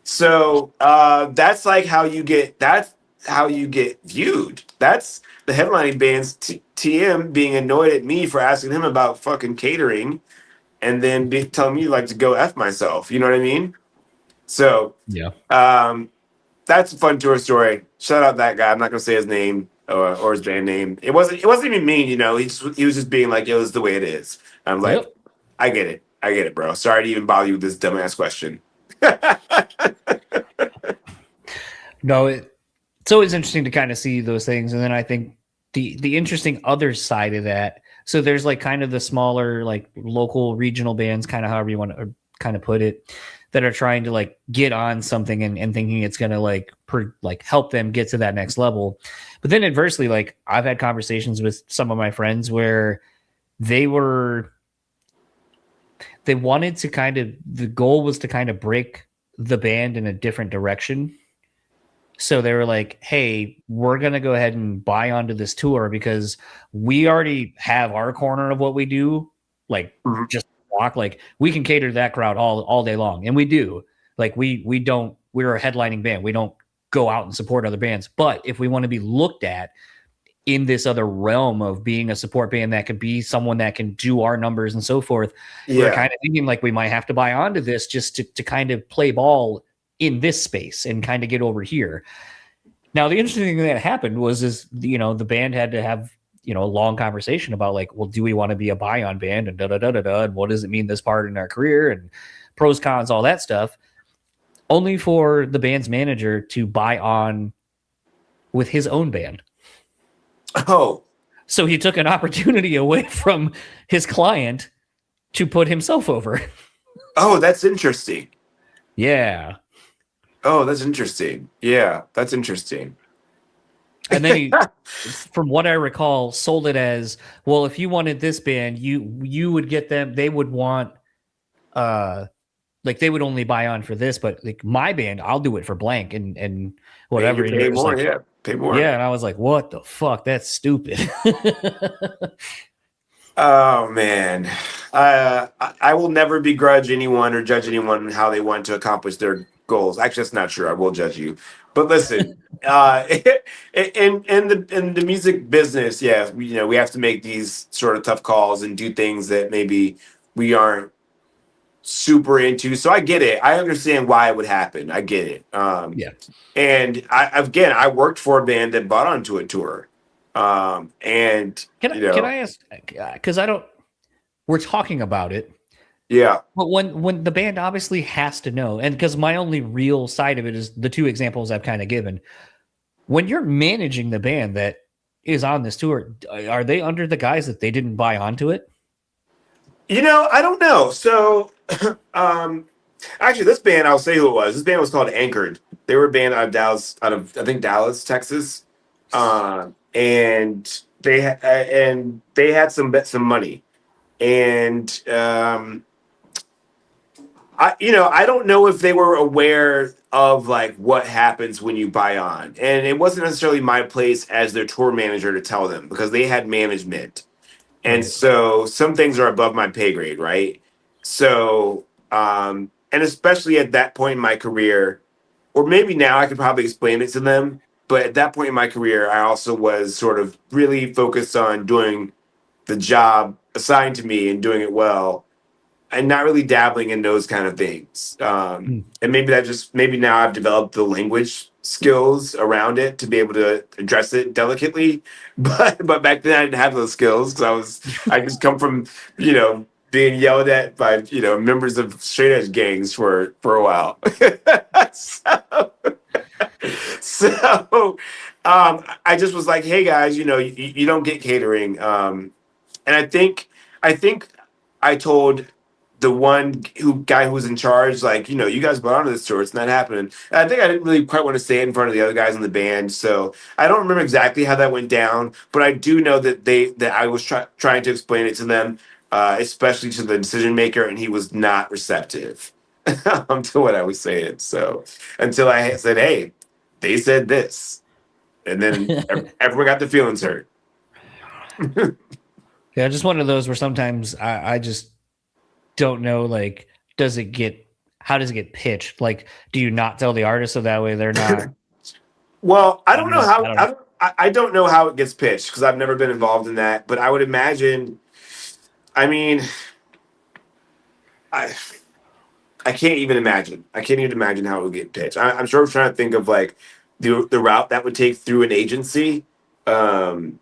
So that's like that's how you get viewed. That's the headlining band's TM being annoyed at me for asking him about fucking catering, and then telling me like to go f myself. You know what I mean? So Yeah. that's a fun tour story. Shout out that guy. I'm not gonna say his name or his band name. It wasn't even mean. He was just being like, it was the way it is. I'm like, Yep. I get it, bro. Sorry to even bother you with this dumbass question. No, it's always interesting to kind of see those things. And then I think the interesting other side of that, so there's like kind of the smaller, like local regional bands, kind of however you want to kind of put it, that are trying to like get on something and thinking it's going to like help them get to that next level. But then adversely, like I've had conversations with some of my friends where they wanted to the goal was to kind of break the band in a different direction. So they were like, hey, we're going to go ahead and buy onto this tour because we already have our corner of what we do. Like, just walk, like we can cater to that crowd all day long. And we do. Like, we're a headlining band. We don't go out and support other bands. But if we want to be looked at in this other realm of being a support band that could be someone that can do our numbers and so forth, we're kind of thinking like we might have to buy onto this just to kind of play ball in this space and kind of get over here. Now, the interesting thing that happened was the band had to have, a long conversation about like, well, do we want to be a buy-on band and and what does it mean this part in our career and pros, cons, all that stuff, only for the band's manager to buy on with his own band. Oh. So he took an opportunity away from his client to put himself over. Oh, that's interesting. Yeah. Oh, that's interesting. Yeah, that's interesting. And then he, from what I recall, sold it as, well, if you wanted this band, you would get them. They would want, like they would only buy on for this, but like my band, I'll do it for blank and whatever. Pay more, like, yeah, pay more. Yeah, and I was like, what the fuck? That's stupid. Oh man, I will never begrudge anyone or judge anyone how they want to accomplish their goals. Actually, that's not true. I will judge you, but listen, in the music business, yeah, we have to make these sort of tough calls and do things that maybe we aren't super into. So I get it. I understand why it would happen. I get it. Yeah. And I worked for a band that bought onto a tour. And can I ask? Because we're talking about it. Yeah. But when the band obviously has to know, and because my only real side of it is the two examples I've kind of given. When you're managing the band that is on this tour, are they under the guise that they didn't buy onto it? I don't know. So Um, Actually, this band, I'll say who it was. This band was called Anchored. They were a band out of Dallas, out of I think Dallas, Texas, and they had some money, and I don't know if they were aware of like what happens when you buy on, and it wasn't necessarily my place as their tour manager to tell them because they had management. And Right. so some things are above my pay grade, right? So, and especially at that point in my career, or maybe now I could probably explain it to them. But at that point in my career, I also was sort of really focused on doing the job assigned to me and doing it well and not really dabbling in those kind of things. Mm. And maybe now I've developed the language skills around it to be able to address it delicately. But back then I didn't have those skills because I just come from being yelled at by members of straight edge gangs for a while. so, I just was like, hey guys, you don't get catering. And I think I told the one guy who was in charge, like, you guys brought onto this tour, it's not happening. And I think I didn't really quite want to say it in front of the other guys in the band, so I don't remember exactly how that went down, but I do know that I was trying to explain it to them, especially to the decision maker, and he was not receptive to what I was saying. So until I said, "Hey, they said this," and then everyone got their feelings hurt. Yeah, just one of those where sometimes I just don't know, like, how does it get pitched? Like, do you not tell the artist so that way they're not, Well, I don't know I how don't know. I don't know how it gets pitched because I've never been involved in that. But I would imagine. I mean, I I can't even imagine. I can't even imagine how it would get pitched. I'm sure I'm trying to think of like the route that would take through an agency, um,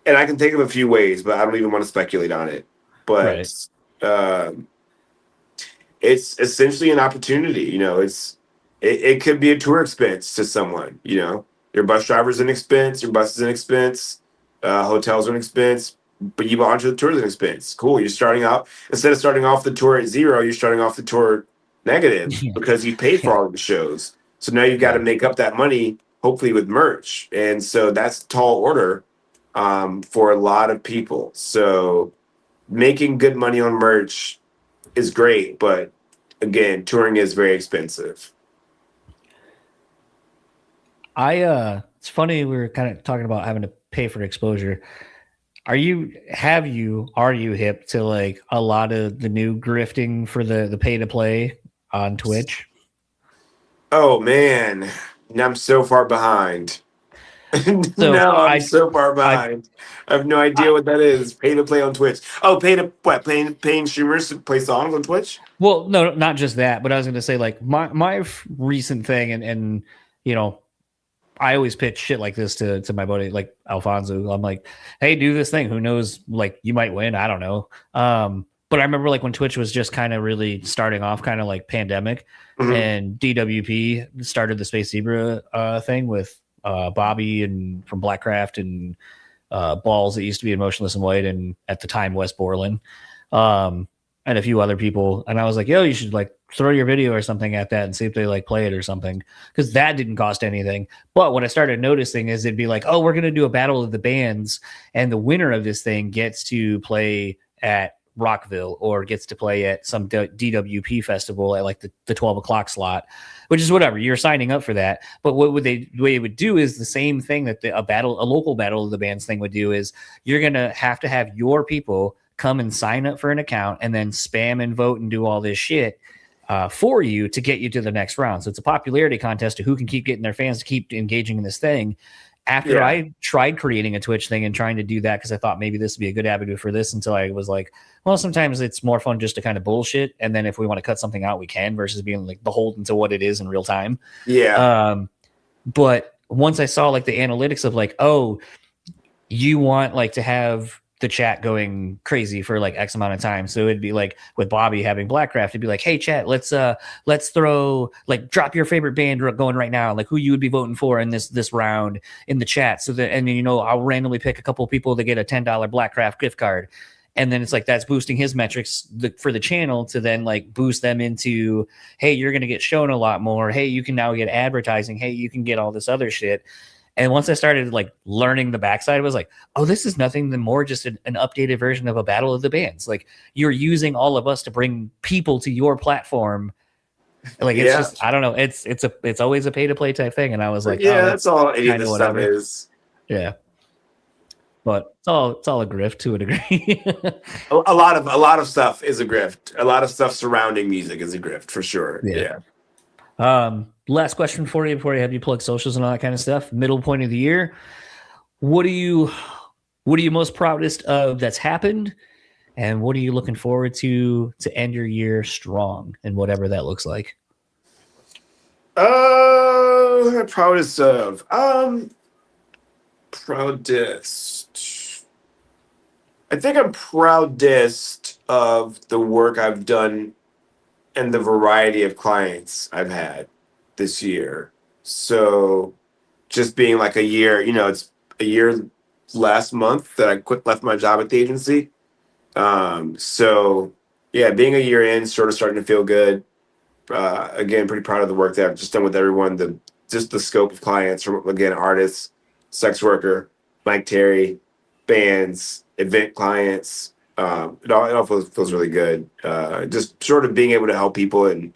and I can think of a few ways, but I don't even want to speculate on it. Right. But um, it's essentially an opportunity. It could be a tour expense to someone. Your bus driver's an expense, your bus is an expense, hotels are an expense, but you bought onto the tour is an expense. Cool. You're starting out instead of starting off the tour at zero, you're starting off the tour negative because you paid for all of the shows. So now you've got to Yeah. make up that money, hopefully with merch, and so that's a tall order for a lot of people. So making good money on merch is great, but again, touring is very expensive. It's funny we were kind of talking about having to pay for exposure. Are you hip to like a lot of the new grifting for the pay to play on Twitch? Oh man, I'm so far behind. So No, I'm so far I, behind. I have no I idea what that is. Pay to play on Twitch. Oh, pay to what? Paying streamers to play songs on Twitch? well, no, not just that, but I was going to say like my recent thing, and you know, I always pitch shit like this to my buddy like Alfonso. I'm like, hey, do this thing. Who knows? Like, you might win. I don't know. But I remember like when Twitch was just kind of really starting off, kind of like pandemic, Hmm. and DWP started the Space Zebra thing with Bobby and from Blackcraft and Balls that used to be in Motionless in White, and at the time Wes Borland, and a few other people. And I was like, yo, you should like throw your video or something at that and see if they like play it or something, because that didn't cost anything. But what I started noticing is it'd be like, oh, we're gonna do a battle of the bands, and the winner of this thing gets to play at Rockville or gets to play at some DWP festival at like the 12 o'clock slot, which is whatever, you're signing up for that. But the way it would do is the same thing that a local battle of the bands thing would do is you're going to have your people come and sign up for an account and then spam and vote and do all this shit for you to get you to the next round. So it's a popularity contest to who can keep getting their fans to keep engaging in this thing. After Yeah. I tried creating a Twitch thing and trying to do that, because I thought maybe this would be a good avenue for this, until I was like, well, sometimes it's more fun just to kind of bullshit. And then if we want to cut something out, we can, versus being like beholden to what it is in real time. Yeah. But once I saw like the analytics of like, oh, you want like to have the chat going crazy for like X amount of time. So it'd be like with Bobby having Blackcraft, it'd be like, hey chat, let's throw like drop your favorite band going right now, like who you would be voting for in this round in the chat. So that, and then, I'll randomly pick a couple of people to get a $10 Blackcraft gift card. And then it's like that's boosting his metrics for the channel to then like boost them into, hey, you're going to get shown a lot more. Hey, you can now get advertising. Hey, you can get all this other shit. And once I started like learning the backside, I was like, oh, this is nothing more just an updated version of a battle of the bands. Like you're using all of us to bring people to your platform. Like it's just, I don't know. It's always a pay to play type thing. And I was like, yeah, that's all any of this stuff is. Yeah. But it's all a grift to a degree. a lot of stuff is a grift. A lot of stuff surrounding music is a grift for sure. Yeah. Last question for you before I have you plug socials and all that kind of stuff. Middle point of the year. What are you most proudest of that's happened? And what are you looking forward to end your year strong and whatever that looks like? Proudest of. Proudest. I think I'm proudest of the work I've done and the variety of clients I've had this year. So just being like a year, it's a year last month that I left my job at the agency. So yeah, being a year in, sort of starting to feel good. Again, pretty proud of the work that I've just done with everyone. Just the scope of clients from, again, artists, sex worker, Myke Terry, bands, event clients. It all feels really good. Just sort of being able to help people and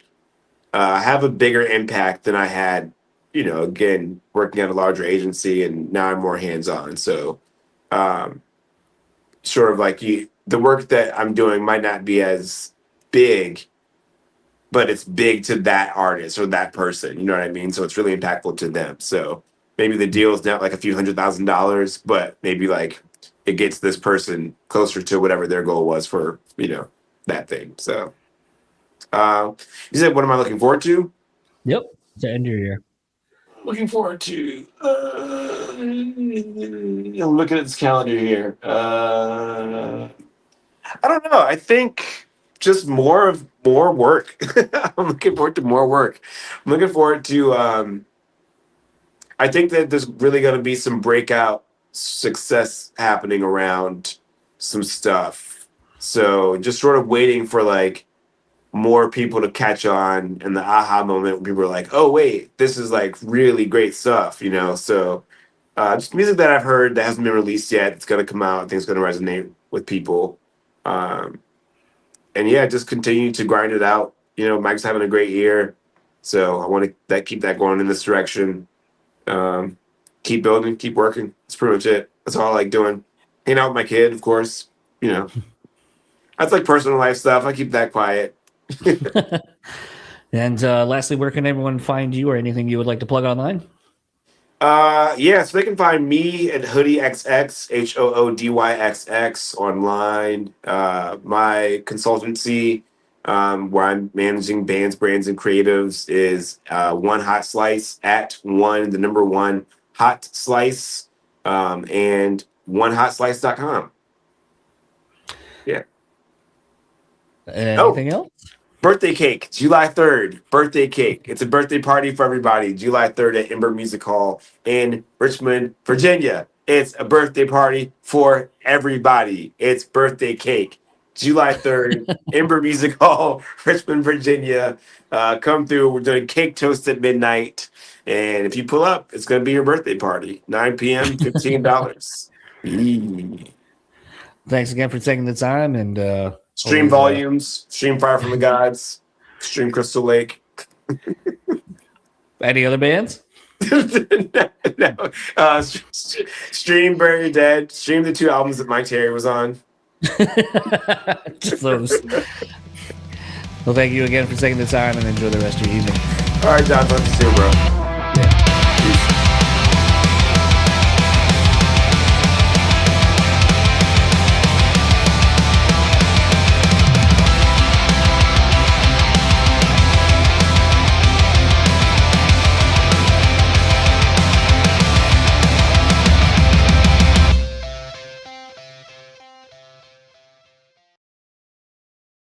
have a bigger impact than I had, again, working at a larger agency, and now I'm more hands-on. So sort of like the work that I'm doing might not be as big, but it's big to that artist or that person. You know what I mean? So it's really impactful to them. So maybe the deal is not like a few $100,000, but maybe like it gets this person closer to whatever their goal was for, that thing. So you said, what am I looking forward to? Yep. To end your year. Looking forward to, I'm looking at this calendar here. I don't know. I think just more work. I'm looking forward to more work. I'm looking forward to, I think that there's really going to be some breakout success happening around some stuff. So just sort of waiting for like more people to catch on, and the aha moment when people are like, oh, wait, this is like really great stuff, So just music that I've heard that hasn't been released yet. It's going to come out. I think it's going to resonate with people. And yeah, just continue to grind it out. Mike's having a great year. So I want to keep that going in this direction. Keep building, keep working. That's pretty much it. That's all I like doing. Hang out with my kid, of course. That's like personal life stuff. I keep that quiet. And lastly, where can everyone find you or anything you would like to plug online? Yeah, so they can find me at HoodieXX, HOODYXX online. My consultancy, where I'm managing bands, brands, and creatives is 1Hotslice at 1 and 1Hotslice.com. Yeah. Anything else? Birthday cake, July 3rd. Birthday cake. It's a birthday party for everybody. July 3rd at Ember Music Hall in Richmond, Virginia. It's a birthday party for everybody. It's birthday cake. July 3rd, Ember Music Hall, Richmond, Virginia. Come through. We're doing cake toast at midnight. And if you pull up, it's going to be your birthday party. 9 p.m., $15. Thanks again for taking the time. And stream Volumes, stream Fire from the Gods, stream Crystal Lake. Any other bands? No. Stream Bury Your Dead. Stream the 2 albums that Myke Terry was on. Just those. Well, thank you again for taking the time, and enjoy the rest of your evening. All right, John. Love you too, bro.